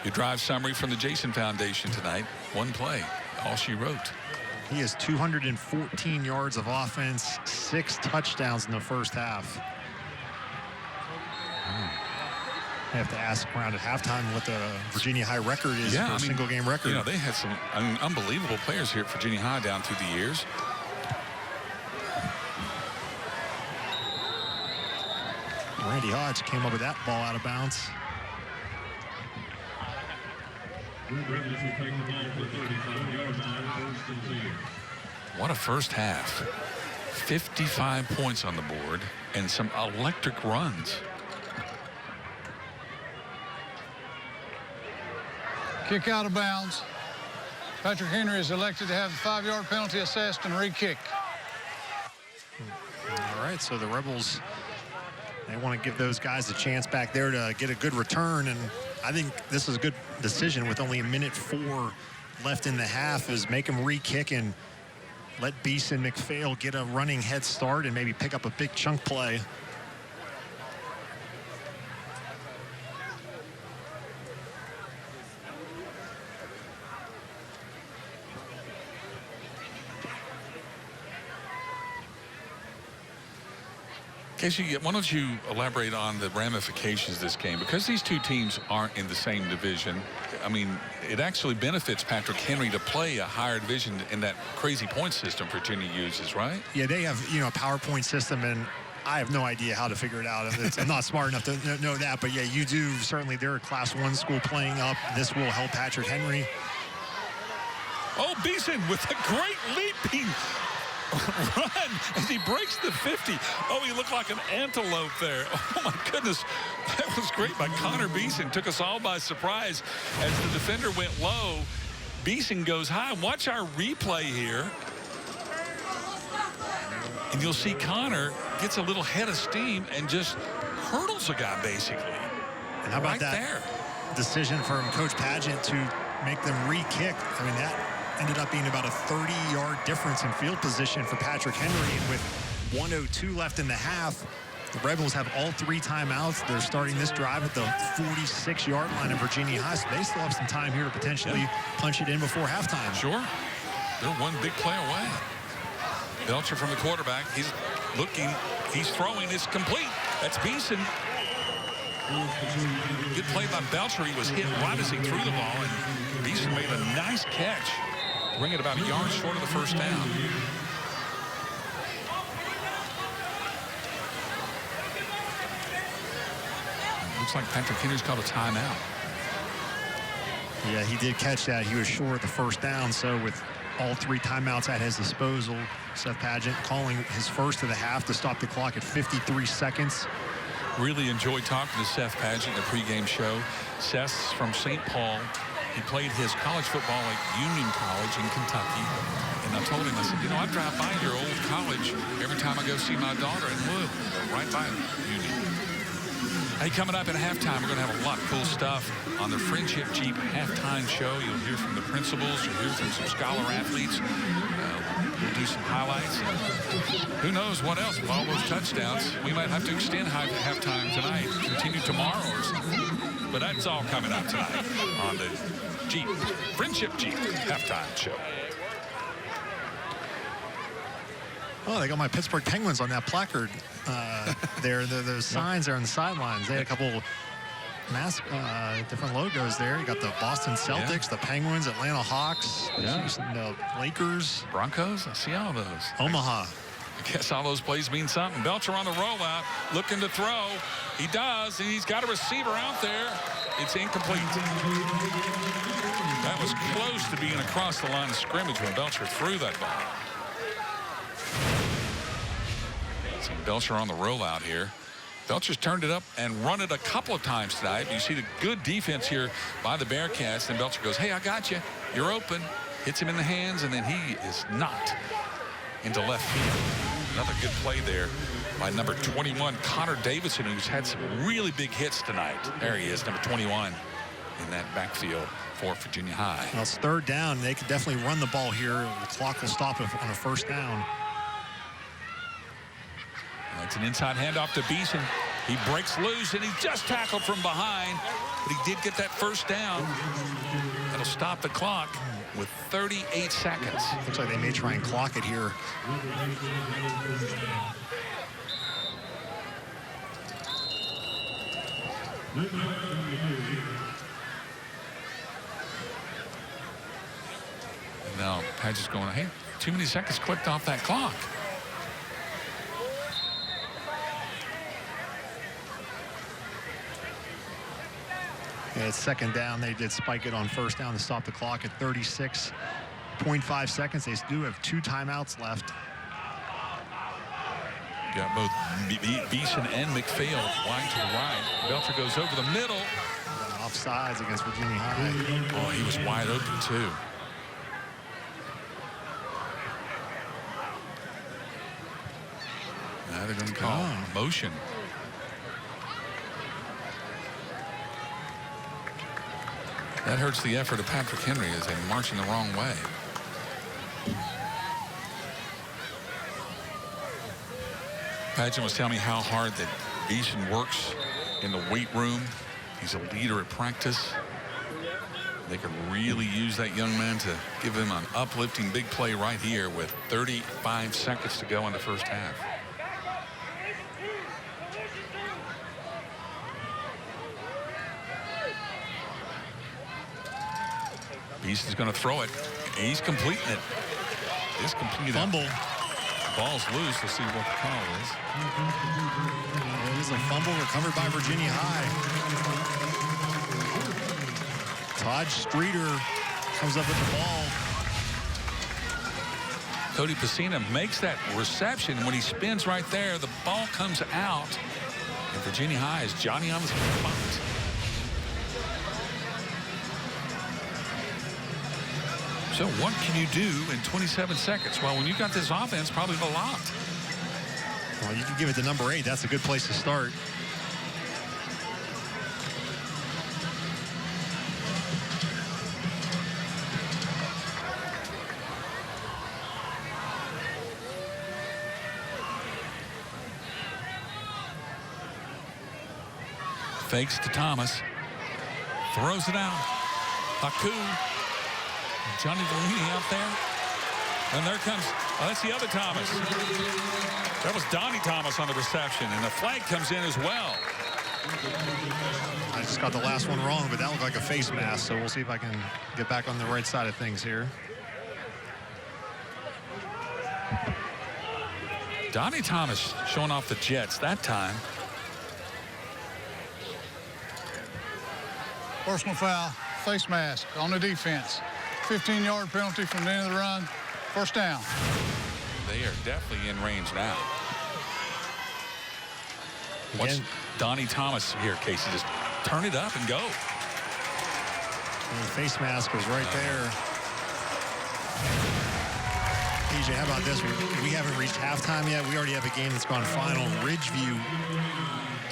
Your drive summary from the Jason Foundation tonight. One play, all she wrote. He has 214 yards of offense, 6 touchdowns in the first half. I have to ask around at halftime what the Virginia High record is for a single game record. You know, they had some unbelievable players here at Virginia High down through the years. Randy Hodge came up with that ball out of bounds. What a first half. 55 points on the board and some electric runs. Kick out of bounds. Patrick Henry is elected to have the 5-yard penalty assessed and re-kick. All right, so the Rebels, they want to give those guys a chance back there to get a good return, and I think this is a good decision with only 1:04 left in the half, is make them re-kick and let Beeson McPhail get a running head start and maybe pick up a big chunk play. Casey, why don't you elaborate on the ramifications of this game? Because these two teams aren't in the same division, I mean, it actually benefits Patrick Henry to play a higher division in that crazy point system Virginia uses, right? Yeah, they have, you know, a PowerPoint system, and I have no idea how to figure it out. I'm not smart enough to know that, but yeah, you do. Certainly, they're a Class 1 school playing up. This will help Patrick Henry. Oh, Beeson with a great leaping run as he breaks the 50. Oh, he looked like an antelope there. Oh my goodness, that was great by Connor Beeson. Took us all by surprise as the defender went low. Beeson goes high. Watch our replay here, and you'll see Connor gets a little head of steam and just hurdles a guy basically. And how about right that there decision from Coach Padgett to make them re-kick? I mean, that ended up being about a 30-yard difference in field position for Patrick Henry. And with 1:02 left in the half, the Rebels have all 3 timeouts. They're starting this drive at the 46-yard line of Virginia High, so they still have some time here to potentially punch it in before halftime. Sure. They're one big play away. Belcher from the quarterback. He's looking. He's throwing. It's complete. That's Beeson. Good play by Belcher. He was hit right as he threw the ball, and Beeson made a nice catch. Bring it about a yard short of the first down. Looks like Patrick Henry's called a timeout. Yeah, he did catch that. He was short of the first down, so with all 3 timeouts at his disposal, Seth Padgett calling his first of the half to stop the clock at 53 seconds. Really enjoyed talking to Seth Padgett in the pregame show. Seth's from St. Paul. He played his college football at Union College in Kentucky. And I told him, I said, you know, I drive by your old college every time I go see my daughter in Louisville, right by Union. Hey, coming up at halftime, we're going to have a lot of cool stuff on the Friendship Jeep halftime show. You'll hear from the principals. You'll hear from some scholar athletes. We'll do some highlights. Who knows what else with all those touchdowns. We might have to extend halftime tonight, continue tomorrow or something. But that's all coming up tonight on the Jeep, Friendship Jeep halftime show. Oh, they got my Pittsburgh Penguins on that placard there. Those signs are on the sidelines. They had a couple different logos there. You got the Boston Celtics, the Penguins, Atlanta Hawks, the Lakers. Broncos, I see all those. Omaha. I guess all those plays mean something. Belcher on the rollout, looking to throw. He does, and he's got a receiver out there. It's incomplete. That was close to being across the line of scrimmage when Belcher threw that ball. So Belcher on the rollout here. Belcher's turned it up and run it a couple of times tonight. You see the good defense here by the Bearcats. And Belcher goes, hey, I got you. You're open. Hits him in the hands, and then he is knocked into left field. Another good play there by number 21, Connor Davidson, who's had some really big hits tonight. There he is, number 21 in that backfield for Virginia High. Well, it's 3rd down. They could definitely run the ball here. The clock will stop on a 1st down. That's an inside handoff to Beeson. He breaks loose, and he just tackled from behind, but he did get that 1st down. That'll stop the clock with 38 seconds. Looks like they may try and clock it here. Now, Padgett's going, hey, too many seconds clicked off that clock. Yeah, it's second down. They did spike it on first down to stop the clock at 36.5 seconds. They do have 2 timeouts left. Got both Beeson and McPhail wide to the right. Belcher goes over the middle. Offsides against Virginia High. Oh, he was wide open, too. Now they're going to call motion. That hurts the effort of Patrick Henry as they're marching the wrong way. Padgett was telling me how hard that Beeson works in the weight room. He's a leader at practice. They could really use that young man to give him an uplifting big play right here with 35 seconds to go in the first half. Beeson's going to throw it. He's completing it. It's completed. Fumble. Ball's loose. We'll see what the call is. It is a fumble recovered by Virginia High. Todd Streeter comes up with the ball. Cody Pacina makes that reception. When he spins right there, the ball comes out. And Virginia High is Johnny on the spot. So what can you do in 27 seconds? Well, when you got this offense, probably a lot. Well, you can give it to number 8. That's a good place to start. Fakes to Thomas. Throws it out. Haku. Johnny Valini out there. And there comes, that's the other Thomas. That was Donnie Thomas on the reception, and the flag comes in as well. I just got the last one wrong, but that looked like a face mask, so we'll see if I can get back on the right side of things here. Donnie Thomas showing off the Jets that time. Personal foul, face mask on the defense. 15-yard penalty from the end of the run. First down. They are definitely in range now. Watch Donnie Thomas here, Casey. Just turn it up and go. And the face mask was right there. PJ, how about this? We haven't reached halftime yet. We already have a game that's gone final. Ridgeview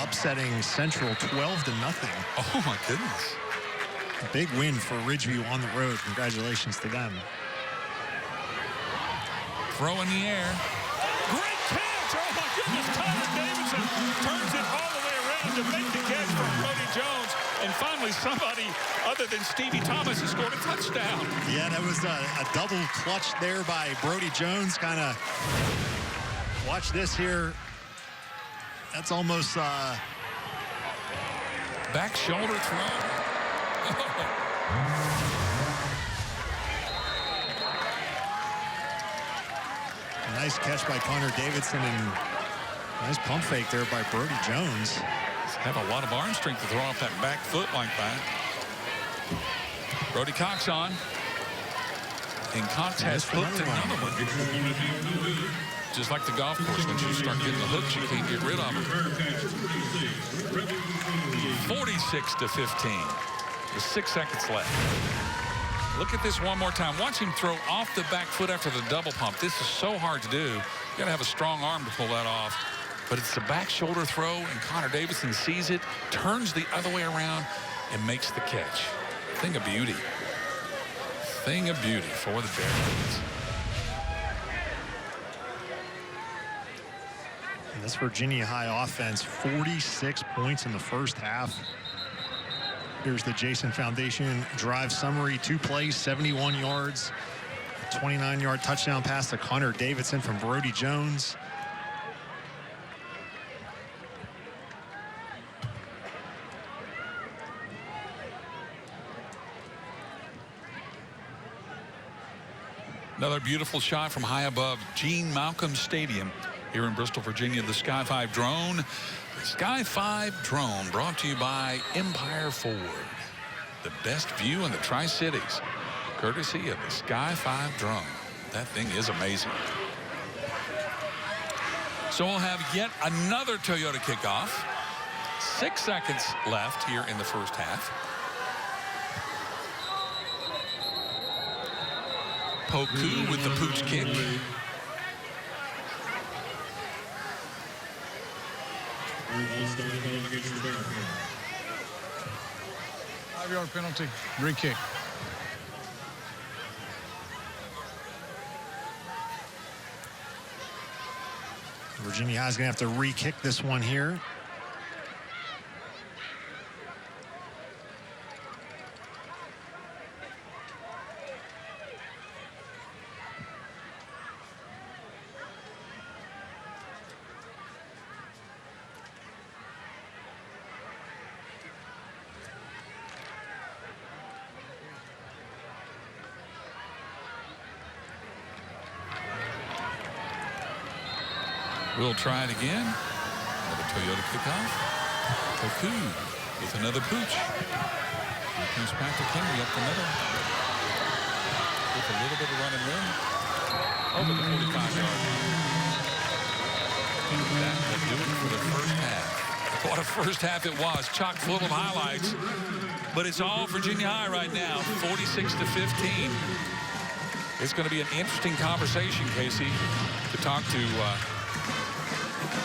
upsetting Central 12-0. Oh, my goodness. A big win for Ridgeview on the road. Congratulations to them. Throw in the air. Great catch! Oh, my goodness. Tyler Davidson turns it all the way around to make the catch from Brody Jones. And finally, somebody other than Stevie Thomas has scored a touchdown. Yeah, that was a double clutch there by Brody Jones. Kind of watch this here. That's almost back shoulder throw. Nice catch by Connor Davidson and nice pump fake there by Brody Jones. Have a lot of arm strength to throw off that back foot like that. Brody Cox on. In contest, hooked another one. Just like the golf course, once you start getting the hooks, you can't get rid of them. 46-15. With 6 seconds left. Look at this one more time. Watch him throw off the back foot after the double pump. This is so hard to do. You got to have a strong arm to pull that off. But it's a back shoulder throw, and Connor Davidson sees it, turns the other way around, and makes the catch. Thing of beauty. Thing of beauty for the Bearcats. And this Virginia High offense, 46 points in the first half. Here's the Jason Foundation drive summary. 2 plays, 71 yards. 29-yard touchdown pass to Connor Davidson from Brody Jones. Another beautiful shot from high above Gene Malcolm Stadium here in Bristol, Virginia. The Sky 5 drone. The Sky 5 drone brought to you by Empire Ford. The best view in the Tri-Cities, courtesy of the Sky 5 drone. That thing is amazing. So we'll have yet another Toyota kickoff. 6 seconds left here in the first half. Poku with the pooch kick. Five-yard penalty, re-kick. Virginia High is going to have to re-kick this one here. We'll try it again. Another Toyota kickoff. Poku with another pooch. Here comes Patrick Henry up the middle. With a little bit of running room. Over the 45-yard line. That will do it for the first half. What a first half it was. Chock full of highlights. But it's all Virginia High right now. 46-15. It's going to be an interesting conversation, Casey, to talk to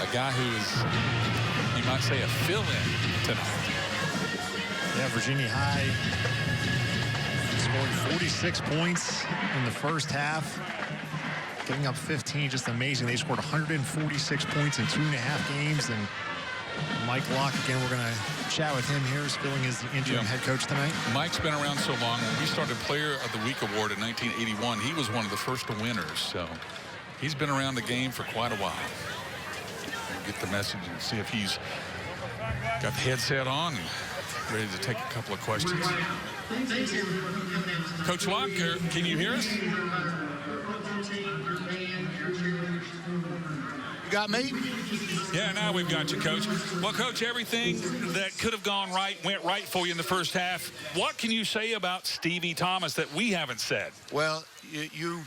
a guy who is, you might say, a fill-in tonight. Yeah, Virginia High scored 46 points in the first half. Getting up 15, just amazing. They scored 146 points in 2.5 games. And Mike Locke, again, we're going to chat with him here, filling as the interim head coach tonight. Mike's been around so long. When we started Player of the Week award in 1981, he was one of the first winners. So he's been around the game for quite a while. Get the message and see if he's got the headset on and ready to take a couple of questions. Coach Locke, can you hear us? You got me? Yeah, now we've got you, Coach. Well, Coach, everything that could have gone right went right for you in the first half. What can you say about Stevie Thomas that we haven't said? Well, you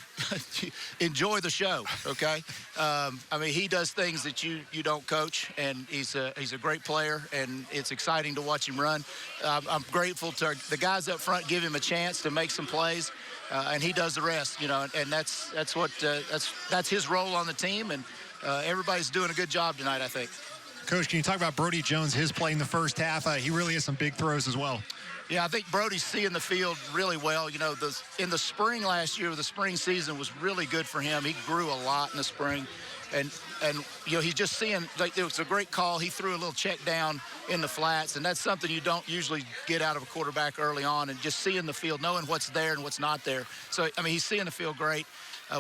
enjoy the show, okay? I mean, he does things that you don't coach, and he's a great player, and it's exciting to watch him run. I'm grateful to the guys up front give him a chance to make some plays, and he does the rest, you know, and that's his role on the team, and everybody's doing a good job tonight, I think. Coach, can you talk about Brody Jones, his play in the first half? He really has some big throws as well. Yeah, I think Brody's seeing the field really well. You know, in the spring last year, the spring season was really good for him. He grew a lot in the spring. And you know, he's just seeing, like, it was a great call. He threw a little check down in the flats, and that's something you don't usually get out of a quarterback early on, and just seeing the field, knowing what's there and what's not there. So, I mean, he's seeing the field great.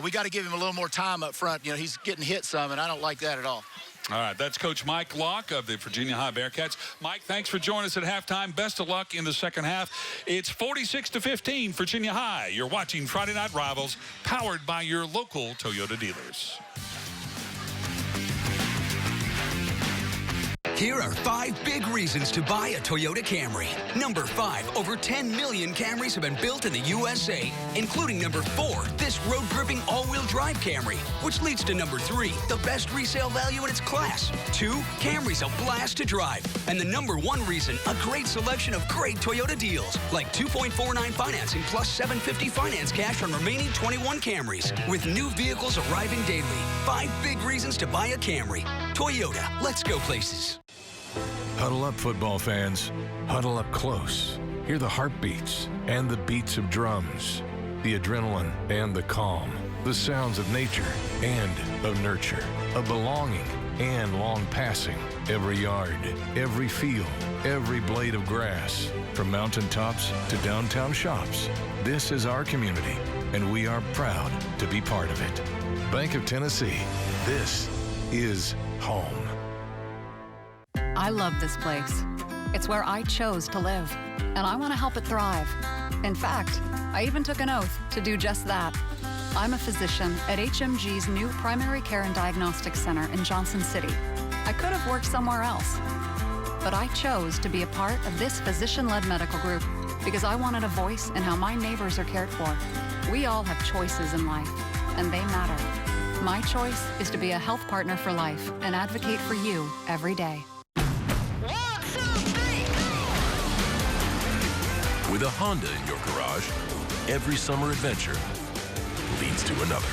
We got to give him a little more time up front. You know, he's getting hit some, and I don't like that at all. All right, that's Coach Mike Locke of the Virginia High Bearcats. Mike, thanks for joining us at halftime. Best of luck in the second half. It's 46-15, Virginia High. You're watching Friday Night Rivals, powered by your local Toyota dealers. Here are 5 big reasons to buy a Toyota Camry. Number 5, over 10 million Camrys have been built in the USA, including number 4, this road-gripping all-wheel drive Camry, which leads to number 3, the best resale value in its class. 2, Camry's a blast to drive. And the number 1 reason, a great selection of great Toyota deals, like 2.49 financing plus $750 finance cash on remaining 21 Camrys, with new vehicles arriving daily. 5 big reasons to buy a Camry. Toyota, let's go places. Huddle up, football fans. Huddle up close. Hear the heartbeats and the beats of drums, the adrenaline and the calm, the sounds of nature and of nurture, of belonging and long passing. Every yard, every field, every blade of grass, from mountaintops to downtown shops. This is our community, and we are proud to be part of it. Bank of Tennessee, this is home. I love this place. It's where I chose to live, and I want to help it thrive. In fact, I even took an oath to do just that. I'm a physician at HMG's new Primary Care and Diagnostic Center in Johnson City. I could have worked somewhere else, but I chose to be a part of this physician-led medical group because I wanted a voice in how my neighbors are cared for. We all have choices in life, and they matter. My choice is to be a health partner for life and advocate for you every day. With a Honda in your garage, every summer adventure leads to another.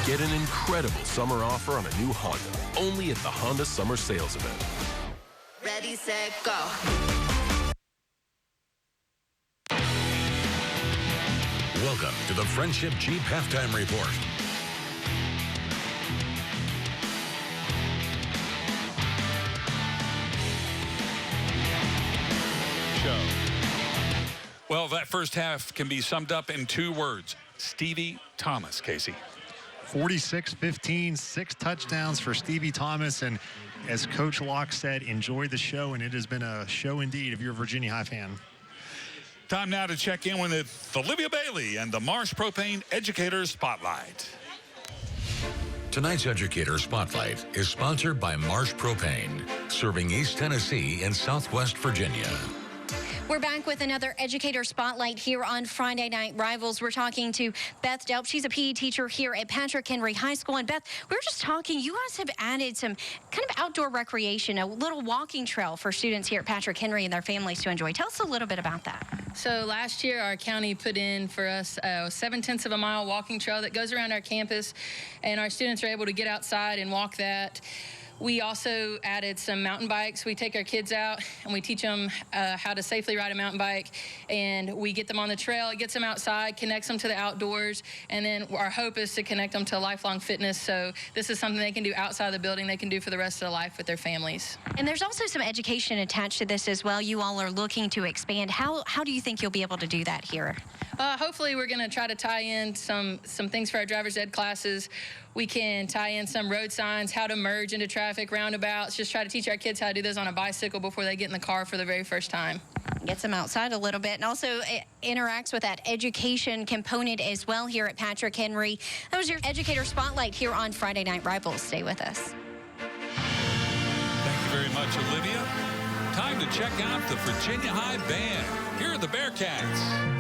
Get an incredible summer offer on a new Honda, only at the Honda Summer Sales Event. Ready, set, go. Welcome to the Friendship Jeep Halftime Report. Well, that first half can be summed up in 2 words. Stevie Thomas, Casey. 46-15, 6 touchdowns for Stevie Thomas. And as Coach Locke said, enjoy the show. And it has been a show indeed if you're a Virginia High fan. Time now to check in with Olivia Bailey and the Marsh Propane Educator Spotlight. Tonight's Educator Spotlight is sponsored by Marsh Propane, serving East Tennessee and Southwest Virginia. We're back with another Educator Spotlight here on Friday Night Rivals. We're talking to Beth Delp. She's a PE teacher here at Patrick Henry High School. And Beth, we were just talking, you guys have added some kind of outdoor recreation, a little walking trail for students here at Patrick Henry and their families to enjoy. Tell us a little bit about that. So last year, our county put in for us a 0.7 of a mile walking trail that goes around our campus, and our students are able to get outside and walk that. We also added some mountain bikes. We take our kids out and we teach them how to safely ride a mountain bike, and we get them on the trail. It gets them outside, connects them to the outdoors, and then our hope is to connect them to lifelong fitness. So this is something they can do outside the building, they can do for the rest of their life with their families. And there's also some education attached to this as well. You all are looking to expand. How do you think you'll be able to do that here? Hopefully we're going to try to tie in some things for our driver's ed classes. We can tie in some road signs, how to merge into traffic, roundabouts, just try to teach our kids how to do those on a bicycle before they get in the car for the very first time. Gets them outside a little bit, and also interacts with that education component as well here at Patrick Henry. That was your Educator Spotlight here on Friday Night Rivals. Stay with us. Thank you very much, Olivia. Time to check out the Virginia High Band. Here are the Bearcats.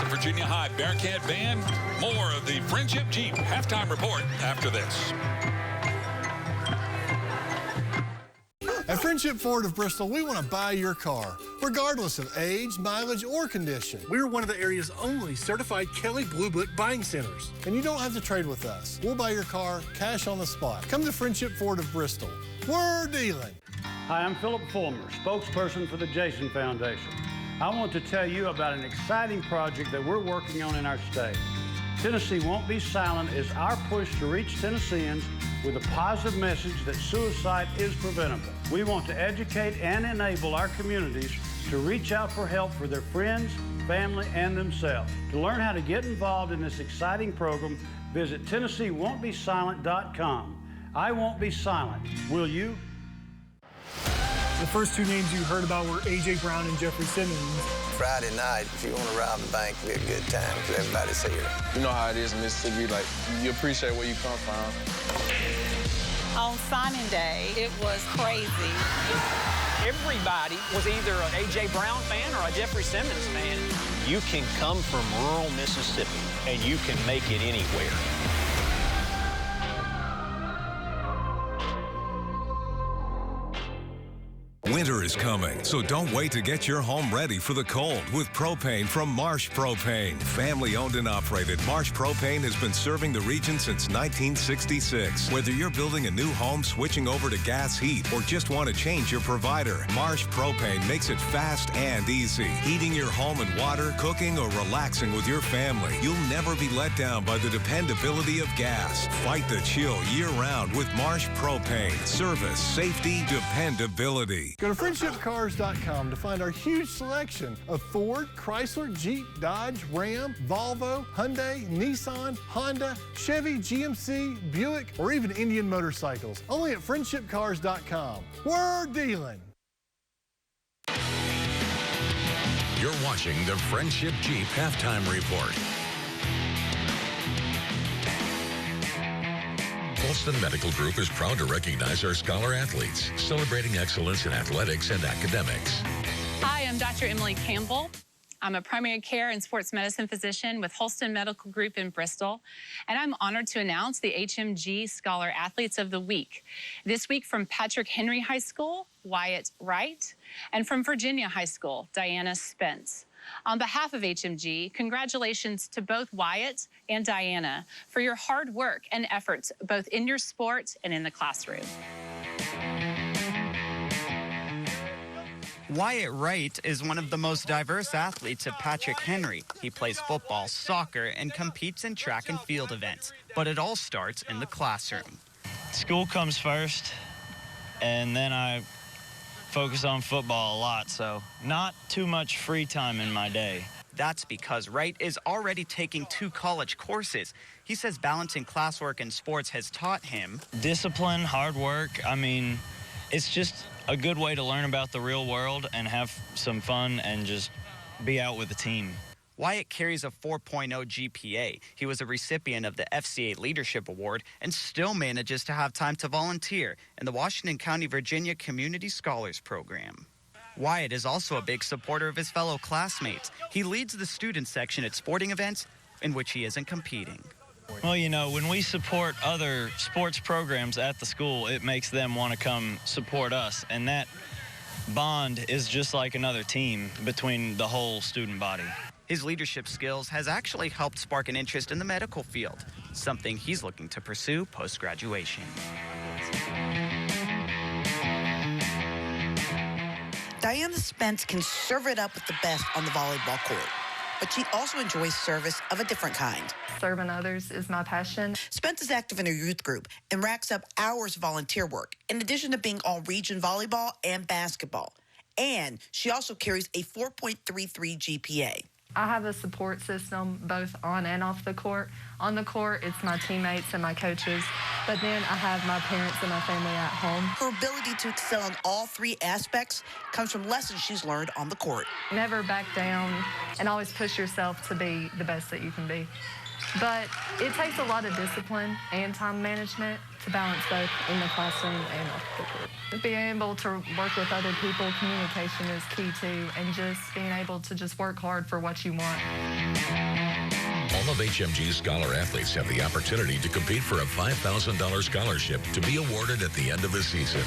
Virginia High Bearcat Band. More of the Friendship Jeep halftime report after this. At Friendship Ford of Bristol, we want to buy your car, regardless of age, mileage, or condition. We're one of the area's only certified Kelley Blue Book buying centers. And you don't have to trade with us. We'll buy your car cash on the spot. Come to Friendship Ford of Bristol. We're dealing. Hi, I'm Philip Fulmer, spokesperson for the Jason Foundation. I want to tell you about an exciting project that we're working on in our state. Tennessee Won't Be Silent is our push to reach Tennesseans with a positive message that suicide is preventable. We want to educate and enable our communities to reach out for help for their friends, family, and themselves. To learn how to get involved in this exciting program, visit TennesseeWon'tBeSilent.com. I won't be silent. Will you? The first 2 names you heard about were A.J. Brown and Jeffrey Simmons. Friday night, if you want to rob the bank, it'll be a good time because everybody's here. You know how it is in Mississippi, like, you appreciate where you come from. On signing day, it was crazy. Everybody was either an A.J. Brown fan or a Jeffrey Simmons fan. You can come from rural Mississippi, and you can make it anywhere. Winter is coming, so don't wait to get your home ready for the cold with propane from Marsh Propane. Family owned and operated, Marsh Propane has been serving the region since 1966. Whether you're building a new home, switching over to gas heat, or just want to change your provider, Marsh Propane makes it fast and easy. Heating your home and water, cooking, or relaxing with your family, you'll never be let down by the dependability of gas. Fight the chill year-round with Marsh Propane. Service, safety, dependability. Go to friendshipcars.com to find our huge selection of Ford, Chrysler, Jeep, Dodge, Ram, Volvo, Hyundai, Nissan, Honda, Chevy, GMC, Buick, or even Indian motorcycles. Only at friendshipcars.com. We're dealing. You're watching the Friendship Jeep Halftime Report. Holston Medical Group is proud to recognize our scholar athletes, celebrating excellence in athletics and academics. Hi, I'm Dr. Emily Campbell. I'm a primary care and sports medicine physician with Holston Medical Group in Bristol, and I'm honored to announce the HMG Scholar Athletes of the Week. This week from Patrick Henry High School, Wyatt Wright, and from Virginia High School, Diana Spence. On behalf of HMG, congratulations to both Wyatt and Diana for your hard work and efforts both in your sport and in the classroom. Wyatt Wright is one of the most diverse athletes at Patrick Henry. He plays football, soccer, and competes in track and field events. But it all starts in the classroom. School comes first, and then I focus on football a lot, so not too much free time in my day. That's because Wright is already taking 2 college courses. He says balancing classwork and sports has taught him discipline, hard work. I mean, it's just a good way to learn about the real world and have some fun and just be out with the team. Wyatt carries a 4.0 GPA. He was a recipient of the FCA Leadership Award and still manages to have time to volunteer in the Washington County, Virginia Community Scholars Program. Wyatt is also a big supporter of his fellow classmates. He leads the student section at sporting events in which he isn't competing. Well, you know, when we support other sports programs at the school, it makes them want to come support us. And that bond is just like another team between the whole student body. His leadership skills has actually helped spark an interest in the medical field, something he's looking to pursue post-graduation. Diana Spence can serve it up with the best on the volleyball court, but she also enjoys service of a different kind. Serving others is my passion. Spence is active in her youth group and racks up hours of volunteer work, in addition to being all-region volleyball and basketball. And she also carries a 4.33 GPA. I have a support system both on and off the court. On the court, it's my teammates and my coaches, but then I have my parents and my family at home. Her ability to excel in all 3 aspects comes from lessons she's learned on the court. Never back down and always push yourself to be the best that you can be. But it takes a lot of discipline and time management to balance both in the classroom and off the court. Being able to work with other people, communication is key too, and just being able to just work hard for what you want. All of HMG's scholar athletes have the opportunity to compete for a $5,000 scholarship to be awarded at the end of the season.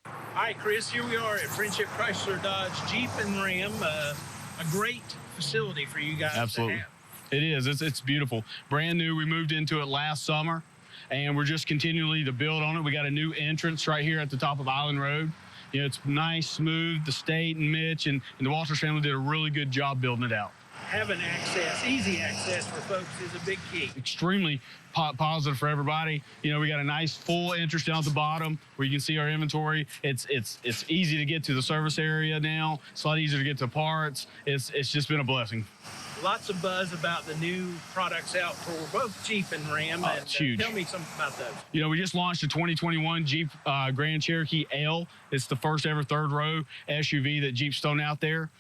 Hi, Chris. Here we are at Friendship Chrysler Dodge Jeep and Ram. A great facility for you guys Absolutely. to have. It is. It's beautiful. Brand new. We moved into it last summer, and we're just continually to build on it. We got a new entrance right here at the top of Island Road. You know, it's nice, smooth. The state and Mitch and the Walters family did a really good job building it out. Having access, easy access for folks is a big key. Extremely positive for everybody. You know, we got a nice full entrance down at the bottom where you can see our inventory. It's easy to get to the service area now. It's a lot easier to get to parts. It's just been a blessing. Lots of buzz about the new products out for both Jeep and Ram. It's huge. Tell me something about those. You know, we just launched a 2021 Jeep Grand Cherokee L. It's the first ever 3rd row SUV that Jeep's thrown out there.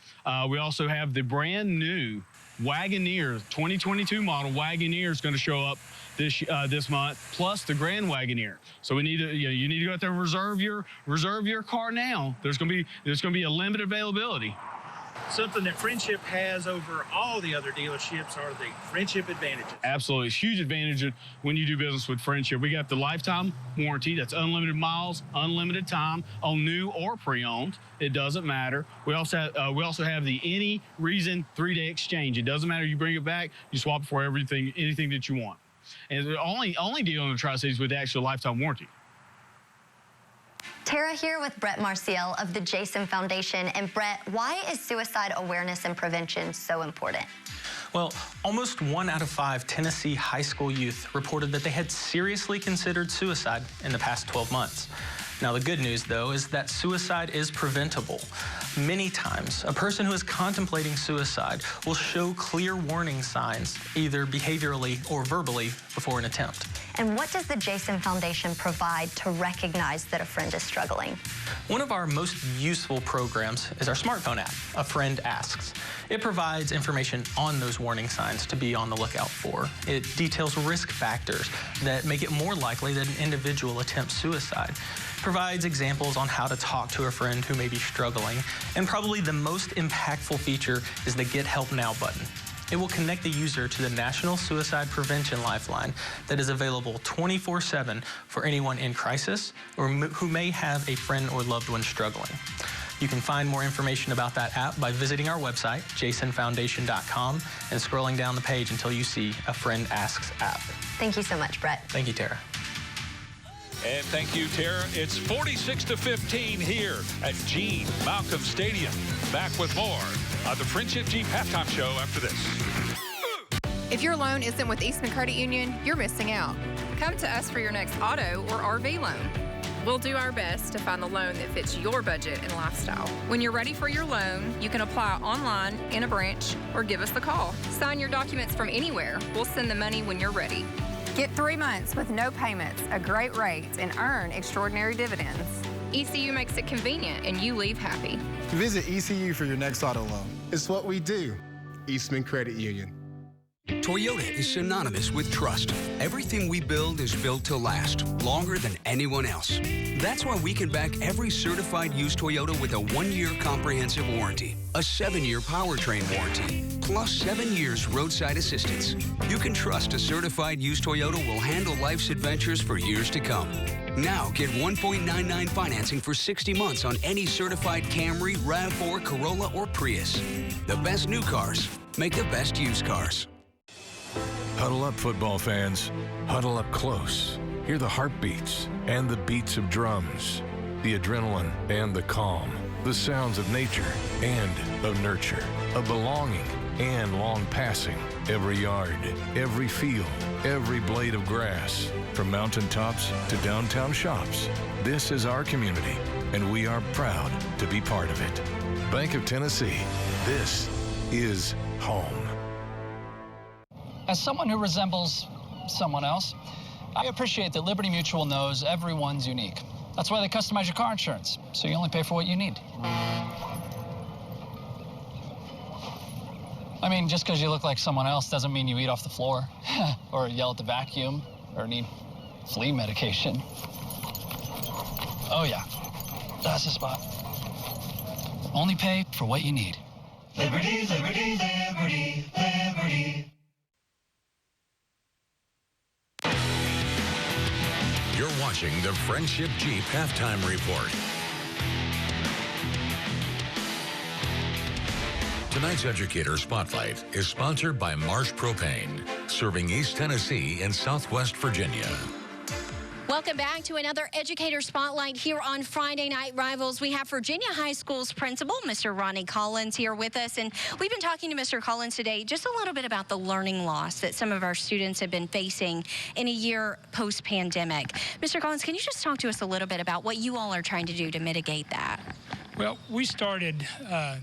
We also have the brand new Wagoneer, 2022 model Wagoneer is going to show up this month, plus the Grand Wagoneer. So we need to, you need to go out there and reserve your car now. There's going to be a limited availability. Something that Friendship has over all the other dealerships are the Friendship advantages. Absolutely. It's a huge advantage when you do business with Friendship. We got the lifetime warranty. That's unlimited miles, unlimited time on new or pre-owned. It doesn't matter. We also have the any reason 3-day exchange. It doesn't matter. You bring it back, you swap it for anything that you want. And the only deal in the Tri-Cities with the actual lifetime warranty. Tara here with Brett Marciel of the Jason Foundation. And Brett, why is suicide awareness and prevention so important? Well, almost 1 out of 5 Tennessee high school youth reported that they had seriously considered suicide in the past 12 months. Now, the good news, though, is that suicide is preventable. Many times, a person who is contemplating suicide will show clear warning signs, either behaviorally or verbally, before an attempt. And what does the Jason Foundation provide to recognize that a friend is struggling? One of our most useful programs is our smartphone app, A Friend Asks. It provides information on those warning signs to be on the lookout for. It details risk factors that make it more likely that an individual attempts suicide. Provides examples on how to talk to a friend who may be struggling. And probably the most impactful feature is the Get Help Now button. It will connect the user to the National Suicide Prevention Lifeline that is available 24/7 for anyone in crisis or who may have a friend or loved one struggling. You can find more information about that app by visiting our website, jasonfoundation.com, and scrolling down the page until you see A Friend Asks app. Thank you so much, Brett. Thank you, Tara. And thank you, Tara. It's 46-15 here at Gene Malcolm Stadium. Back with more on the Friendship Jeep Halftime Show after this. If your loan isn't with Eastman Credit Union, you're missing out. Come to us for your next auto or RV loan. We'll do our best to find the loan that fits your budget and lifestyle. When you're ready for your loan, you can apply online, in a branch, or give us the call. Sign your documents from anywhere. We'll send the money when you're ready. Get 3 months with no payments, a great rate, and earn extraordinary dividends. ECU makes it convenient, and you leave happy. Visit ECU for your next auto loan. It's what we do. Eastman Credit Union. Toyota is synonymous with trust. Everything we build is built to last longer than anyone else. That's why we can back every certified used Toyota with a 1-year comprehensive warranty, a 7-year powertrain warranty, plus 7 years roadside assistance. You can trust a certified used Toyota will handle life's adventures for years to come. Now get 1.99 financing for 60 months on any certified Camry, RAV4, Corolla, or Prius. The best new cars make the best used cars. Huddle up, football fans. Huddle up close. Hear the heartbeats and the beats of drums, the adrenaline and the calm, the sounds of nature and of nurture, of belonging and long passing. Every yard, every field, every blade of grass, from mountaintops to downtown shops. This is our community, and we are proud to be part of it. Bank of Tennessee, this is home. As someone who resembles someone else, I appreciate that Liberty Mutual knows everyone's unique. That's why they customize your car insurance, so you only pay for what you need. I mean, just because you look like someone else doesn't mean you eat off the floor, or yell at the vacuum, or need flea medication. Oh yeah, that's the spot. Only pay for what you need. Liberty, liberty, liberty, liberty. You're watching the Friendship Jeep Halftime Report. Tonight's Educator Spotlight is sponsored by Marsh Propane, serving East Tennessee and Southwest Virginia. Welcome back to another Educator Spotlight here on Friday Night Rivals. We have Virginia High School's principal, Mr. Ronnie Collins, here with us. And we've been talking to Mr. Collins today just a little bit about the learning loss that some of our students have been facing in a year post-pandemic. Mr. Collins, can you just talk to us a little bit about what you all are trying to do to mitigate that? Well, we started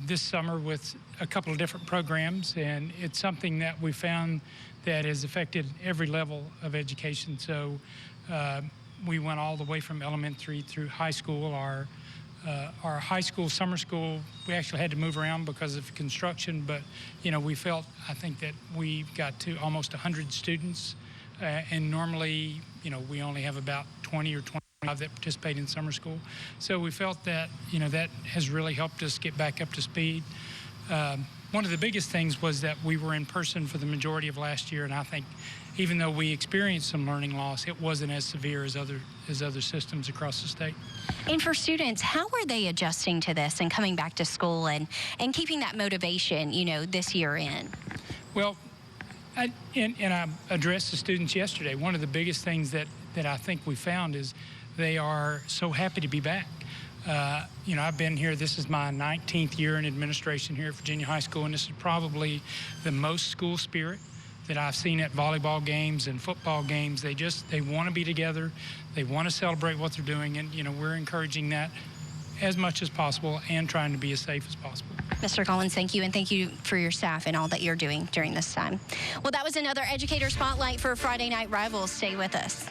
this summer with a couple of different programs, and it's something that we found that has affected every level of education. So we went all the way from elementary through high school. Our high school, summer school, we actually had to move around because of construction, but, you know, we felt, I think that we got to almost 100 students, and normally, you know, we only have about 20 or 25 that participate in summer school. So we felt that, you know, that has really helped us get back up to speed. one of the biggest things was that we were in person for the majority of last year, and I think even though we experienced some learning loss, it wasn't as severe as other systems across the state. And for students, how are they adjusting to this and coming back to school and keeping that motivation, this year in? Well, I addressed the students yesterday. One of the biggest things that I think we found is they are so happy to be back. I've been here, this is my 19th year in administration here at Virginia High School, and this is probably the most school spirit that I've seen at volleyball games and football games. They want to be together. They want to celebrate what they're doing, and, we're encouraging that as much as possible and trying to be as safe as possible. Mr. Collins, thank you, and thank you for your staff and all that you're doing during this time. Well, that was another Educator Spotlight for Friday Night Rivals. Stay with us.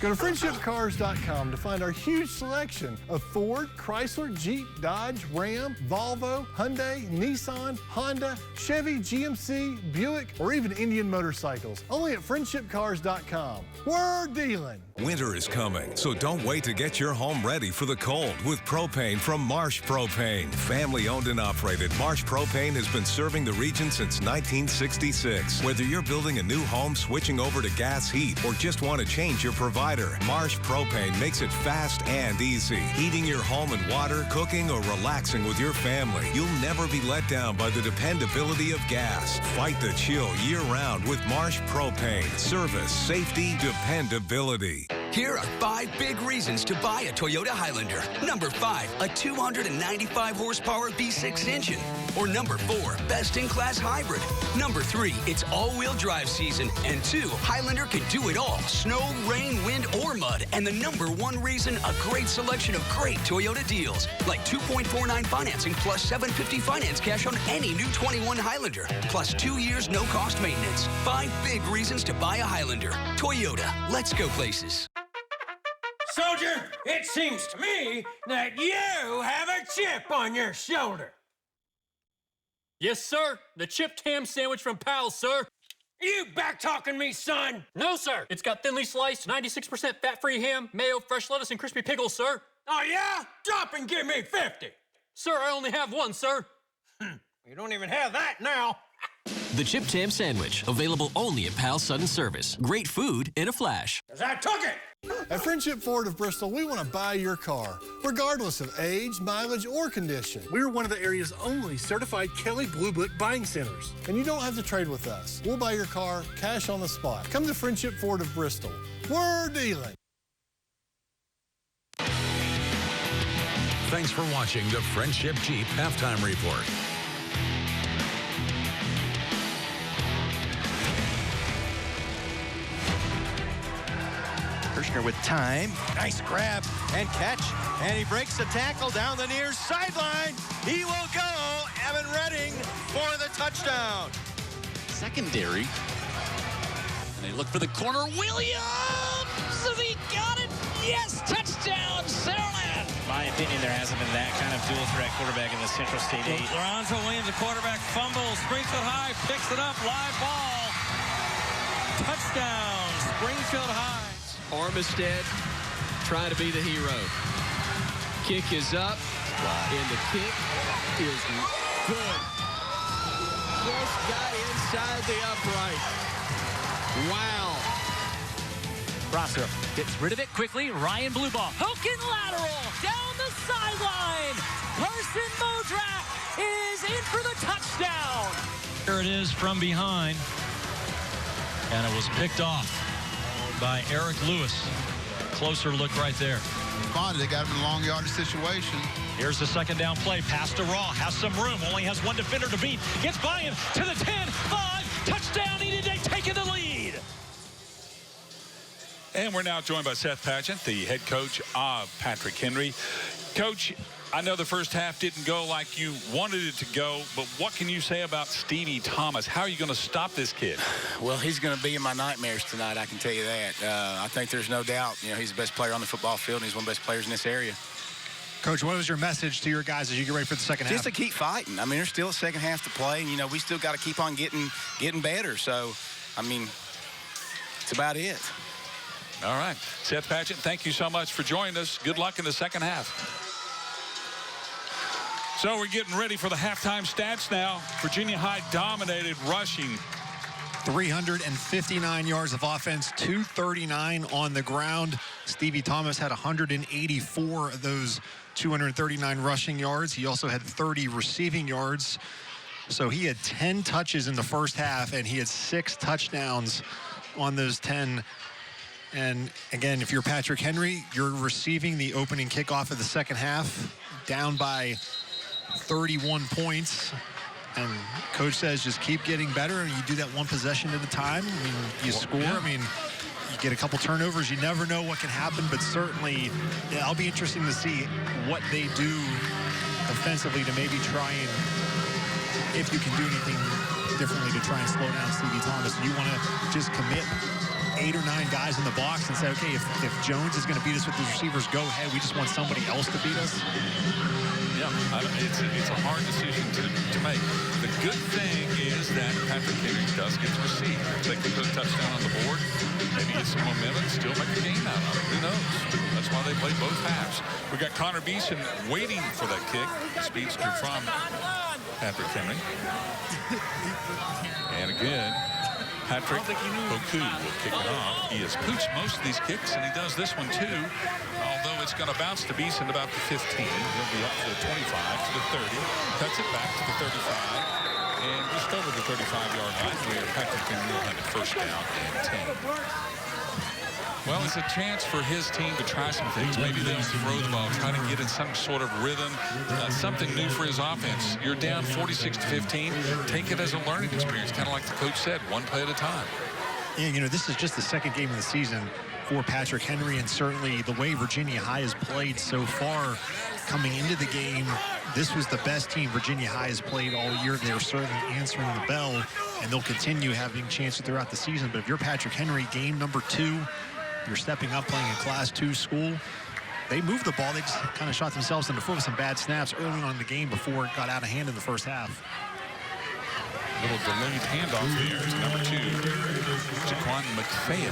Go to friendshipcars.com to find our huge selection of Ford, Chrysler, Jeep, Dodge, Ram, Volvo, Hyundai, Nissan, Honda, Chevy, GMC, Buick, or even Indian motorcycles. Only at friendshipcars.com. We're dealing. Winter is coming, so don't wait to get your home ready for the cold with propane from Marsh Propane. Family owned and operated, Marsh Propane has been serving the region since 1966. Whether you're building a new home, switching over to gas heat, or just want to change your provider, Marsh Propane makes it fast and easy. Heating your home and water, cooking, or relaxing with your family, you'll never be let down by the dependability of gas. Fight the chill year-round with Marsh Propane. Service, safety, dependability. Here are 5 big reasons to buy a Toyota Highlander. Number 5, a 295 horsepower V6 engine. Or number 4, best-in-class hybrid. Number 3, it's all-wheel drive season. And 2, Highlander can do it all. Snow, rain, wind, or mud. And the number 1 reason, a great selection of great Toyota deals. Like 2.49 financing plus $750 finance cash on any new 21 Highlander. Plus 2 years no-cost maintenance. 5 big reasons to buy a Highlander. Toyota, let's go places. Soldier, it seems to me that you have a chip on your shoulder. Yes, sir. The chipped ham sandwich from Pal's, sir. You back-talking me, son? No, sir. It's got thinly sliced, 96% fat-free ham, mayo, fresh lettuce, and crispy pickles, sir. Oh, yeah? Drop and give me 50. Sir, I only have one, sir. You don't even have that now. The chipped ham sandwich, available only at Pal's Sudden Service. Great food in a flash. 'Cause I took it. At Friendship Ford of Bristol, we want to buy your car, regardless of age, mileage, or condition. We're one of the area's only certified Kelley Blue Book buying centers. And you don't have to trade with us. We'll buy your car cash on the spot. Come to Friendship Ford of Bristol. We're dealing. Thanks for watching the Friendship Jeep Halftime Report. Kirshner with time. Nice grab and catch. And he breaks the tackle down the near sideline. He will go. Evan Redding for the touchdown. Secondary. And they look for the corner. Williams! He got it! Yes! Touchdown, Centerland! In my opinion, there hasn't been that kind of dual threat quarterback in the Central State 8. Lorenzo Williams, the quarterback, fumbles, Springfield High picks it up, live ball. Touchdown, Springfield High. Armistead trying to be the hero. Kick is up, and the kick is good. Just got inside the upright. Wow. Prosser gets rid of it quickly. Ryan Blueball, poking lateral down the sideline. Carson Modrak is in for the touchdown. Here it is from behind. And it was picked off by Eric Lewis. Closer look right there. They got him in a long yardage situation. Here's the second down play. Pass to Raw. Has some room. Only has one defender to beat. Gets by him to the 10, 5. Touchdown. Needed to take the lead. And we're now joined by Seth Patchett, the head coach of Patrick Henry. Coach, I know the first half didn't go like you wanted it to go, but what can you say about Stevie Thomas? How are you going to stop this kid? Well, he's going to be in my nightmares tonight, I can tell you that. I think there's no doubt, he's the best player on the football field, and he's one of the best players in this area. Coach, what was your message to your guys as you get ready for the second half? Just to keep fighting. I mean, there's still a second half to play, and, we still got to keep on getting better. So, I mean, it's about it. All right. Seth Patchett, thank you so much for joining us. Good luck in the second half. So we're getting ready for the halftime stats now. Virginia High dominated rushing. 359 yards of offense, 239 on the ground. Stevie Thomas had 184 of those 239 rushing yards. He also had 30 receiving yards. So he had 10 touches in the first half, and he had 6 touchdowns on those 10. And again, if you're Patrick Henry, you're receiving the opening kickoff of the second half, down by 31 points. And coach says just keep getting better, and you do that one possession at a time. I mean, you score. Yeah. I mean, you get a couple turnovers. You never know what can happen, but certainly it'll be interesting to see what they do offensively to maybe try and, if you can do anything differently to try and slow down Stevie Thomas. You want to just commit 8 or 9 guys in the box and say, okay, if Jones is going to beat us with the receivers, go ahead. We just want somebody else to beat us. Yeah, it's a hard decision to make. The good thing is that Patrick Henry does get to receive. If they can put a touchdown on the board, maybe get some momentum, still make a game out of it. Who knows? That's why they play both halves. We got Connor Beeson waiting for that kick. Speedster from Patrick Henry. And again, Patrick Poku will kick it off. He has pooched most of these kicks, and he does this one too. Although it's going to bounce to Beeson about the 15. He'll be up to the 25, to the 30. Cuts it back to the 35. And just over the 35-yard line where Patrick Henry will have a first down and 10. Well, it's a chance for his team to try some things. Maybe they'll throw the ball, try to get in some sort of rhythm, something new for his offense. You're down 46-15. Take it as a learning experience, kind of like the coach said, one play at a time. Yeah, you know, this is just the second game of the season for Patrick Henry, and certainly the way Virginia High has played so far coming into the game, this was the best team Virginia High has played all year. They're certainly answering the bell, and they'll continue having chances throughout the season. But if you're Patrick Henry, game number 2, you're stepping up playing a Class 2 school. They moved the ball. They just kind of shot themselves in the foot with some bad snaps early on in the game before it got out of hand in the first half. Little delayed handoff there. It's number 2, Jaquan McPhail.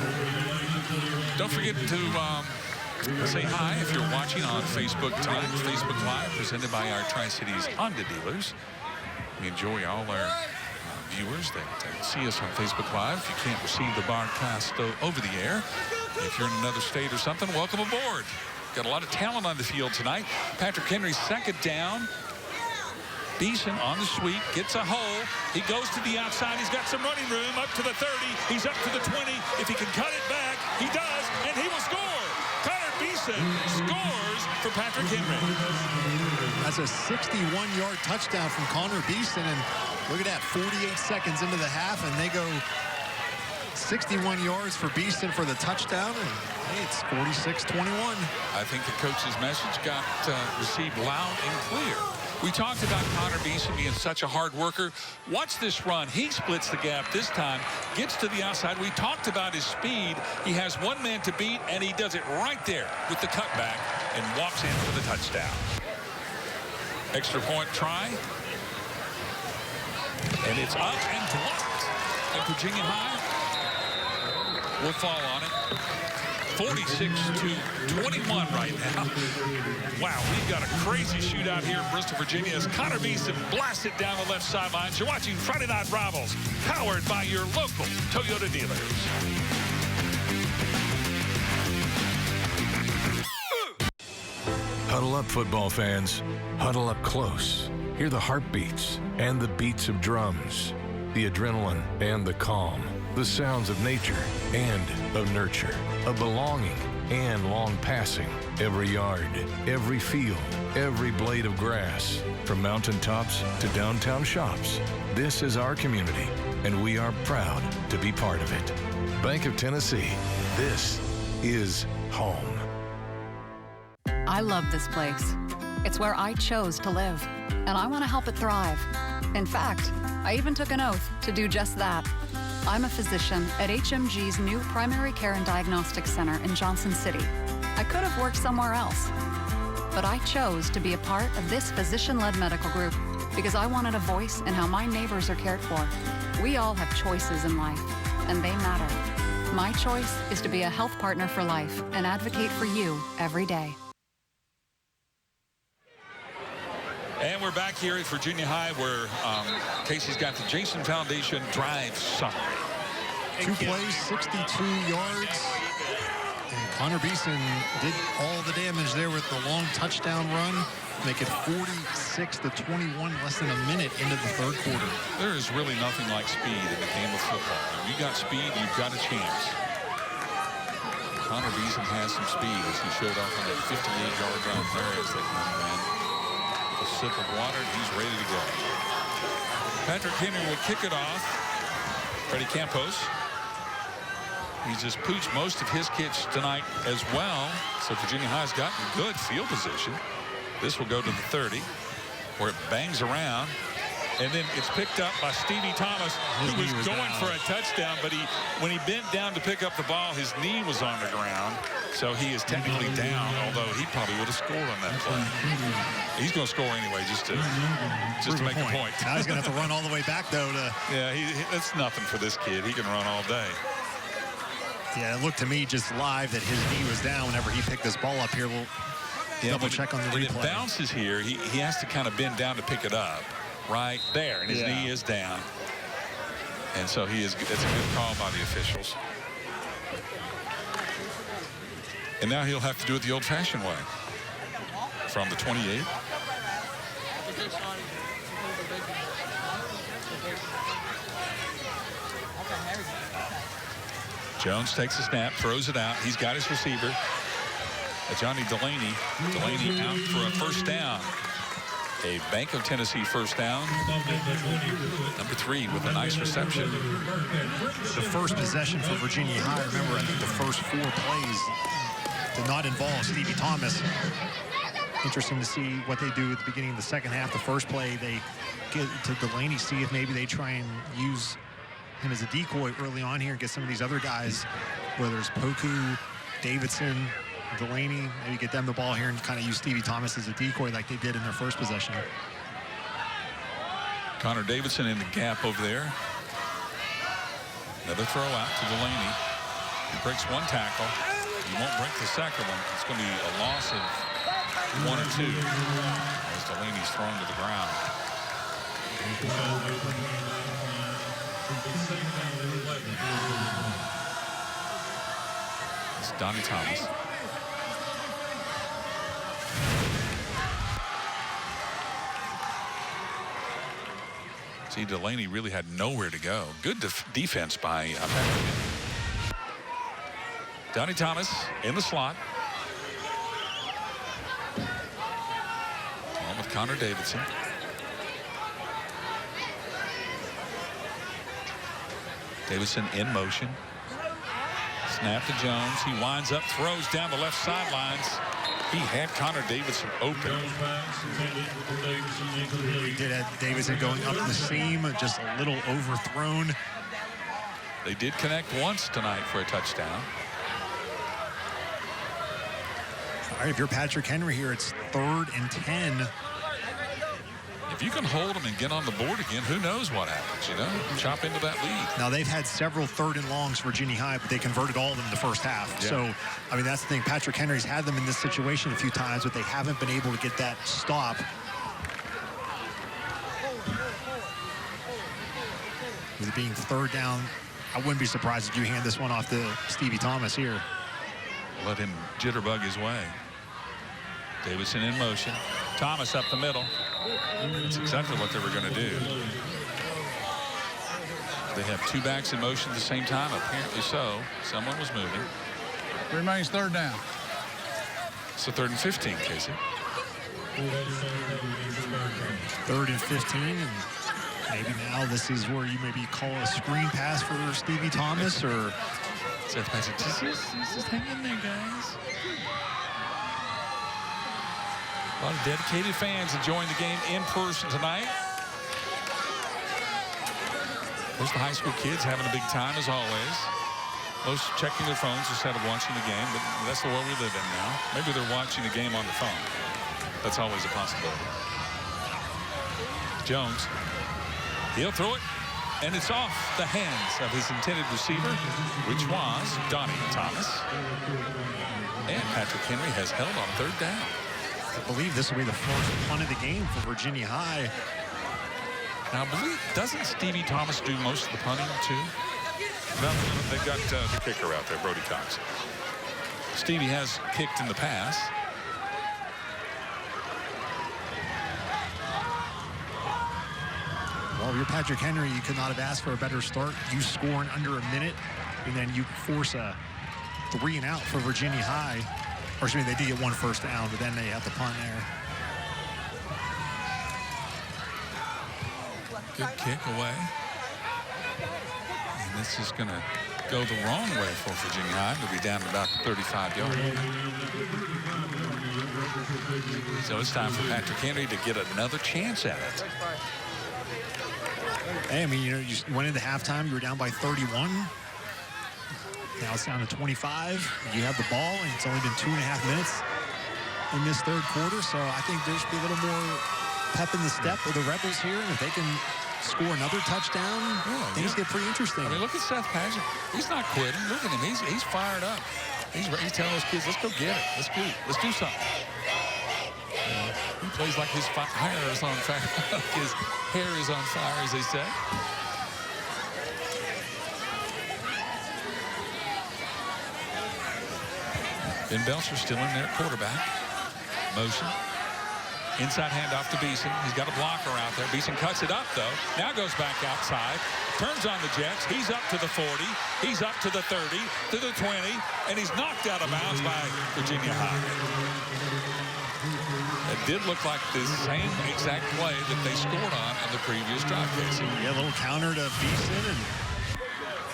Don't forget to say hi if you're watching on Facebook tonight. Facebook Live, presented by our Tri-Cities Honda dealers. We enjoy all our viewers that see us on Facebook Live. If you can't receive the broadcast over the air, if you're in another state or something, welcome aboard. Got a lot of talent on the field tonight. Patrick Henry's second down. Beeson on the sweep, gets a hole. He goes to the outside. He's got some running room up to the 30. He's up to the 20. If he can cut it back, he does, and he will score. Connor Beeson scores for Patrick Henry. That's a 61-yard touchdown from Connor Beeson, and look at that, 48 seconds into the half, and they go 61 yards for Beeson for the touchdown, and hey, it's 46-21. I think the coach's message got received loud and clear. We talked about Connor Beeson being such a hard worker. Watch this run. He splits the gap this time, gets to the outside. We talked about his speed. He has one man to beat, and he does it right there with the cutback and walks in for the touchdown. Extra point try. And it's up and blocked. And Virginia High will fall on it. 46-21 right now. Wow, we've got a crazy shootout here in Bristol, Virginia, as Connor Beeson blasts it down the left sideline. You're watching Friday Night Rivals, powered by your local Toyota dealers. Huddle up, football fans. Huddle up close. Hear the heartbeats and the beats of drums, the adrenaline and the calm, the sounds of nature and of nurture, of belonging and long passing. Every yard, every field, every blade of grass, from mountaintops to downtown shops. This is our community, and we are proud to be part of it. Bank of Tennessee, this is home. I love this place. It's where I chose to live, and I want to help it thrive. In fact, I even took an oath to do just that. I'm a physician at HMG's new Primary Care and Diagnostic Center in Johnson City. I could have worked somewhere else, but I chose to be a part of this physician-led medical group because I wanted a voice in how my neighbors are cared for. We all have choices in life, and they matter. My choice is to be a health partner for life and advocate for you every day. And we're back here at Virginia High where Casey's got the Jason Foundation drive summary. 2 plays, 62 yards. And Connor Beeson did all the damage there with the long touchdown run. Make it 46-21, less than a minute into the third quarter. There is really nothing like speed in the game of football. If you got speed, you've got a chance. Connor Beeson has some speed as he showed off on that 58-yard run there as they come in. A sip of water, and he's ready to go. Patrick Henry will kick it off. Freddie Campos. He's just pooched most of his kicks tonight as well. So Virginia High's gotten good field position. This will go to the 30, where it bangs around. And then it's picked up by Stevie Thomas, who was going for a touchdown, but when he bent down to pick up the ball, his knee was on the ground. So he is technically down, although he probably would have scored on that play. He's going to score anyway, just to make a point. Now he's going to have to run all the way back, though. Yeah, that's nothing for this kid. He can run all day. Yeah, it looked to me just live that his knee was down whenever he picked this ball up here. We'll double check on the replay. When it bounces here, he has to kind of bend down to pick it up. Right there, and his knee is down. And so it's a good call by the officials. And now he'll have to do it the old-fashioned way. From the 28. Jones takes a snap, throws it out. He's got his receiver. Johnny Delaney. Delaney out for a first down. A Bank of Tennessee first down. Number 3 with a nice reception. The first possession for Virginia High. Remember, I think the first 4 plays did not involve Stevie Thomas. Interesting to see what they do at the beginning of the second half. The first play, they get to Delaney, see if maybe they try and use him as a decoy early on here and get some of these other guys, whether it's Poku, Davidson, Delaney, maybe get them the ball here and kind of use Stevie Thomas as a decoy like they did in their first possession. Connor Davidson in the gap over there. Another throw out to Delaney. He breaks 1 tackle. He won't break the second one. It's going to be a loss of 1 or 2 as Delaney's thrown to the ground. It's Donnie Thomas. See, Delaney really had nowhere to go. Good defense by Patrick. Donnie Thomas in the slot. On with Connor Davidson. Davidson in motion. Snap to Jones. He winds up, throws down the left sidelines. He had Connor Davidson open. He did have Davidson going up the seam, just a little overthrown. They did connect once tonight for a touchdown. All right, if you're Patrick Henry here, it's 3rd and 10. If you can hold them and get on the board again, who knows what happens, you know? Chop into that lead. Now, they've had several 3rd and longs, Virginia High, but they converted all of them in the first half. Yeah. So, I mean, that's the thing. Patrick Henry's had them in this situation a few times, but they haven't been able to get that stop. With it being 3rd down, I wouldn't be surprised if you hand this one off to Stevie Thomas here. Let him jitterbug his way. Davidson in motion. Thomas up the middle. That's exactly what they were going to do. They have 2 backs in motion at the same time. Apparently so. Someone was moving. Remains 3rd down. So 3rd and 15, Casey. 3rd and 15. And maybe now this is where you maybe call a screen pass for Stevie Thomas, or... Just hang in there, guys. A lot of dedicated fans enjoying the game in person tonight. Most of the high school kids having a big time, as always. Most checking their phones instead of watching the game, but that's the world we live in now. Maybe they're watching the game on the phone. That's always a possibility. Jones. He'll throw it. And it's off the hands of his intended receiver, which was Stevie Thomas. And Patrick Henry has held on 3rd down. I believe this will be the first punt of the game for Virginia High. Now, doesn't Stevie Thomas do most of the punting, too? No, they've got the kicker out there, Brody Cox. Stevie has kicked in the past. Well, you're Patrick Henry. You could not have asked for a better start. You score in under a minute, and then you force a 3 and out for Virginia High. Or excuse me, they did get 1 first down, but then they have the punt there. Good kick away. And this is going to go the wrong way for Virginia High. It'll be down to about the 35-yard line. So it's time for Patrick Henry to get another chance at it. Hey, I mean, you know, you went into halftime, you were down by 31. Now it's down to 25. You have the ball, and it's only been 2.5 minutes in this 3rd quarter. So I think there should be a little more pep in the step of the Rebels here. And if they can score another touchdown, things get pretty interesting. I mean, look at Seth Patrick. He's not quitting. Look at him. He's fired up. He's telling those kids, let's go get it. Let's do something. He plays like his hair is on fire. His hair is on fire, as they say. Ben Belcher still in there, quarterback. Motion. Inside handoff to Beeson. He's got a blocker out there. Beeson cuts it up, though. Now goes back outside. Turns on the Jets. He's up to the 40. He's up to the 30, to the 20, and he's knocked out of bounds by Virginia High. It did look like the same exact play that they scored on in the previous drive, Casey. Yeah, a little counter to Beeson, and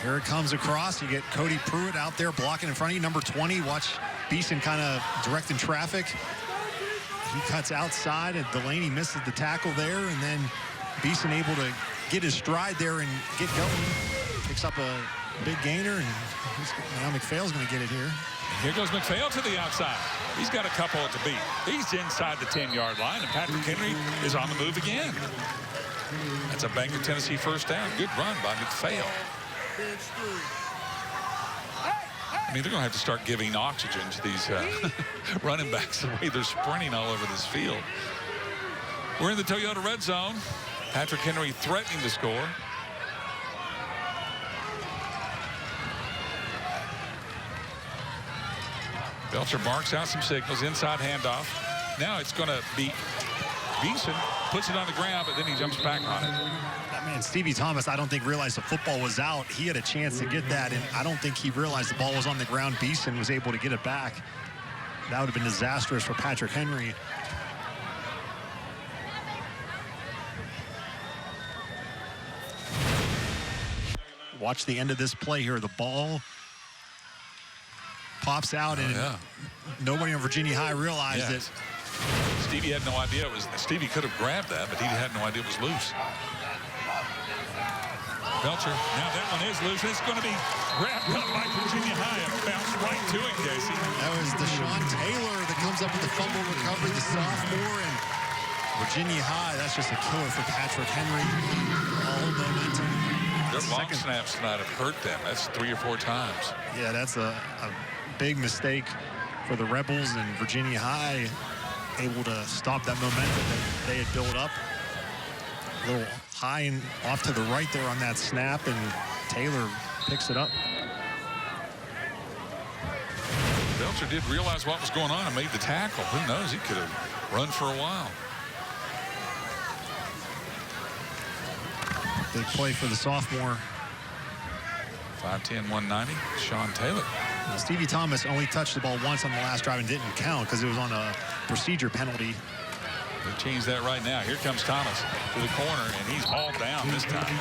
here it comes across. You get Cody Pruitt out there blocking in front of you, number 20. Watch Beeson kind of directing traffic. He cuts outside, and Delaney misses the tackle there, and then Beeson able to get his stride there and get going. Picks up a big gainer, and now McPhail's going to get it here. Here goes McPhail to the outside. He's got a couple to beat. He's inside the 10-yard line, and Patrick Henry is on the move again. That's a Bank of Tennessee first down. Good run by McPhail. I mean, they're going to have to start giving oxygen to these running backs the way they're sprinting all over this field. We're in the Toyota red zone. Patrick Henry threatening to score. Belcher barks out some signals. Inside handoff. Now it's going to be Beeson. Puts it on the ground, but then he jumps back on it. Man, Stevie Thomas, I don't think realized the football was out. He had a chance to get that, and I don't think he realized the ball was on the ground. Beeson was able to get it back. That would have been disastrous for Patrick Henry. Watch the end of this play here. The ball pops out, and nobody on Virginia High realized it. Stevie had no idea it was. Stevie could have grabbed that, but he had no idea it was loose. Belcher, now that one is loose. It's going to be wrapped up by Virginia High and bounced right to it, Casey. That was Deshaun Taylor that comes up with the fumble recovery, the sophomore, and Virginia High. That's just a killer for Patrick Henry. All momentum. Their long snaps tonight have hurt them. That's 3 or 4 times. Yeah, that's a big mistake for the Rebels, and Virginia High able to stop that momentum that they had built up. A little high and off to the right there on that snap, and Taylor picks it up. Belcher did realize what was going on and made the tackle. Who knows? He could have run for a while. Big play for the sophomore. 5'10", 190, Sean Taylor. Now, Stevie Thomas only touched the ball once on the last drive and didn't count because it was on a procedure penalty. They changed that right now. Here comes Thomas to the corner, and he's hauled down this time.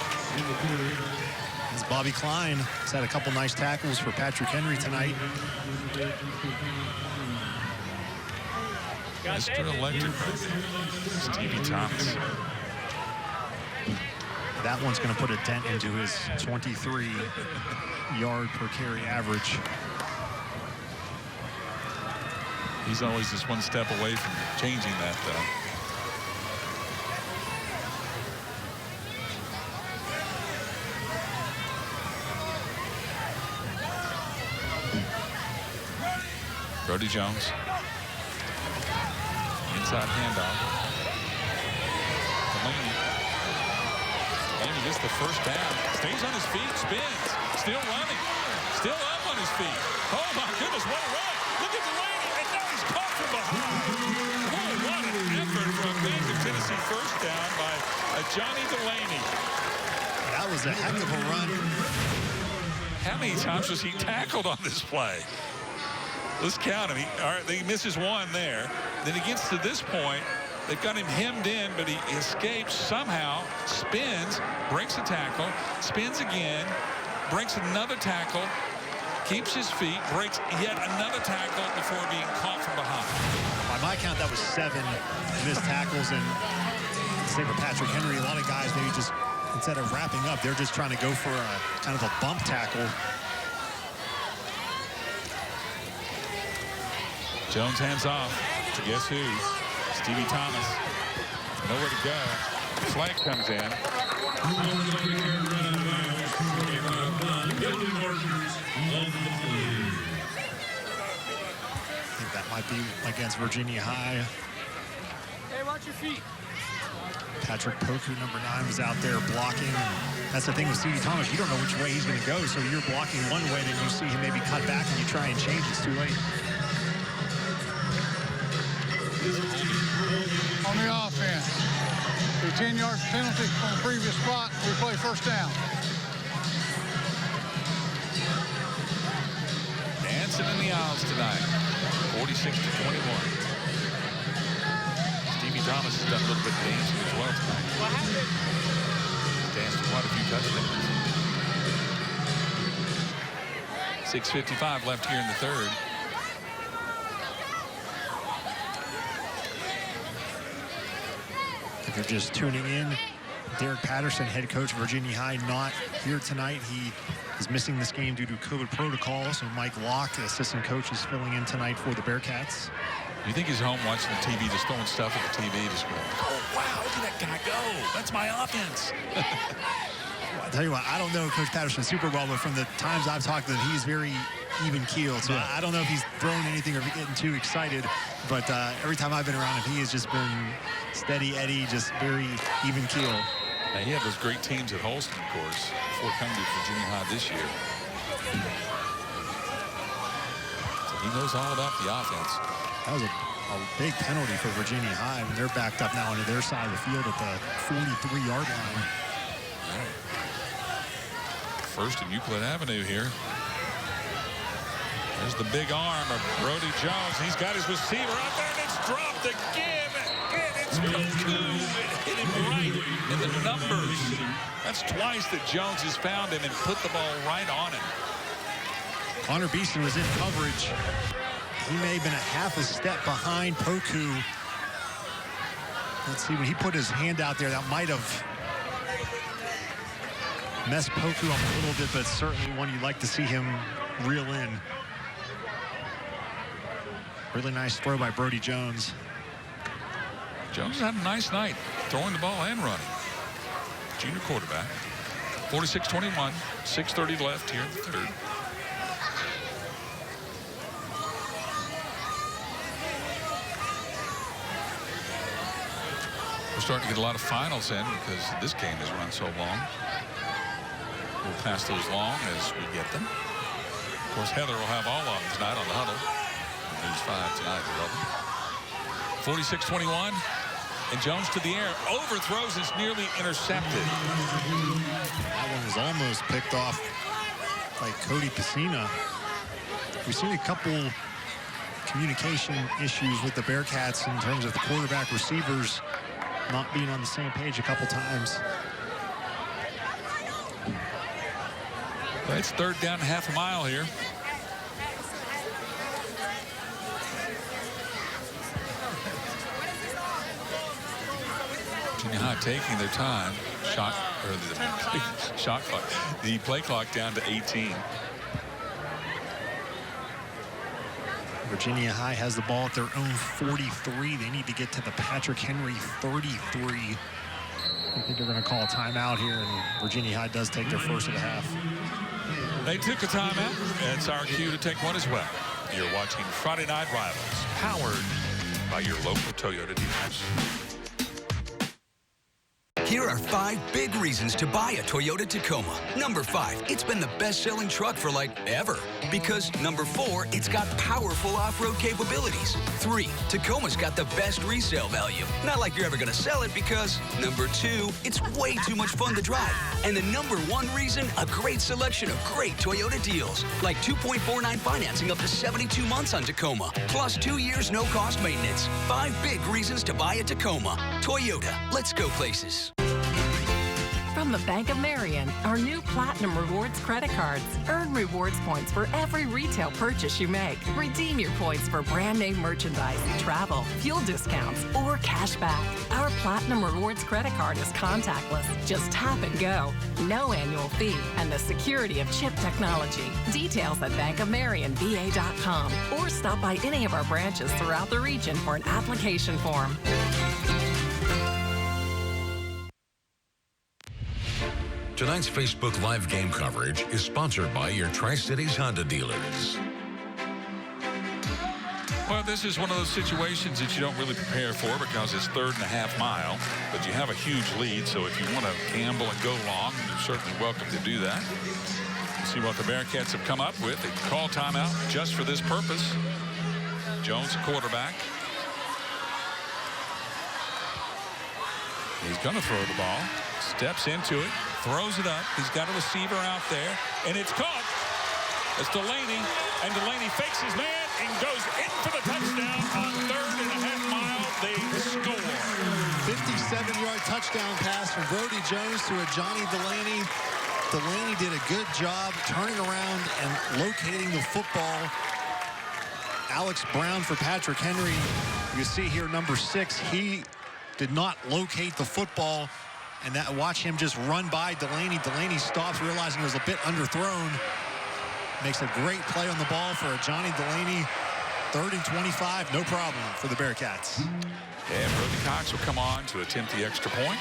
It's Bobby Klein. He's had a couple nice tackles for Patrick Henry tonight. Mr. Electric right there. Stevie Thomas. That one's going to put a dent into his 23-yard per carry average. He's always just one step away from changing that, though. Brody Jones. Inside handoff. Delaney gets the first down. Stays on his feet, spins. Still running. Still up on his feet. Oh, my goodness, what a run. Look at Delaney, and now he's caught from behind. Oh, what an effort for a Bank of Tennessee first down by Johnny Delaney. That was a heck of a run. How many times was he tackled on this play? Let's count him. All right, he misses one there. Then he gets to this point. They've got him hemmed in, but he escapes somehow, spins, breaks a tackle, spins again, breaks another tackle, keeps his feet, breaks yet another tackle before being caught from behind. By my count, that was 7 missed tackles. And say for Patrick Henry, a lot of guys maybe just, instead of wrapping up, they're just trying to go for a kind of a bump tackle. Jones hands off to guess who? Stevie Thomas. Nowhere to go. Flag comes in. I think that might be against Virginia High. Hey, watch your feet. Patrick Poku, number 9, was out there blocking. That's the thing with Stevie Thomas. You don't know which way he's going to go. So you're blocking one way, then you see him maybe cut back and you try and change. It's too late. On the offense, a 10-yard penalty from the previous spot. We play first down. Dancing in the aisles tonight. 46-21. Stevie Thomas has done a little bit of dancing as well tonight. What happened? Danced quite a few touchdowns. 6:55 left here in the third. If you're just tuning in, Derek Patterson, head coach of Virginia High, not here tonight. He is missing this game due to COVID protocol. So Mike Locke, the assistant coach, is filling in tonight for the Bearcats. You think he's home watching the TV, just throwing stuff at the TV, just going, oh, wow, look at that guy go. That's my offense. I'll tell you what, I don't know Coach Patterson super well, but from the times I've talked to him, he's very even-keeled. So I don't know if he's throwing anything or getting too excited. But every time I've been around him, he has just been steady Eddie, just very even-keeled. Now, he had those great teams at Holston, of course, before coming to Virginia High this year. So he knows all about the offense. That was a big penalty for Virginia High when they're backed up now into their side of the field at the 43-yard line. First and Euclid Avenue here. There's the big arm of Brody Jones. He's got his receiver out there, and it's dropped again. And it's Poku. It hit him right in the numbers. That's twice that Jones has found him and put the ball right on him. Connor Beeson was in coverage. He may have been a half a step behind Poku. Let's see, when he put his hand out there, that might have messed Poku up a little bit, but certainly one you'd like to see him reel in. Really nice throw by Brody Jones. Jones had a nice night throwing the ball and running. Junior quarterback. 46-21, 6:30 left here in the third. We're starting to get a lot of finals in because this game has run so long. We'll pass those along as we get them. Of course, Heather will have all of them tonight on the huddle. News 5 tonight, 11. 46-21, and Jones to the air. Overthrows, is nearly intercepted. That one was almost picked off by Cody Pacina. We've seen a couple communication issues with the Bearcats in terms of the quarterback receivers not being on the same page a couple times. Well, it's third down, half a mile here. Virginia High taking their time. Shot clock. The play clock down to 18. Virginia High has the ball at their own 43. They need to get to the Patrick Henry 33. I think they're going to call a timeout here, and Virginia High does take their first of the half. They took a timeout. It's our cue to take one as well. You're watching Friday Night Rivals, powered by your local Toyota dealers. Here are 5 big reasons to buy a Toyota Tacoma. Number 5, it's been the best-selling truck for like ever. Because number 4, it's got powerful off-road capabilities. 3, Tacoma's got the best resale value. Not like you're ever gonna sell it because number 2, it's way too much fun to drive. And the number 1 reason, a great selection of great Toyota deals. Like 2.49 financing up to 72 months on Tacoma. Plus 2 years no-cost maintenance. 5 big reasons to buy a Tacoma. Toyota, let's go places. From the Bank of Marion, our new Platinum Rewards credit cards. Earn rewards points for every retail purchase you make. Redeem your points for brand name merchandise, travel, fuel discounts, or cash back. Our Platinum Rewards credit card is contactless. Just tap and go. No annual fee and the security of chip technology. Details at bankofmarionva.com or stop by any of our branches throughout the region for an application form. Tonight's Facebook Live game coverage is sponsored by your Tri-Cities Honda dealers. Well, this is one of those situations that you don't really prepare for because it's 3rd and a half mile, but you have a huge lead, so if you want to gamble and go long, you're certainly welcome to do that. Let's see what the Bearcats have come up with. They call timeout just for this purpose. Jones, quarterback. He's going to throw the ball. Steps into it, throws it up. He's got a receiver out there, and it's caught. It's Delaney, and Delaney fakes his man and goes in for the touchdown on 3rd and a half mile. They score. 57-yard touchdown pass from Brody Jones to a Johnny Delaney. Delaney did a good job turning around and locating the football. Alex Brown for Patrick Henry. You see here, number 6, he did not locate the football. And that, watch him just run by Delaney. Delaney stops, realizing it was a bit underthrown. Makes a great play on the ball for a Johnny Delaney. 3rd and 25, no problem for the Bearcats. And Brody Cox will come on to attempt the extra point.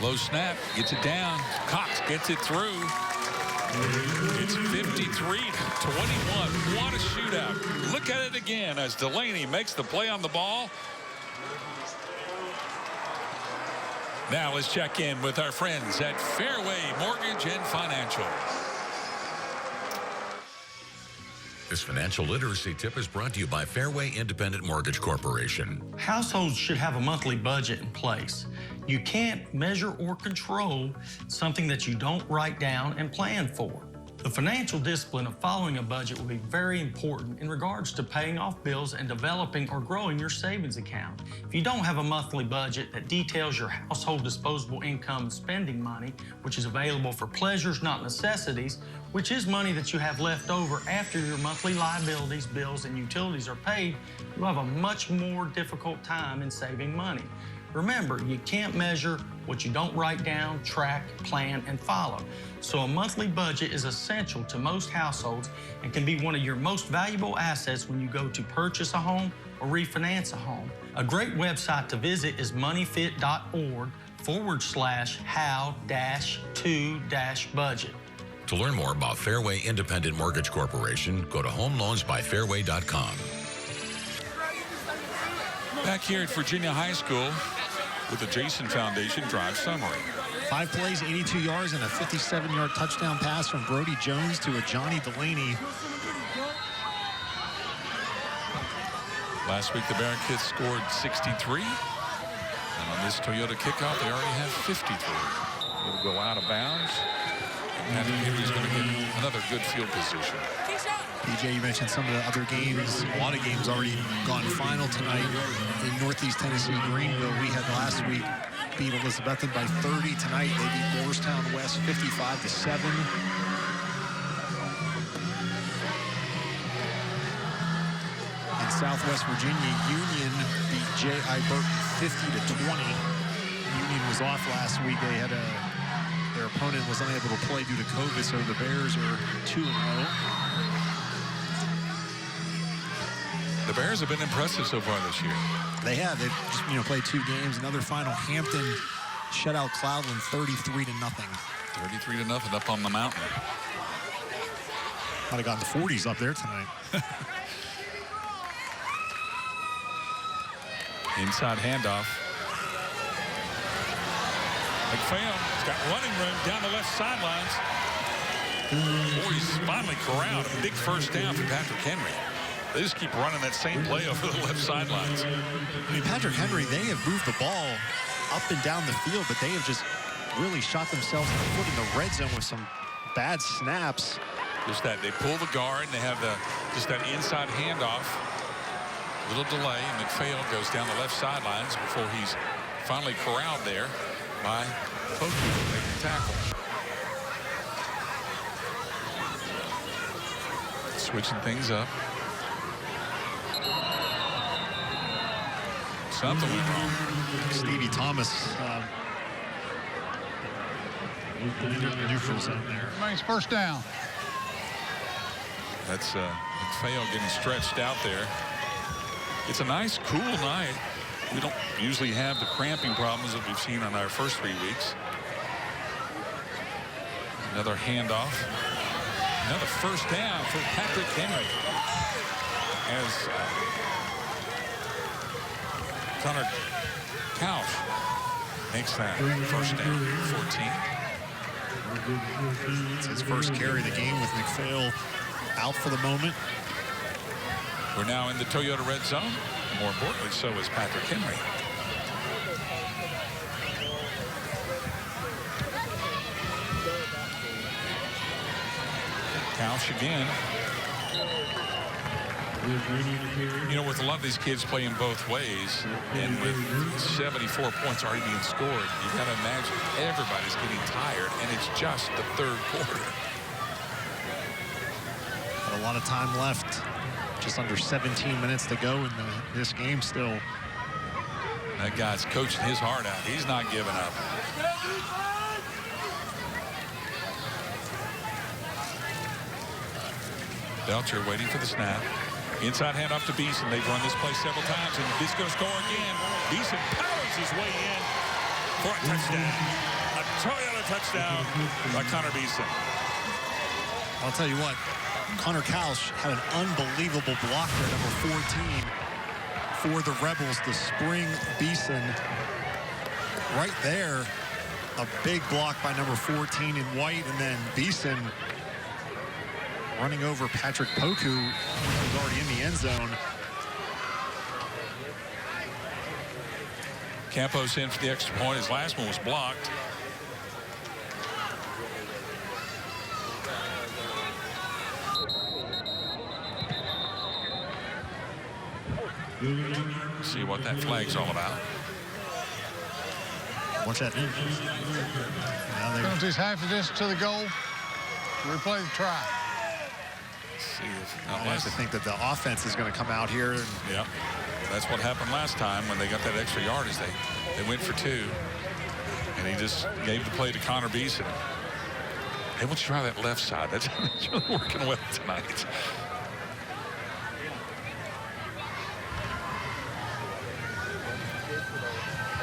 Low snap, gets it down. Cox gets it through. It's 53-21. What a shootout. Look at it again as Delaney makes the play on the ball. Now let's check in with our friends at Fairway Mortgage and Financial. This financial literacy tip is brought to you by Fairway Independent Mortgage Corporation. Households should have a monthly budget in place. You can't measure or control something that you don't write down and plan for. The financial discipline of following a budget will be very important in regards to paying off bills and developing or growing your savings account. If you don't have a monthly budget that details your household disposable income and spending money, which is available for pleasures, not necessities, which is money that you have left over after your monthly liabilities, bills, and utilities are paid, you'll have a much more difficult time in saving money. Remember, you can't measure what you don't write down, track, plan, and follow. So a monthly budget is essential to most households and can be one of your most valuable assets when you go to purchase a home or refinance a home. A great website to visit is moneyfit.org/how-to-budget. To learn more about Fairway Independent Mortgage Corporation, go to homeloansbyfairway.com. Back here at Virginia High School with the Jason Foundation Drive Summary. 5 plays, 82 yards, and a 57-yard touchdown pass from Brody Jones to a Johnny Delaney. Last week, the Bearcats scored 63. And on this Toyota kickoff, they already have 53. It'll go out of bounds. And Henry's going to get another good field position. PJ, you mentioned some of the other games. A lot of games already gone final tonight. In Northeast Tennessee, Greenville, we had last week beat Elizabethton by 30. Tonight, they beat Morristown West 55-7. In Southwest Virginia, Union beat J.I. Burton 50-20. Union was off last week. They had their opponent was unable to play due to COVID, so the Bears are 2-0. The Bears have been impressive so far this year. They have. They've just, played 2 games. Another final. Hampton shut out Cloudland 33-0. 33-0 up on the mountain. Might have gotten the 40s up there tonight. Inside handoff. McPhail's got running room down the left sidelines. Boy, he's finally corralled. A big first down for Patrick Henry. They just keep running that same play over the left sidelines. I mean, Patrick Henry, they have moved the ball up and down the field, but they have just really shot themselves in the foot in the red zone with some bad snaps. Just that they pull the guard and they have just that inside handoff. A little delay, and McPhail goes down the left sidelines before he's finally corralled there by Poku making the tackle. Switching things up. Something went wrong. Stevie Thomas neutral zone there. Remains first down. That's McPhail getting stretched out there. It's a nice, cool night. We don't usually have the cramping problems that we've seen on our first 3 weeks. Another handoff. Another first down for Patrick Henry. As Connor Couch makes that first down, 14. It's his first carry of the game with McPhail out for the moment. We're now in the Toyota red zone. More importantly, so is Patrick Henry. Couch again. You know, with a lot of these kids playing both ways, and with 74 points already being scored, you got to imagine everybody's getting tired, and it's just the third quarter. Got a lot of time left. Just under 17 minutes to go in this game still. That guy's coaching his heart out. He's not giving up. Belcher waiting for the snap. Inside handoff to Beeson. They've run this play several times, and he's going to score again. Beeson powers his way in for a touchdown. A Toyota touchdown by Connor Beeson. I'll tell you what, Connor Couch had an unbelievable block there, number 14, for the Rebels, the spring Beeson. Right there, a big block by number 14 in white, and then Beeson running over Patrick Poku, who's already in the end zone. Campos in for the extra point. His last one was blocked. See what that flag's all about. Watch that. Penalties half the distance to the goal. Replay the try. See if I have to think that the offense is going to come out here. And yep. That's what happened last time when they got that extra yardage. They went for 2. And he just gave the play to Connor Beeson. Hey, once you try that left side, that's really working well tonight.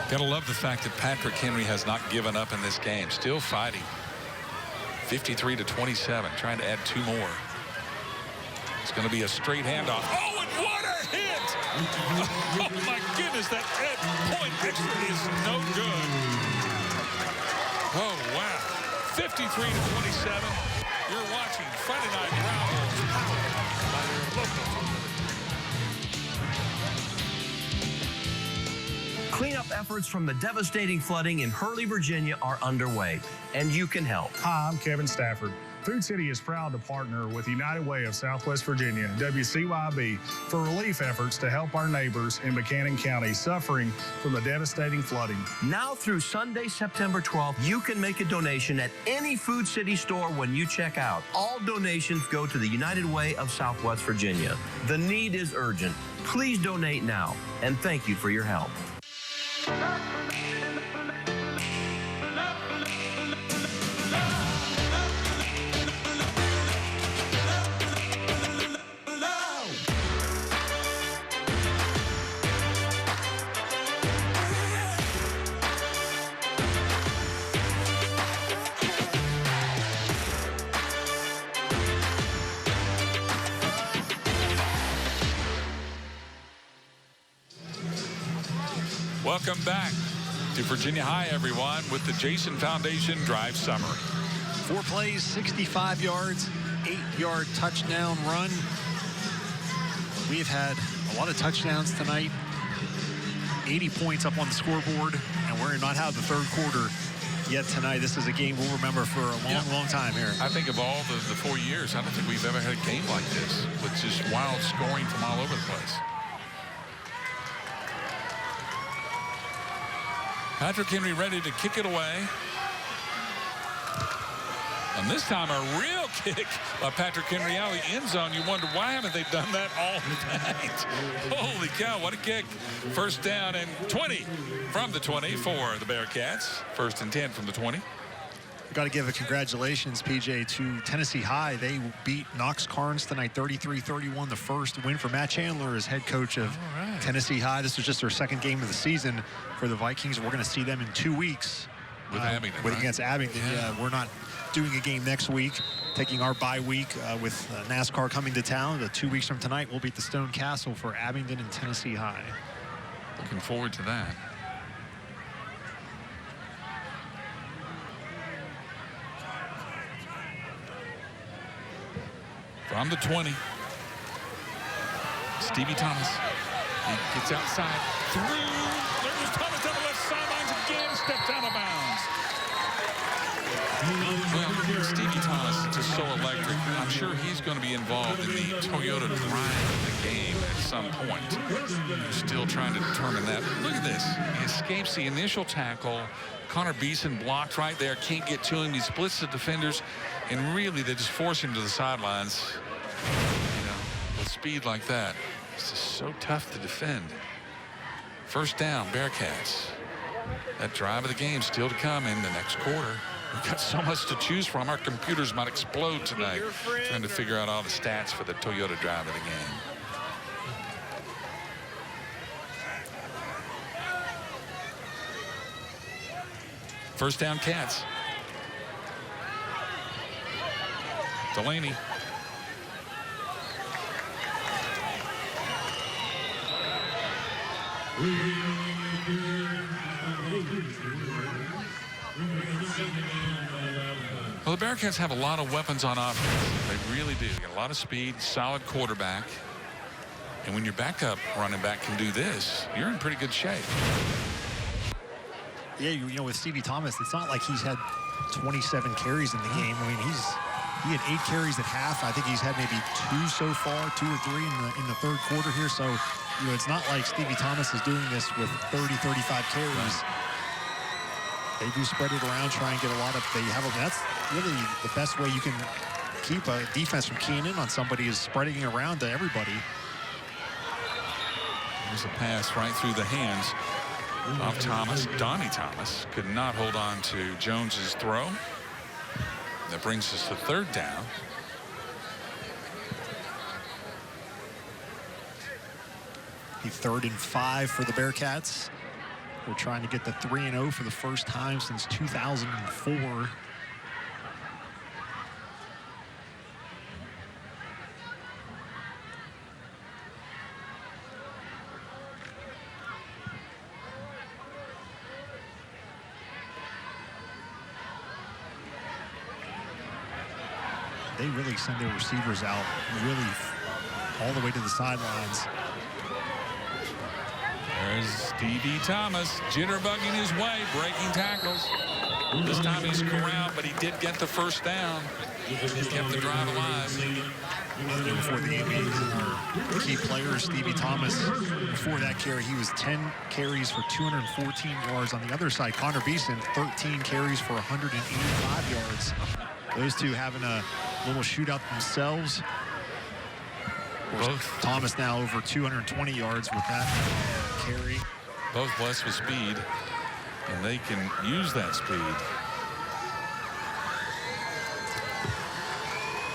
Gotta love the fact that Patrick Henry has not given up in this game. Still fighting. 53-27, trying to add 2 more. It's going to be a straight handoff. Oh, and what a hit! Oh, my goodness, that point extra is no good. Oh, wow. 53-27. You're watching Friday Night Rivals, powered by your local. Cleanup efforts from the devastating flooding in Hurley, Virginia are underway, and you can help. Hi, I'm Kevin Stafford. Food City is proud to partner with United Way of Southwest Virginia, WCYB, for relief efforts to help our neighbors in Buchanan County suffering from the devastating flooding. Now through Sunday, September 12th, you can make a donation at any Food City store when you check out. All donations go to the United Way of Southwest Virginia. The need is urgent. Please donate now, and thank you for your help. Welcome back to Virginia High, everyone, with the Jason Foundation Drive Summary. 4 plays, 65 yards, 8-yard touchdown run. We've had a lot of touchdowns tonight. 80 points up on the scoreboard, and we're not out of the third quarter yet tonight. This is a game we'll remember for a long time here. I think of all the 4 years, I don't think we've ever had a game like this with just wild scoring from all over the place. Patrick Henry ready to kick it away. And this time a real kick by Patrick Henry out of the end zone. You wonder, why haven't they done that all night? Holy cow, what a kick. First down and 20 from the 20 for the Bearcats. First and 10 from the 20. We've got to give a congratulations, PJ, to Tennessee High. They beat Knox Carnes tonight 33-31, the first win for Matt Chandler as head coach of Tennessee High. This was just their second game of the season for the Vikings. We're going to see them in 2 weeks. With Abington, against Abington. Yeah, we're not doing a game next week, taking our bye week with NASCAR coming to town. 2 weeks from tonight, we'll be at the Stone Castle for Abington and Tennessee High. Looking forward to that. From the 20, Stevie Thomas. He gets outside. Through. There's Thomas down the left sidelines again. Steps out of bounds. Well, Stevie Thomas is just so electric. I'm sure he's going to be involved in the Toyota drive of the game at some point. We're still trying to determine that. Look at this. He escapes the initial tackle. Connor Beeson blocked right there. Can't get to him. He splits the defenders. And really, they just force him to the sidelines. You know, with speed like that, it's just so tough to defend. First down, Bearcats. That drive of the game still to come in the next quarter. We've got so much to choose from. Our computers might explode tonight trying to figure out all the stats for the Toyota drive of the game. First down, Cats. Delaney. Well, the Bearcats have a lot of weapons on offense. They really do. They got a lot of speed, solid quarterback. And when your backup running back can do this, you're in pretty good shape. Yeah, you know, with Stevie Thomas, it's not like he's had 27 carries in the game. I mean, he had 8 carries at half. I think he's had maybe 2 so far, 2 or 3 in the third quarter here. So, you know, it's not like Stevie Thomas is doing this with 30, 35 carries. They do spread it around, try and get a lot of. They have. That's really the best way you can keep a defense from keying in on somebody is spreading it around to everybody. There's a pass right through the hands of Thomas. Donnie Thomas could not hold on to Jones's throw. That brings us to third down. The 3rd and 5 for the Bearcats. They're trying to get the 3-0 for the first time since 2004. They really send their receivers out really all the way to the sidelines. There's Stevie Thomas jitterbugging his way, breaking tackles. This time he's corralled, but he did get the first down. Kept the drive alive. Before the game, our key player, Stevie Thomas, before that carry, he was 10 carries for 214 yards. On the other side, Connor Beeson, 13 carries for 185 yards. Those two having a little shootout themselves. Both. Thomas now over 220 yards with that carry. Both blessed with speed, and they can use that speed.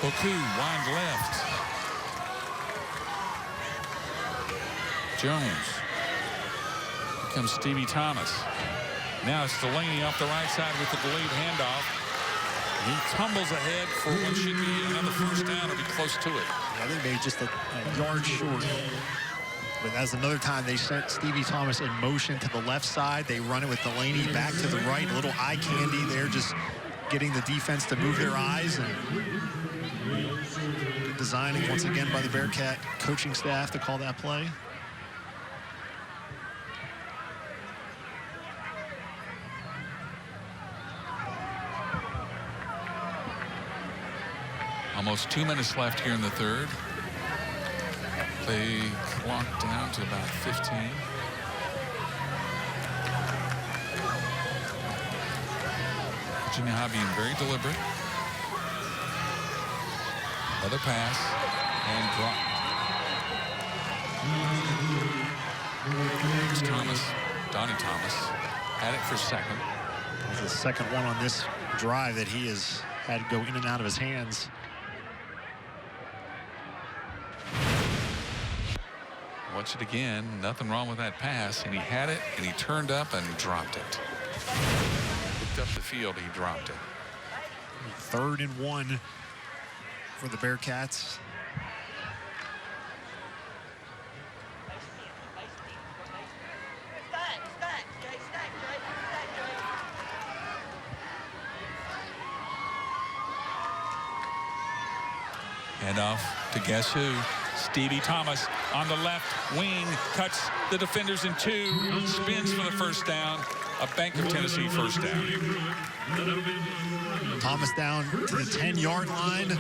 Oku wide left. Jones. Here comes Stevie Thomas. Now it's Delaney off the right side with the delayed handoff. He tumbles ahead for what should be another first down or be close to it. I think maybe just a yard short. But that's another time they sent Stevie Thomas in motion to the left side. They run it with Delaney back to the right. A little eye candy there, just getting the defense to move their eyes. And good designing once again by the Bearcat coaching staff to call that play. Almost 2 minutes left here in the third. Play clock down to about 15. Virginia High being very deliberate. Another pass and dropped. Thomas, Donnie Thomas, had it for second. That's the second one on this drive that he has had to go in and out of his hands. Watch it again. Nothing wrong with that pass. And he had it, and he turned up and dropped it. Looked up the field, he dropped it. 3rd and 1 for the Bearcats. And off to guess who? Stevie Thomas on the left wing, cuts the defenders in two, spins for the first down. A Bank of Tennessee first down. Thomas down to the 10-yard line.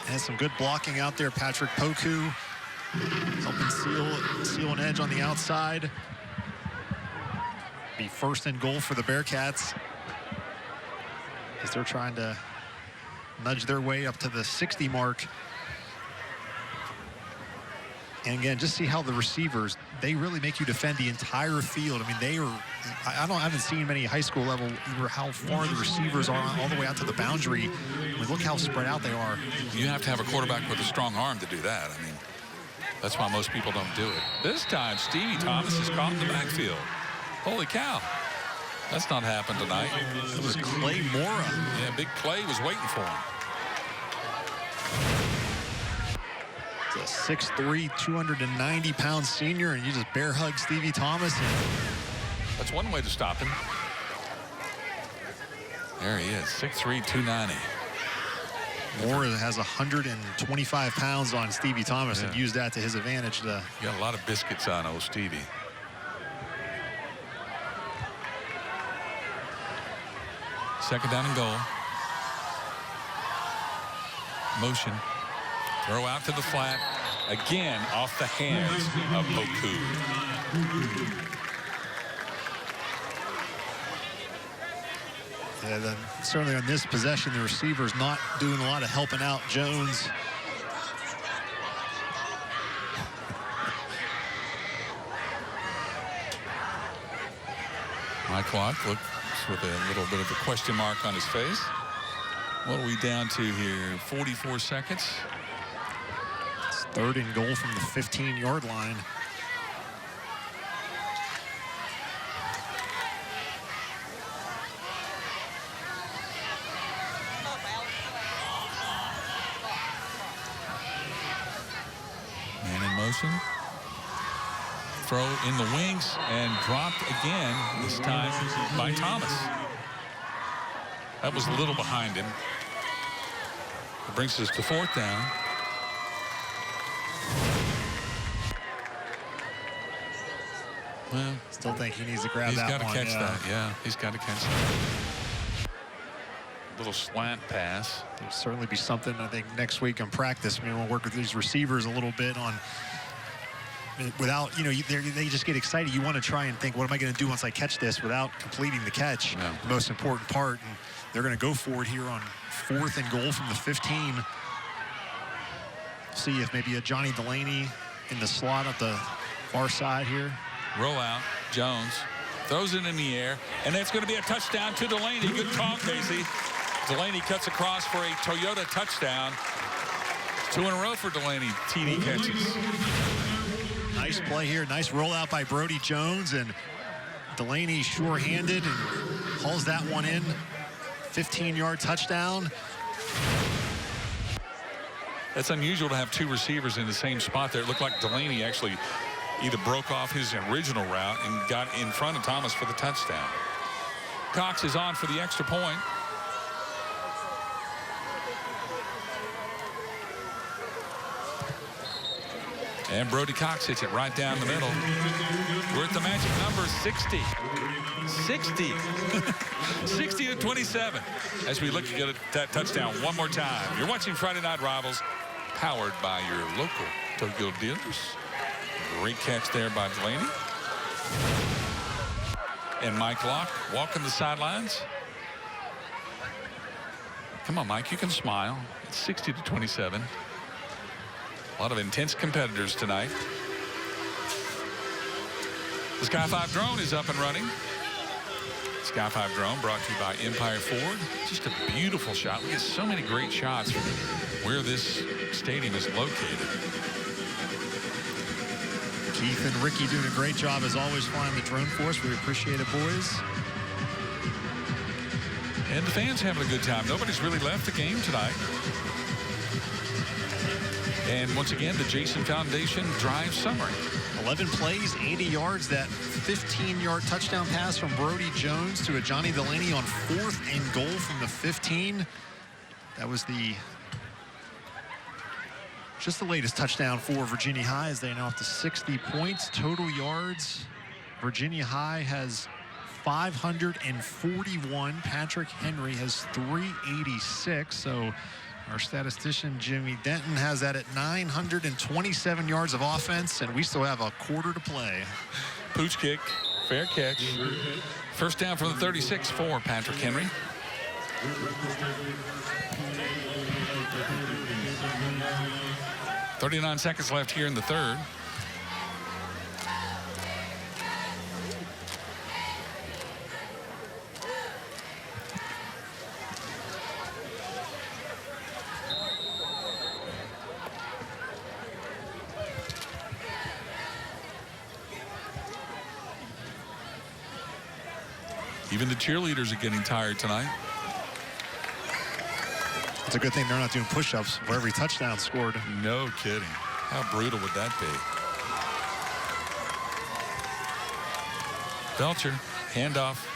Has some good blocking out there. Patrick Poku helping seal an edge on the outside. Be 1st and goal for the Bearcats as they're trying to nudge their way up to the 60 mark. And again, just see how the receivers, they really make you defend the entire field. I mean, they are, I haven't seen many high school level how far the receivers are all the way out to the boundary. I mean, look how spread out they are. You have to have a quarterback with a strong arm to do that. I mean, that's why most people don't do it. This time, Stevie Thomas is caught in the backfield. Holy cow. That's not happened tonight. It was Clay Mora. Yeah, Big Clay was waiting for him. It's a 6'3", 290-pound senior, and you just bear hug Stevie Thomas. That's one way to stop him. There he is, 6'3", 290. Moore has 125 pounds on Stevie Thomas and used that to his advantage. Got a lot of biscuits on old Stevie. Second down and goal. Motion. Throw out to the flat. Again, off the hands of Poku. Yeah, certainly on this possession, the receiver's not doing a lot of helping out Jones. My clock looks with a little bit of a question mark on his face. What are we down to here? 44 seconds. It's 3rd and goal from the 15-yard line. Man in motion. Throw in the wings and dropped again, this time by Thomas. That was a little behind him. It brings us to 4th down. Well, still think he needs to grab that one. He's got to catch that, yeah. He's got to catch that. Little slant pass. There'll certainly be something, I think, next week in practice. I mean, we'll work with these receivers a little bit on, without, you know, they just get excited. You want to try and think, what am I going to do once I catch this without completing the catch? Yeah. The most important part. And they're going to go for it here on 4th and goal from the 15. See if maybe a Johnny Delaney in the slot at the far side here. Roll out. Jones throws it in the air, and it's going to be a touchdown to Delaney. Good call, Casey. Delaney cuts across for a Toyota touchdown. 2 in a row for Delaney. TD catches. Nice play here. Nice rollout by Brody Jones, and Delaney sure-handed and hauls that one in. 15-yard touchdown. It's unusual to have two receivers in the same spot there. It looked like Delaney actually either broke off his original route and got in front of Thomas for the touchdown. Cox is on for the extra point. And Brody Cox hits it right down the middle. We're at the magic number 60. 60. 60 to 27. As we look to get that touchdown one more time. You're watching Friday Night Rivals, powered by your local Toyota dealers. Great catch there by Delaney. And Mike Locke walking the sidelines. Come on, Mike, you can smile. It's 60 to 27. A lot of intense competitors tonight. The Sky 5 drone is up and running. Sky 5 drone brought to you by Empire Ford. Just a beautiful shot. We get so many great shots from where this stadium is located. Keith and Ricky doing a great job as always flying the drone for us. We appreciate it, boys. And the fans having a good time. Nobody's really left the game tonight. And once again, the Jason Foundation drive summary. 11 plays, 80 yards. That 15-yard touchdown pass from Brody Jones to a Johnny Delaney on 4th and goal from the 15. That was just the latest touchdown for Virginia High, as they now up to 60 points. Total yards, Virginia High has 541. Patrick Henry has 386. So our statistician, Jimmy Denton, has that at 927 yards of offense, and we still have a quarter to play. Pooch kick, fair catch. First down from the 36 for Patrick Henry. .39 seconds left here in the third. Even the cheerleaders are getting tired tonight. It's a good thing they're not doing push-ups for every touchdown scored. No kidding. How brutal would that be? Belcher, handoff.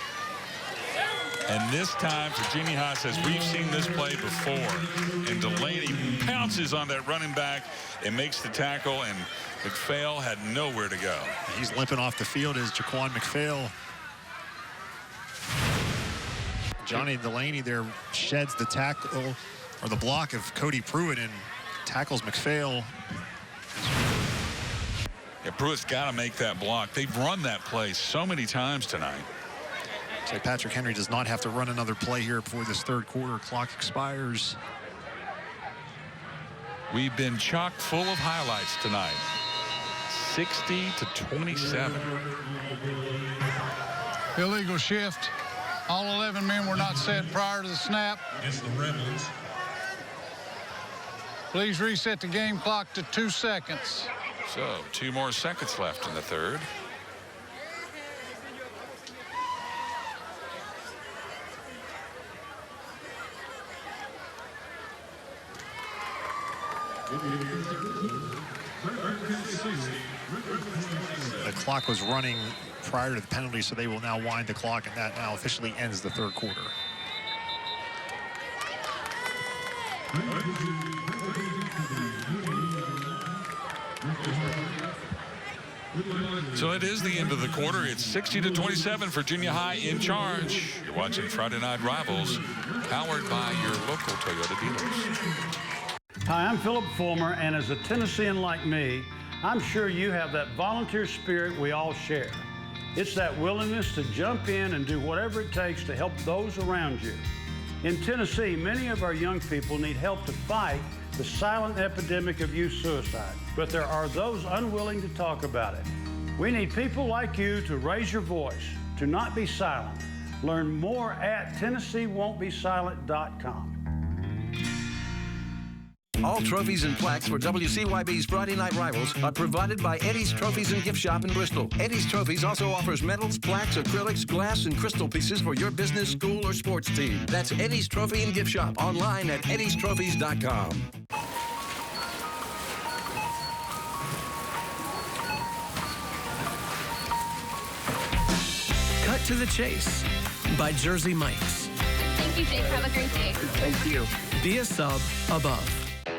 And this time, Virginia High says, we've seen this play before. And Delaney pounces on that running back and makes the tackle, and McPhail had nowhere to go. He's limping off the field as Jaquan McPhail. Johnny Delaney there sheds the tackle, or the block of Cody Pruitt, and tackles McPhail. Yeah, Pruitt's got to make that block. They've run that play so many times tonight. So Patrick Henry does not have to run another play here before this third quarter clock expires. We've been chock full of highlights tonight. 60 to 27. Illegal shift. All 11 men were not set prior to the snap. Against the Rebels. Please reset the game clock to 2 seconds. So 2 more seconds left in the third. The clock was running prior to the penalty, so they will now wind the clock, and that now officially ends the third quarter. So it is the end of the quarter. It's 60 to 27, Virginia High in charge. You're watching Friday Night Rivals, powered by your local Toyota dealers. Hi, I'm Philip Fulmer, and as a Tennessean like me, I'm sure you have that volunteer spirit we all share. It's that willingness to jump in and do whatever it takes to help those around you. In Tennessee, many of our young people need help to fight the silent epidemic of youth suicide, but there are those unwilling to talk about it. We need people like you to raise your voice, to not be silent. Learn more at TennesseeWon'tBeSilent.com. All trophies and plaques for WCYB's Friday Night Rivals are provided by Eddie's Trophies and Gift Shop in Bristol. Eddie's Trophies also offers medals, plaques, acrylics, glass, and crystal pieces for your business, school, or sports team. That's Eddie's Trophy and Gift Shop, online at eddiestrophies.com. Cut to the Chase by Jersey Mike's. Thank you, Jake. Have a great day. Thank you. Be a sub above.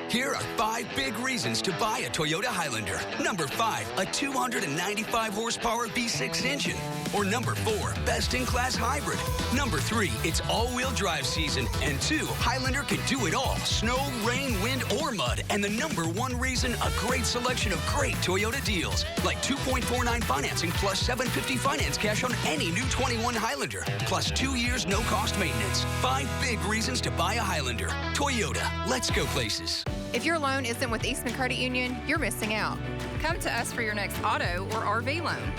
Here are 5 big reasons to buy a Toyota Highlander. Number 5, a 295 horsepower V6 engine. Or number 4, best-in-class hybrid. Number 3, it's all-wheel drive season. And 2, Highlander can do it all. Snow, rain, wind, or mud. And the number 1 reason, a great selection of great Toyota deals. Like 2.49 financing plus $750 finance cash on any new 21 Highlander. Plus 2 years no-cost maintenance. 5 big reasons to buy a Highlander. Toyota, let's go places. If your loan isn't with Eastman Credit Union, you're missing out. Come to us for your next auto or RV loan.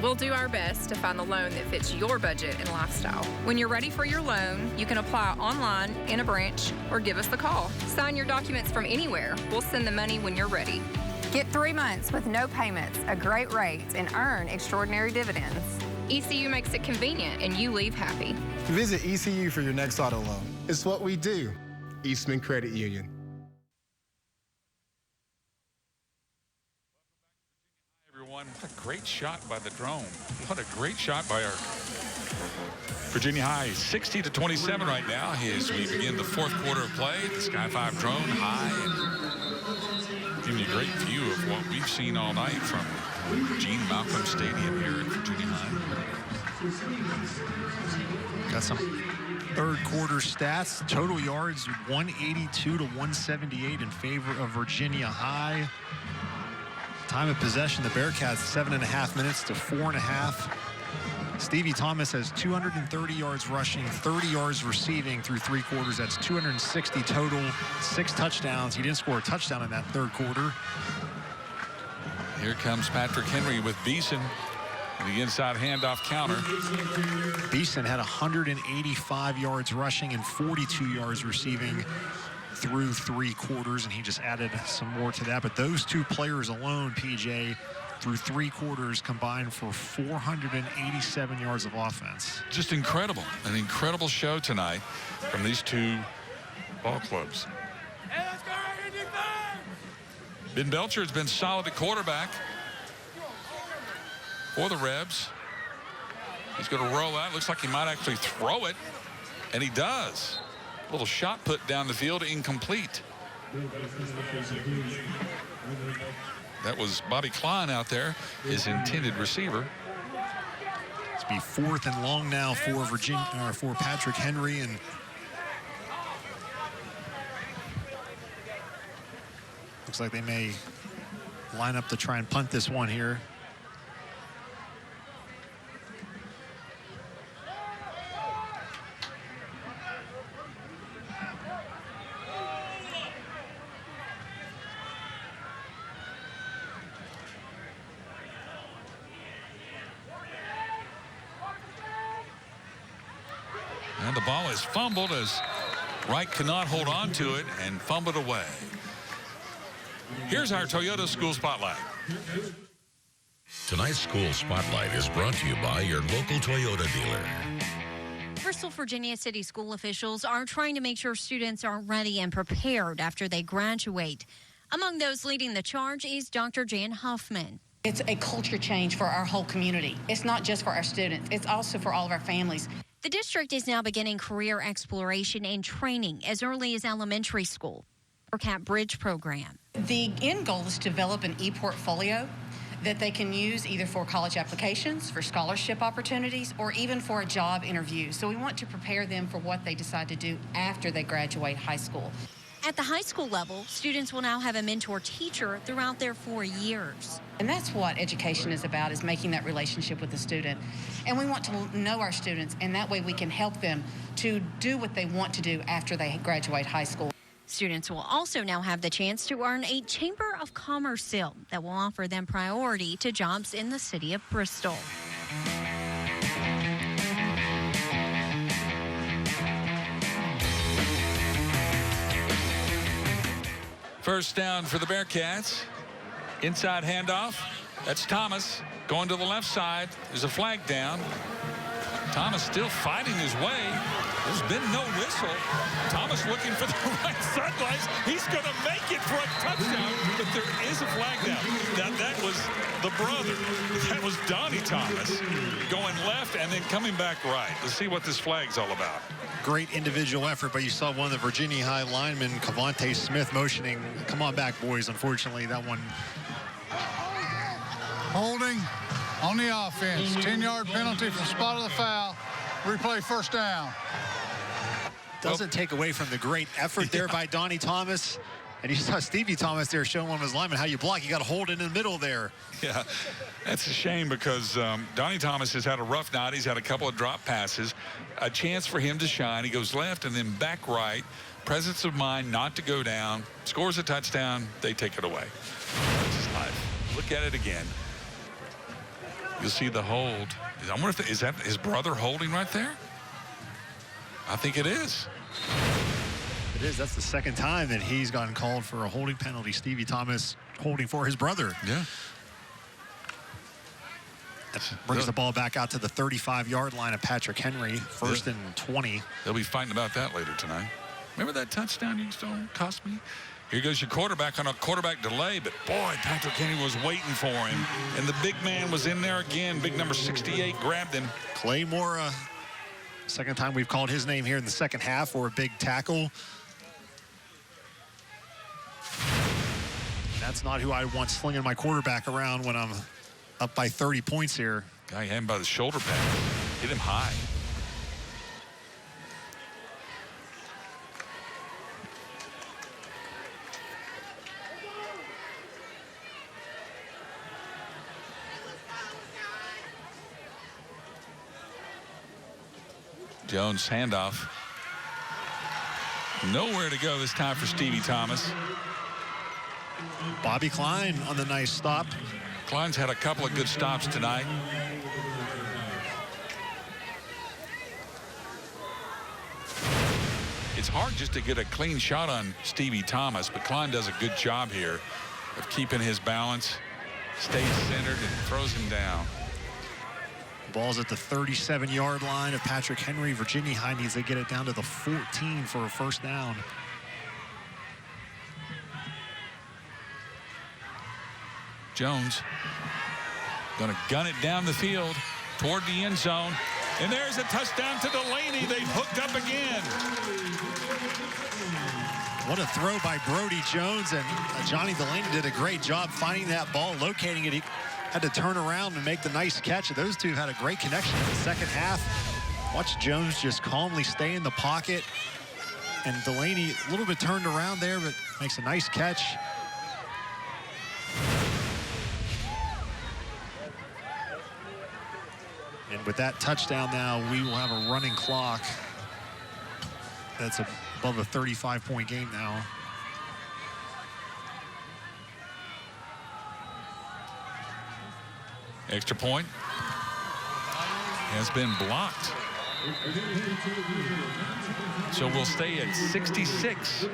We'll do our best to find the loan that fits your budget and lifestyle. When you're ready for your loan, you can apply online, in a branch, or give us the call. Sign your documents from anywhere. We'll send the money when you're ready. Get 3 months with no payments, a great rate, and earn extraordinary dividends. ECU makes it convenient, and you leave happy. Visit ECU for your next auto loan. It's what we do. Eastman Credit Union. What a great shot by the drone. What a great shot by our Virginia High. 60-27 right now as we begin the 4th quarter of play. The Sky 5 drone high. Giving you a great view of what we've seen all night from Gene Malcolm Stadium here at Virginia High. Got some 3rd quarter stats. Total yards 182 to 178 in favor of Virginia High. Time of possession, the Bearcats 7.5 minutes to 4.5. Stevie Thomas has 230 yards rushing, 30 yards receiving through 3 quarters. That's 260 total, 6 touchdowns. He didn't score a touchdown in that 3rd quarter. Here comes Patrick Henry with Beeson. The inside handoff counter. Beeson had 185 yards rushing and 42 yards receiving through 3 quarters, and he just added some more to that. But those 2 players alone, PJ, through 3 quarters combined for 487 yards of offense. Just incredible. An incredible show tonight from these 2 ball clubs. Ben Belcher has been solid at quarterback for the Rebs. He's going to roll out. Looks like he might actually throw it, and he does. Little shot put down the field, incomplete. That was Bobby Klein out there, his intended receiver. It's be 4th and long now for for Patrick Henry, and looks like they may line up to try and punt this one here. And the ball is fumbled as Wright cannot hold on to it and fumbled away. Here's our Toyota School Spotlight. Tonight's School Spotlight is brought to you by your local Toyota dealer. Bristol, Virginia city school officials are trying to make sure students are ready and prepared after they graduate. Among those leading the charge is Dr. Jan Huffman. It's a culture change for our whole community. It's not just for our students. It's also for all of our families. The district is now beginning career exploration and training as early as elementary school. Cap Bridge program. The end goal is to develop an e-portfolio that they can use either for college applications, for scholarship opportunities, or even for a job interview. So we want to prepare them for what they decide to do after they graduate high school. At the high school level, students will now have a mentor teacher throughout their 4 years. And that's what education is about, is making that relationship with the student. And we want to know our students, and that way we can help them to do what they want to do after they graduate high school. Students will also now have the chance to earn a Chamber of Commerce seal that will offer them priority to jobs in the city of Bristol. First down for the Bearcats. Inside handoff. That's Thomas going to the left side. There's a flag down. Thomas still fighting his way. There's been no whistle. Thomas looking for the right sidelines. He's going to make it for a touchdown, but there is a flag down. Now, that was the brother. That was Donnie Thomas going left and then coming back right. Let's see what this flag's all about. Great individual effort, but you saw one of the Virginia High linemen, Cavante Smith, motioning, come on back, boys. Unfortunately, that one. Holding on the offense. 10-yard penalty from spot of the foul. Replay first down. Doesn't take away from the great effort there by Donnie Thomas. And you saw Stevie Thomas there showing one of his linemen how you block. You got to hold it in the middle there. Yeah, that's a shame because Donnie Thomas has had a rough night. He's had a couple of drop passes. A chance for him to shine. He goes left and then back right. Presence of mind not to go down. Scores a touchdown. They take it away. That's his life. Look at it again. You'll see the hold. I wonder if is that his brother holding right there? I think it is. It is. That's the second time that he's gotten called for a holding penalty. Stevie Thomas holding for his brother. Yeah. That brings the ball back out to the 35-yard line of Patrick Henry. First and 20. They'll be fighting about that later tonight. Remember that touchdown you stole? Cost me? Here goes your quarterback on a quarterback delay, but boy, Patrick Henry was waiting for him. And the big man was in there again. Big number 68 grabbed him. Clay Mora, second time we've called his name here in the second half for a big tackle. That's not who I want slinging my quarterback around when I'm up by 30 points here. Guy had him by the shoulder pad. Hit him high. Jones handoff. Nowhere to go this time for Stevie Thomas. Bobby Klein on the nice stop. Klein's had a couple of good stops tonight. It's hard just to get a clean shot on Stevie Thomas, but Klein does a good job here of keeping his balance, stays centered, and throws him down. Ball's at the 37-yard line of Patrick Henry. Virginia High needs to get it down to the 14 for a first down. Jones going to gun it down the field toward the end zone. And there's a touchdown to Delaney. They've hooked up again. What a throw by Brody Jones. And Johnny Delaney did a great job finding that ball, locating it. He had to turn around and make the nice catch. Those two have had a great connection in the second half. Watch Jones just calmly stay in the pocket. And Delaney a little bit turned around there, but makes a nice catch. And with that touchdown now, we will have a running clock. That's above a 35-point game now. Extra point has been blocked. So we'll stay at 66.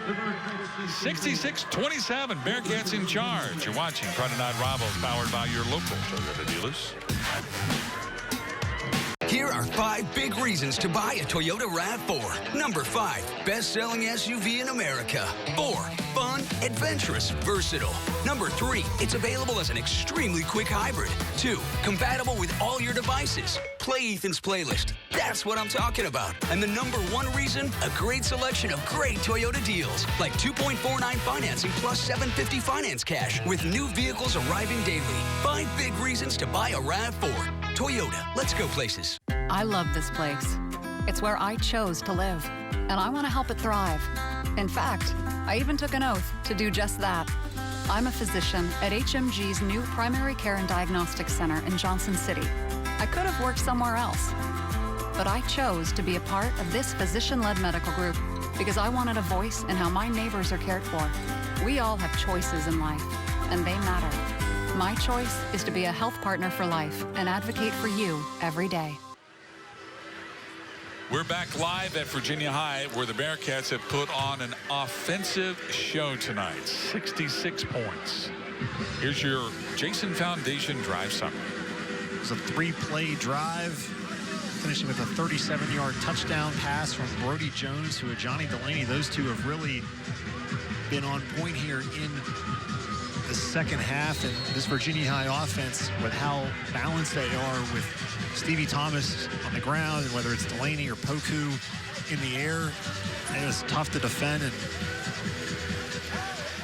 66-27. Bearcats in charge. You're watching Friday Night Rivals, powered by your local Toyota dealers. Here are 5 big reasons to buy a Toyota RAV4. Number 5, best-selling SUV in America. 4, fun, adventurous, versatile. Number 3, it's available as an extremely quick hybrid. 2, compatible with all your devices. Play Ethan's playlist. That's what I'm talking about. And the number 1 reason, a great selection of great Toyota deals. Like 2.49 financing plus $750 finance cash with new vehicles arriving daily. 5 big reasons to buy a RAV4. Toyota, let's go places. I love this place. It's where I chose to live, and I want to help it thrive. In fact, I even took an oath to do just that. I'm a physician at HMG's new Primary Care and Diagnostic Center in Johnson City. I could have worked somewhere else, but I chose to be a part of this physician-led medical group because I wanted a voice in how my neighbors are cared for. We all have choices in life, and they matter. My choice is to be a health partner for life and advocate for you every day. We're back live at Virginia High, where the Bearcats have put on an offensive show tonight. 66 points. Here's your Jason Foundation drive summary. It was a 3-play drive. finishing with a 37-yard touchdown pass from Brody Jones to Johnny Delaney. Those two have really been on point here in the second half, and this Virginia High offense, with how balanced they are with Stevie Thomas on the ground, and whether it's Delaney or Poku in the air, it was tough to defend.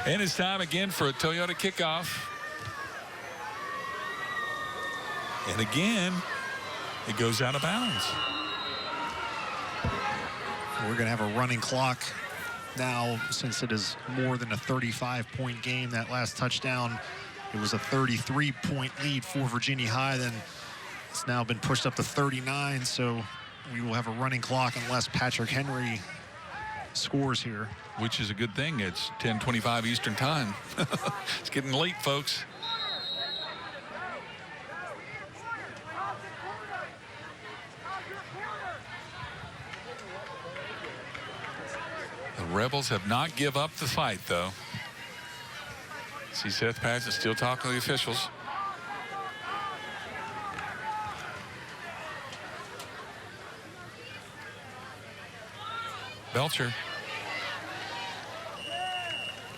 And it's time again for a Toyota kickoff. And again, it goes out of bounds. We're going to have a running clock now, since it is more than a 35-point game. That last touchdown, it was a 33-point lead for Virginia High. Then it's now been pushed up to 39, so we will have a running clock unless Patrick Henry scores here. Which is a good thing. It's 10:25 Eastern time. It's getting late, folks. The Rebels have not give up the fight, though. See Seth Paget still talking to the officials. Belcher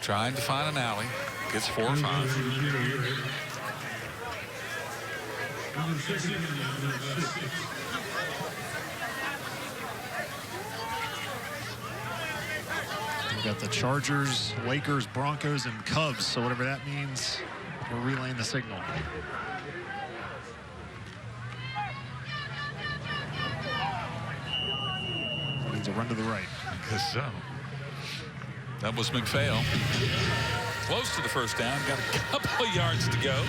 trying to find an alley. Gets 4 or 5. We've got the Chargers, Lakers, Broncos, and Cubs. So whatever that means, we're relaying the signal. Needs a run to the right. I guess so. That was McPhail. Close to the first down. Got a couple of yards to go.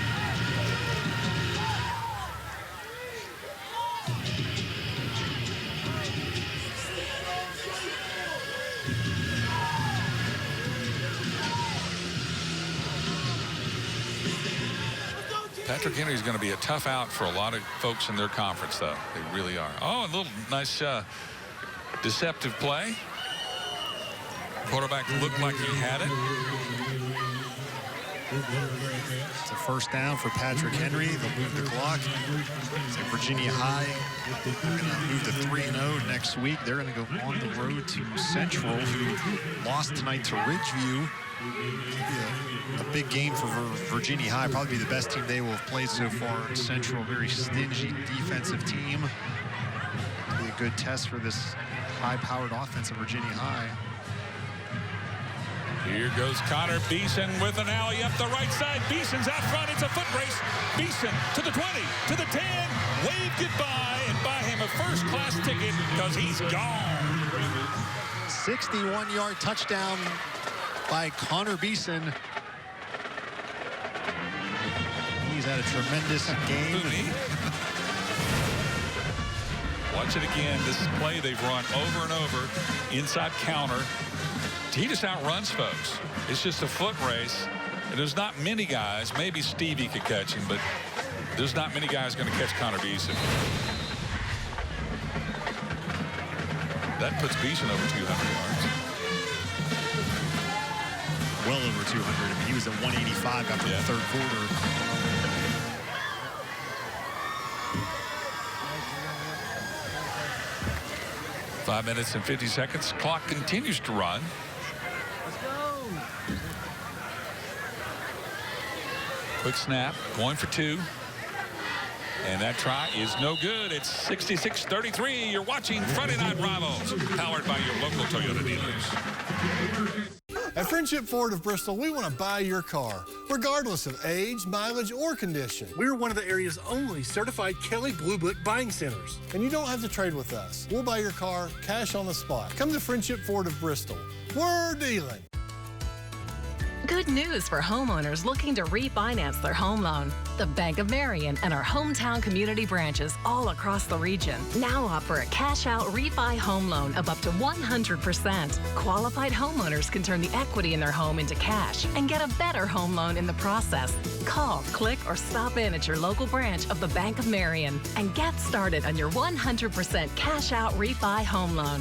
Patrick Henry is going to be a tough out for a lot of folks in their conference, though. They really are. Oh, a little nice deceptive play. Quarterback looked like he had it. It's a first down for Patrick Henry. They'll move the clock. So Virginia High going to move to 3-0 next week. They're going to go on the road to Central, who lost tonight to Ridgeview. A big game for Virginia High. Probably be the best team they will have played so far. Central, very stingy defensive team. Be a good test for this high-powered offense of Virginia High. Here goes Connor Beeson with an alley up the right side. Beeson's out front. It's a foot race. Beeson to the 20, to the 10. Wave goodbye and buy him a first-class ticket because he's gone. 61-yard touchdown by Connor Beeson. He's had a tremendous game. Watch it again. This is a play they've run over and over. Inside counter. He just outruns folks. It's just a foot race. And there's not many guys. Maybe Stevie could catch him, but there's not many guys going to catch Connor Beeson. That puts Beeson over 200 yards. Well over 200. I mean, he was at 185 after the third quarter. Five minutes and 50 seconds. Clock continues to run. Quick snap, going for 2. And that try is no good. It's 66-33. You're watching Friday Night Rivals, powered by your local Toyota dealers. At Friendship Ford of Bristol, we want to buy your car, regardless of age, mileage, or condition. We're one of the area's only certified Kelley Blue Book buying centers. And you don't have to trade with us. We'll buy your car cash on the spot. Come to Friendship Ford of Bristol. We're dealing. Good news for homeowners looking to refinance their home loan. The Bank of Marion and our hometown community branches all across the region now offer a cash-out refi home loan of up to 100%. Qualified homeowners can turn the equity in their home into cash and get a better home loan in the process. Call, click, or stop in at your local branch of the Bank of Marion and get started on your 100% cash-out refi home loan.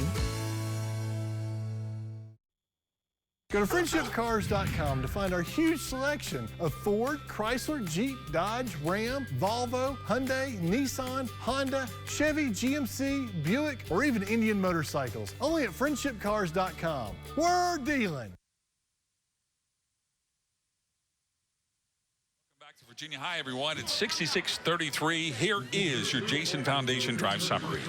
Go to friendshipcars.com to find our huge selection of Ford, Chrysler, Jeep, Dodge, Ram, Volvo, Hyundai, Nissan, Honda, Chevy, GMC, Buick, or even Indian motorcycles. Only at friendshipcars.com. We're dealing. Virginia High, everyone. It's 66-33. Here is your Jason Foundation Drive summary.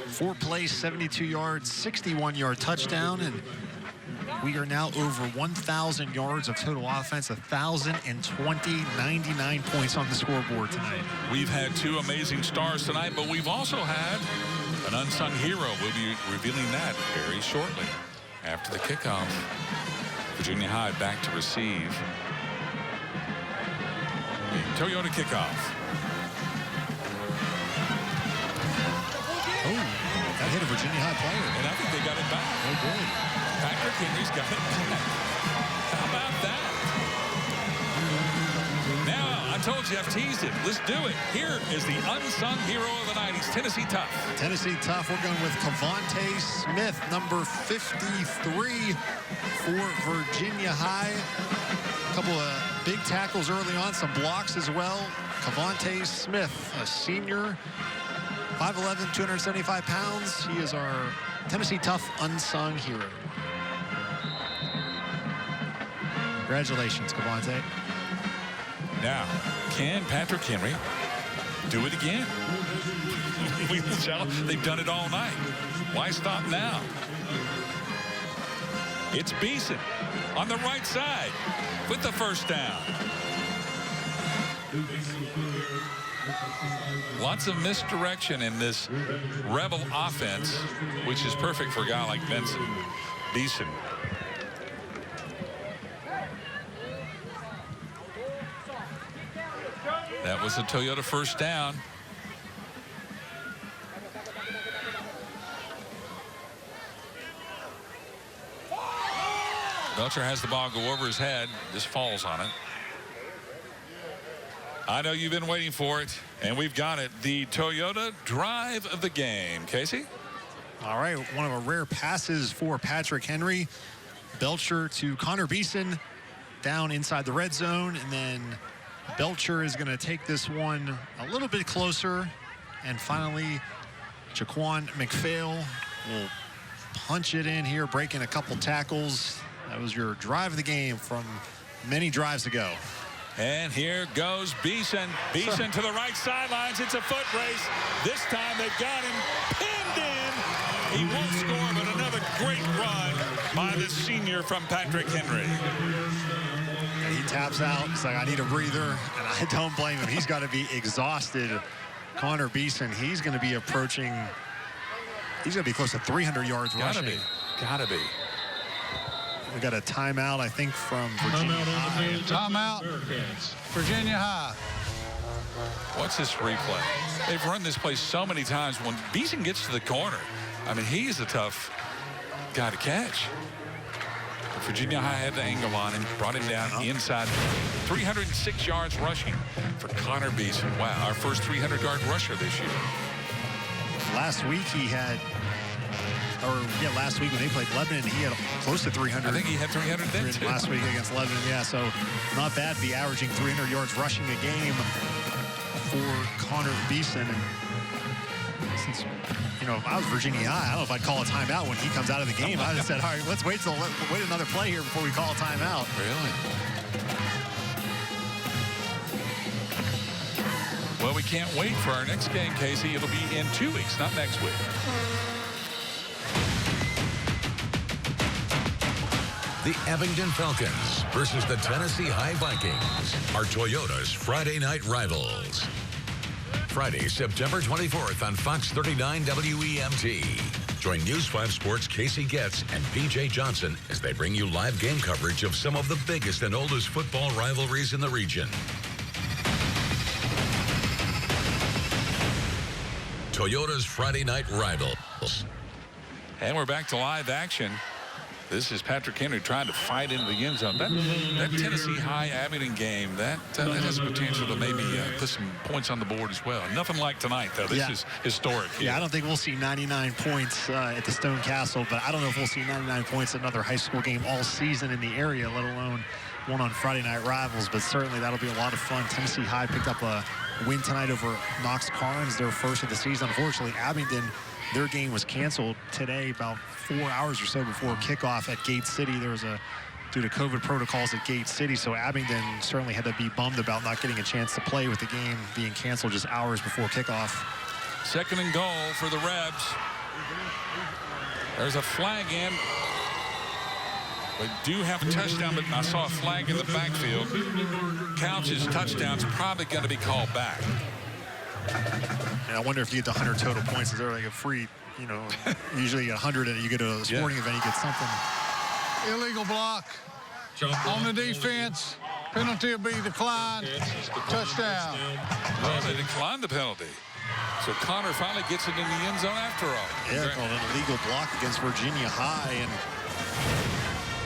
4 plays, 72 yards, 61-yard touchdown, and we are now over 1,000 yards of total offense, 1,020, 99 points on the scoreboard tonight. We've had 2 amazing stars tonight, but we've also had an unsung hero. We'll be revealing that very shortly. After the kickoff, Virginia High back to receive. Toyota kickoff. Oh, that hit a Virginia High player. And I think they got it back. Oh, good. Patrick Henry's got it back. How about that? Now, I told you, I've teased it. Let's do it. Here is the unsung hero of the night. He's Tennessee Tough. Tennessee Tough. We're going with Cavante Smith, number 53 for Virginia High. A couple of big tackles early on, some blocks as well. Cavante Smith, a senior, 5'11", 275 pounds. He is our Tennessee Tough unsung hero. Congratulations, Cavante. Now, can Patrick Henry do it again? They've done it all night. Why stop now? It's Beeson on the right side with the first down. Lots of misdirection in this Rebel offense, which is perfect for a guy like Benson. Beeson. That was a Toyota first down. Belcher has the ball go over his head. Just falls on it. I know you've been waiting for it, and we've got it. The Toyota drive of the game. Casey? All right, one of our rare passes for Patrick Henry. Belcher to Connor Beeson down inside the red zone, and then Belcher is going to take this one a little bit closer, and finally Jaquan McPhail will punch it in here, breaking a couple tackles. That was your drive of the game from many drives ago. And here goes Beeson. Beeson to the right sidelines. It's a foot race. This time they've got him pinned in. He won't score, but another great run by the senior from Patrick Henry. And he taps out. He's like, I need a breather, and I don't blame him. He's got to be exhausted. Connor Beeson, he's going to be approaching, he's going to be close to 300 yards rushing. Gotta be. We got a timeout, I think, from Virginia High. Timeout, Virginia High. What's this replay? They've run this play so many times. When Beeson gets to the corner, I mean, he's a tough guy to catch. But Virginia High had the angle on him, brought him down inside. 306 yards rushing for Connor Beeson. Wow, our first 300-yard rusher this year. Last week he had, last week when they played Lebanon, he had close to 300. I think he had 300 then too. Last week against Lebanon, yeah. So not bad to be averaging 300 yards rushing a game for Connor Beeson. And since, if I was Virginia High, I don't know if I'd call a timeout when he comes out of the game. I'd have said, all right, let's wait another play here before we call a timeout. Really? Well, we can't wait for our next game, Casey. It'll be in 2 weeks, not next week. The Abingdon Falcons versus the Tennessee High Vikings are Toyota's Friday night rivals. Friday, September 24th on Fox 39 WEMT. Join News 5 Sports' Casey Getz and PJ Johnson as they bring you live game coverage of some of the biggest and oldest football rivalries in the region. Toyota's Friday night rivals. And we're back to live action. This is Patrick Henry trying to fight into the end zone. That Tennessee High Abingdon game, that has potential to maybe put some points on the board as well. Nothing like tonight, though. This is historic. Yeah, I don't think we'll see 99 points at the Stone Castle, but I don't know if we'll see 99 points at another high school game all season in the area, let alone one on Friday Night Rivals. But certainly that'll be a lot of fun. Tennessee High picked up a win tonight over Knox Carnes, their first of the season. Unfortunately, Abingdon, their game was canceled today about 4 hours or so before kickoff at Gate City. There was due to COVID protocols at Gate City, so Abingdon certainly had to be bummed about not getting a chance to play with the game being canceled just hours before kickoff. Second and goal for the Rebs. There's a flag in. They do have a touchdown, but I saw a flag in the backfield. Couch's touchdown's probably going to be called back. And I wonder if you get to 100 total points. Is there like a free, usually 100 and you get a sporting event, you get something. Illegal block on the defense. Penalty will be declined. Touchdown. Well, they declined the penalty. So Connor finally gets it in the end zone after all. Yeah, called an illegal block against Virginia High, and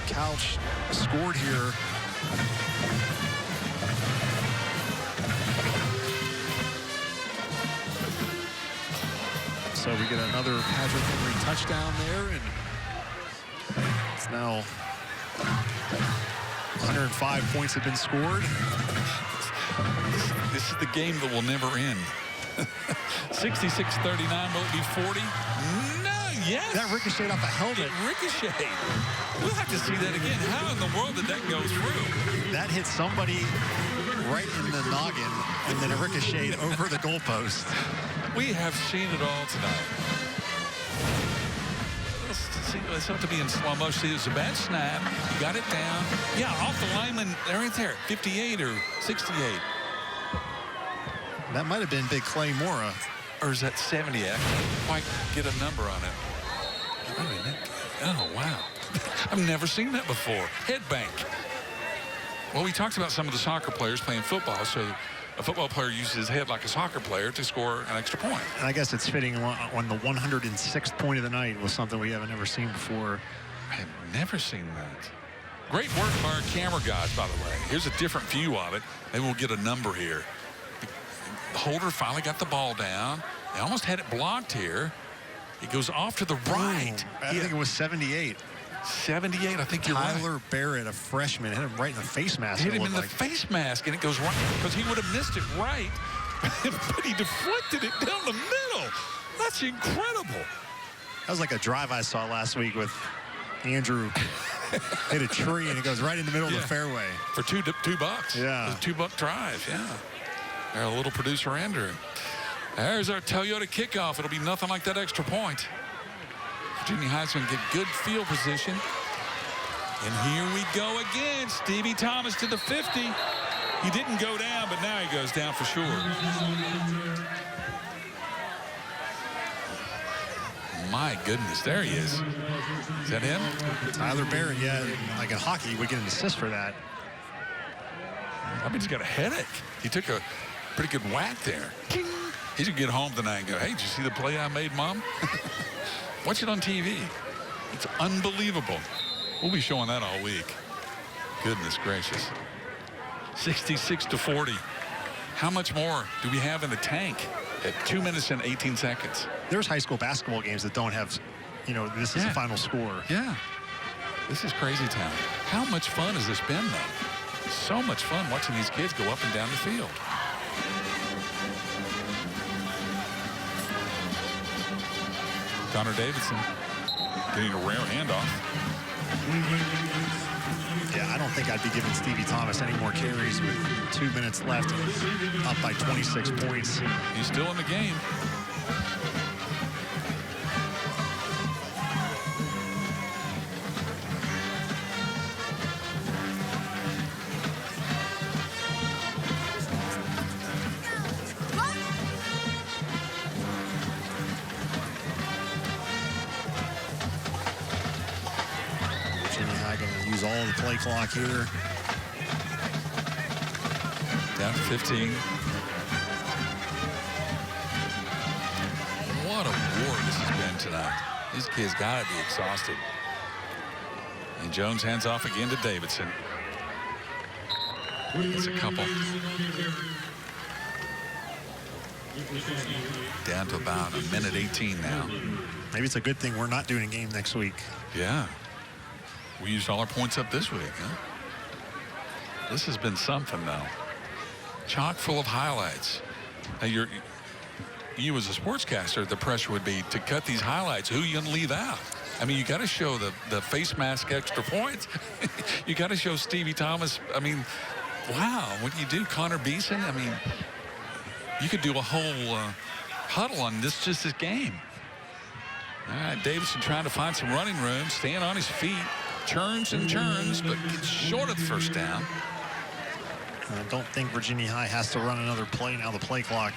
Couch scored here. So we get another Patrick Henry touchdown there, and it's now 105 points have been scored. This is the game that will never end. 66-39, will it be 40? No, yes. That ricocheted off the helmet. It ricocheted. We'll have to see that again. How in the world did that go through? That hit somebody right in the noggin, and then it ricocheted over the goalpost. We have seen it all tonight. Let's have to be in slow motion. See, it was a bad snap. You got it down. Yeah, off the lineman. They're right there. 58 or 68. That might have been Big Clay Mora. Or is that 70? I can't quite get a number on it. Oh, wow. I've never seen that before. Head bank. Well, we talked about some of the soccer players playing football, so a football player uses his head like a soccer player to score an extra point. And I guess it's fitting on the 106th point of the night was something we haven't ever seen before. I have never seen that. Great work by our camera guys, by the way. Here's a different view of it. Maybe we'll get a number here. The holder finally got the ball down. They almost had it blocked here. It goes off to the right. I think it was 78. 78, I think you're right. Tyler Barrett, a freshman, hit him right in the face mask. Hit him in the face mask, and it goes right, because he would have missed it right, but he deflected it down the middle. That's incredible. That was like a drive I saw last week with Andrew. Hit a tree, and it goes right in the middle of the fairway. For $2. Yeah. A $2 drive, yeah. Our little producer, Andrew. There's our Toyota kickoff. It'll be nothing like that extra point. Virginia High's going to get good field position. And here we go again. Stevie Thomas to the 50. He didn't go down, but now he goes down for sure. My goodness, there he is. Is that him? Tyler Barrett, yeah. Like in hockey, you would get an assist for that. I mean, he's got a headache. He took a pretty good whack there. He should get home tonight and go, hey, did you see the play I made, Mom? Watch it on TV. It's unbelievable. We'll be showing that all week. Goodness gracious. 66-40. How much more do we have in the tank at 2 minutes and 18 seconds? There's high school basketball games that don't have, this is the final score. Yeah. This is crazy town. How much fun has this been, though? So much fun watching these kids go up and down the field. Connor Davidson getting a rare handoff. Yeah, I don't think I'd be giving Stevie Thomas any more carries with 2 minutes left and up by 26 points. He's still in the game. All the play clock here. Down to 15. What a war this has been tonight. These kids got to be exhausted. And Jones hands off again to Davidson. It's a couple. Down to about 1:18 now. Maybe it's a good thing we're not doing a game next week. Yeah. We used all our points up this week, huh? This has been something, though. Chock full of highlights. Now, you as a sportscaster, the pressure would be to cut these highlights. Who are you going to leave out? I mean, you got to show the face mask extra points. You got to show Stevie Thomas. I mean, wow, what do you do? Connor Beeson? I mean, you could do a whole huddle on this game. All right, Davidson trying to find some running room, staying on his feet, churns and churns, but gets short of the first down. I don't think Virginia High has to run another play now. The play clock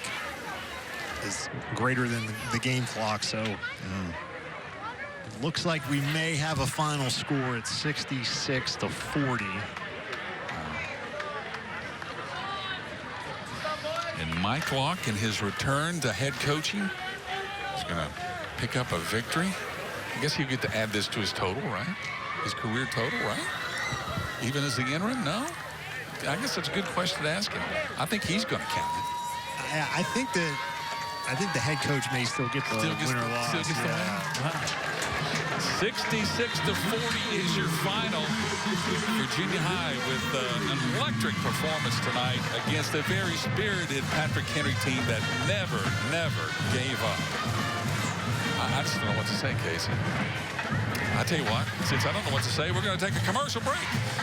is greater than the game clock, so it looks like we may have a final score at 66-40. And Mike Locke, in his return to head coaching, is going to pick up a victory. I guess he'll get to add this to his total, right? His career total, right? Even as the interim? No? I guess that's a good question to ask him. I think he's going to count it. I think the head coach may still get the winner loss. Still gets the win. Wow. 66-40 is your final. Virginia High with an electric performance tonight against a very spirited Patrick Henry team that never gave up. I just don't know what to say, Casey. I tell you what, since I don't know what to say, we're going to take a commercial break.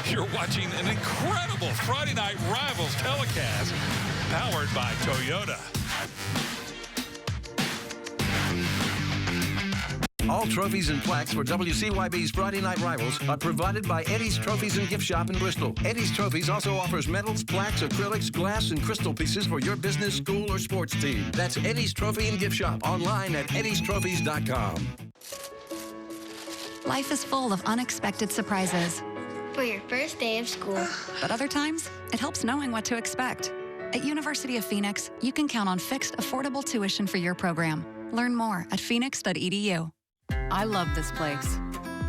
You're watching an incredible Friday Night Rivals telecast powered by Toyota. All trophies and plaques for WCYB's Friday Night Rivals are provided by Eddie's Trophies and Gift Shop in Bristol. Eddie's Trophies also offers medals, plaques, acrylics, glass, and crystal pieces for your business, school, or sports team. That's Eddie's Trophy and Gift Shop online at eddiestrophies.com. Life is full of unexpected surprises. For your first day of school. But other times, it helps knowing what to expect. At University of Phoenix, you can count on fixed, affordable tuition for your program. Learn more at phoenix.edu. I love this place.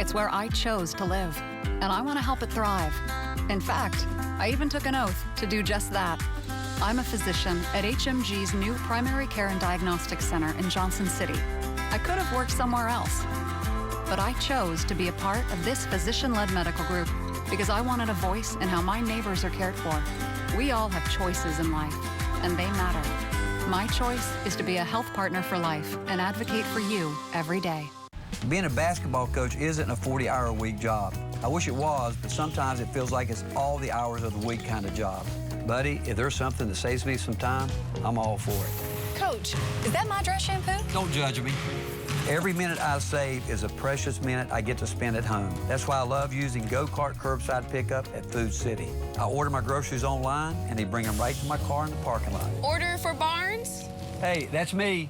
It's where I chose to live, and I want to help it thrive. In fact, I even took an oath to do just that. I'm a physician at HMG's new Primary Care and Diagnostics Center in Johnson City. I could have worked somewhere else, but I chose to be a part of this physician-led medical group because I wanted a voice in how my neighbors are cared for. We all have choices in life, and they matter. My choice is to be a health partner for life and advocate for you every day. Being a basketball coach isn't a 40-hour-a-week job. I wish it was, but sometimes it feels like it's all the hours of the week kind of job. Buddy, if there's something that saves me some time, I'm all for it. Coach, is that my dress shampoo? Don't judge me. Every minute I save is a precious minute I get to spend at home. That's why I love using Go-Kart curbside pickup at Food City. I order my groceries online, and they bring them right to my car in the parking lot. Order for Barnes? Hey, that's me.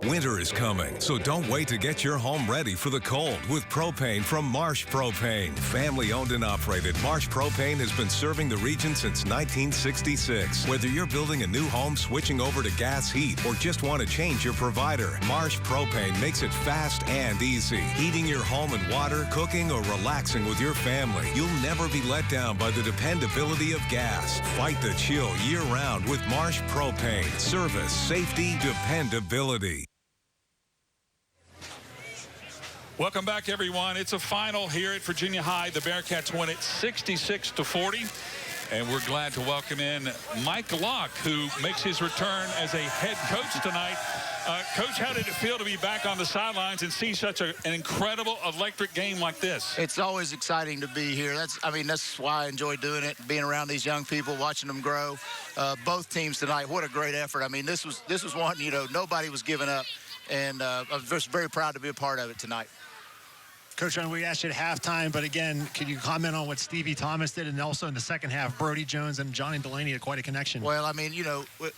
Winter is coming, so don't wait to get your home ready for the cold with propane from Marsh Propane. Family owned and operated, Marsh Propane has been serving the region since 1966. Whether you're building a new home, switching over to gas heat, or just want to change your provider, Marsh Propane makes it fast and easy. Heating your home and water, cooking, or relaxing with your family, you'll never be let down by the dependability of gas. Fight the chill year-round with Marsh Propane. Service, safety, dependability. Welcome back, everyone. It's a final here at Virginia High. The Bearcats win it 66-40. And we're glad to welcome in Mike Locke, who makes his return as a head coach tonight. Coach, how did it feel to be back on the sidelines and see such an incredible, electric game like this? It's always exciting to be here. That's why I enjoy doing it, being around these young people, watching them grow. Both teams tonight, what a great effort. I mean, this was one, nobody was giving up. And I'm just very proud to be a part of it tonight. Coach, we asked you at halftime, but again, could you comment on what Stevie Thomas did, and also in the second half, Brody Jones and Johnny Delaney had quite a connection? Well, I mean,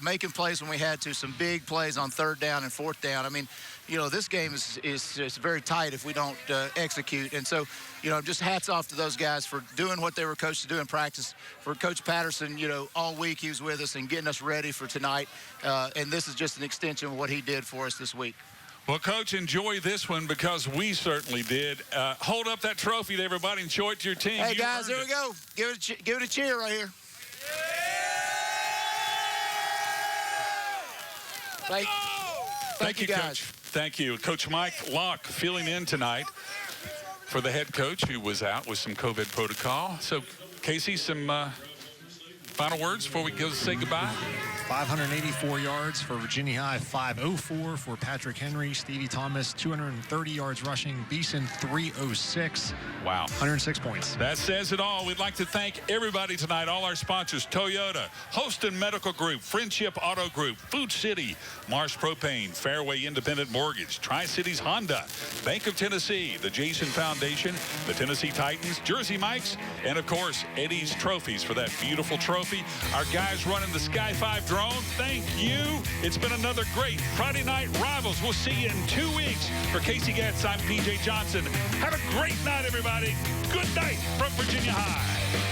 making plays when we had to, some big plays on third down and fourth down. I mean, this game is very tight if we don't execute. And so, just hats off to those guys for doing what they were coached to do in practice. For Coach Patterson, all week he was with us and getting us ready for tonight. And this is just an extension of what he did for us this week. Well, Coach, enjoy this one because we certainly did. Hold up that trophy to everybody and show it to your team. Hey, guys, here we go. Give it a cheer right here. Thank you, guys. Coach. Thank you. Coach Mike Locke filling in tonight for the head coach who was out with some COVID protocol. So, Casey, some final words before we go say goodbye? 584 yards for Virginia High, 504 for Patrick Henry. Stevie Thomas, 230 yards rushing. Beeson, 306. Wow. 106 points. That says it all. We'd like to thank everybody tonight, all our sponsors, Toyota, Holston Medical Group, Friendship Auto Group, Food City, Marsh Propane, Fairway Independent Mortgage, Tri-Cities Honda, Bank of Tennessee, the Jason Foundation, the Tennessee Titans, Jersey Mike's, and, of course, Eddie's Trophies for that beautiful trophy. Our guys running the Sky 5 drone, thank you. It's been another great Friday Night Rivals. We'll see you in 2 weeks. For Casey Getz, I'm PJ Johnson. Have a great night, everybody. Good night from Virginia High.